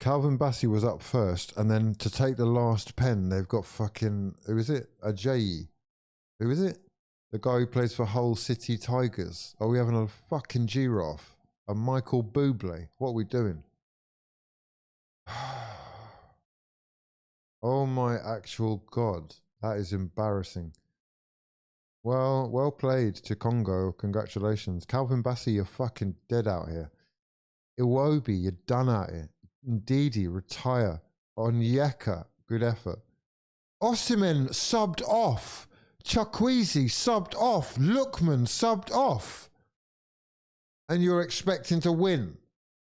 Calvin Bassey was up first, and then to take the last pen, they've got fucking, who is it? Ajayi. Who is it? The guy who plays for Hull City Tigers. Are we having a fucking giraffe? A Michael Bublé? What are we doing? Oh my actual God. That is embarrassing. Well, well played to Congo. Congratulations. Calvin Bassey, you're fucking dead out here. Iwobi, you're done out here. Ndidi, retire. Onyeka, good effort. Osimhen subbed off. HUGHWIZZY subbed off. Lookman subbed off. And you're expecting to win.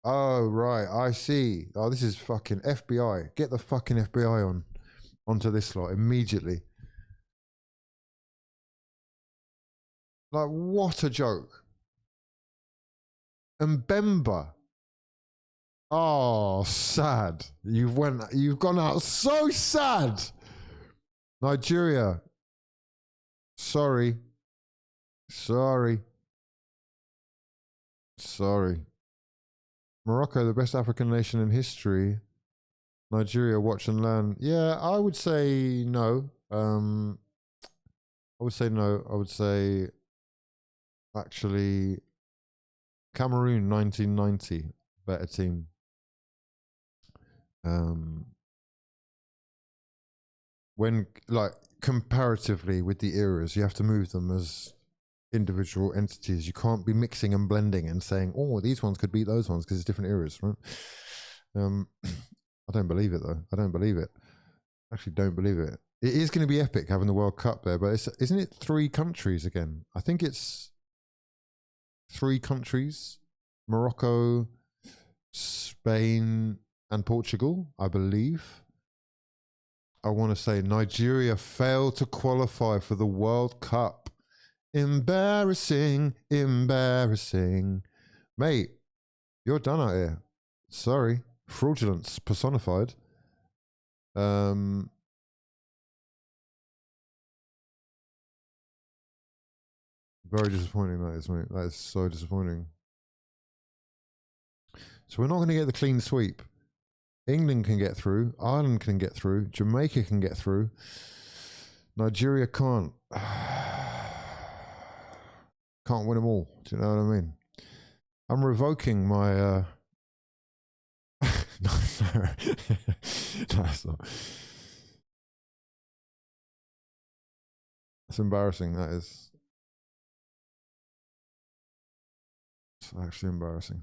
Oh, right, I see. Oh, this is fucking FBI. Get the fucking FBI onto this lot immediately. Like, what a joke. And Bemba. Oh, sad. You've gone out so sad. Nigeria. Sorry. Sorry. Sorry. Morocco, the best African nation in history. Nigeria, watch and learn. Yeah, I would say no. I would say no. I would say actually Cameroon 1990, better team. When, like, comparatively with the eras, you have to move them as individual entities. You can't be mixing and blending and saying, oh, these ones could beat those ones because it's different eras, right? I don't believe it, though. I don't believe it. Actually, don't believe it. It is going to be epic having the World Cup there, but isn't it 3 countries again? I think it's 3 countries. Morocco, Spain, and Portugal, I believe. I want to say Nigeria failed to qualify for the World Cup. Embarrassing, embarrassing. Mate, you're done out here. Sorry. Fraudulence personified. Very disappointing, that is, mate. That is so disappointing. So we're not going to get the clean sweep. England can get through. Ireland can get through. Jamaica can get through. Nigeria can't. Can't win them all. Do you know what I mean? I'm revoking my... no, it's not. It's embarrassing, that is. It's actually embarrassing.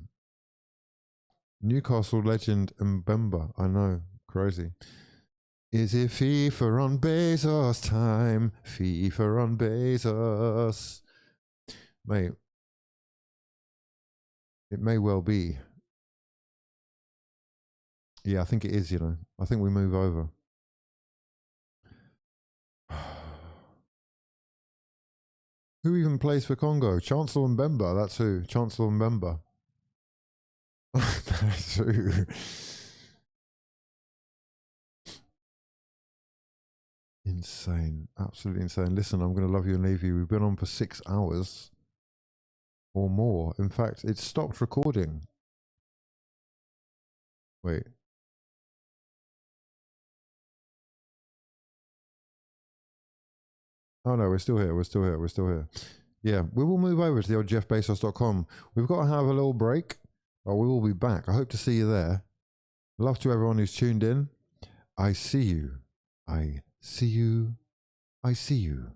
Newcastle legend Mbemba, I know, crazy. Is it FIFA on Bezos time? FIFA on Bezos. Mate, it may well be. Yeah, I think it is, you know. I think we move over. Who even plays for Congo? Chancellor Mbemba, that's who. Chancellor Mbemba. That's who. Insane. Absolutely insane. Listen, I'm going to love you and leave you. We've been on for 6 hours or more. In fact, it stopped recording. Wait. Oh no, we're still here. We're still here. We're still here. Yeah, we will move over to the old jeffbezos.com. We've got to have a little break. Oh, we will be back. I hope to see you there. Love to everyone who's tuned in. I see you. I see you. I see you.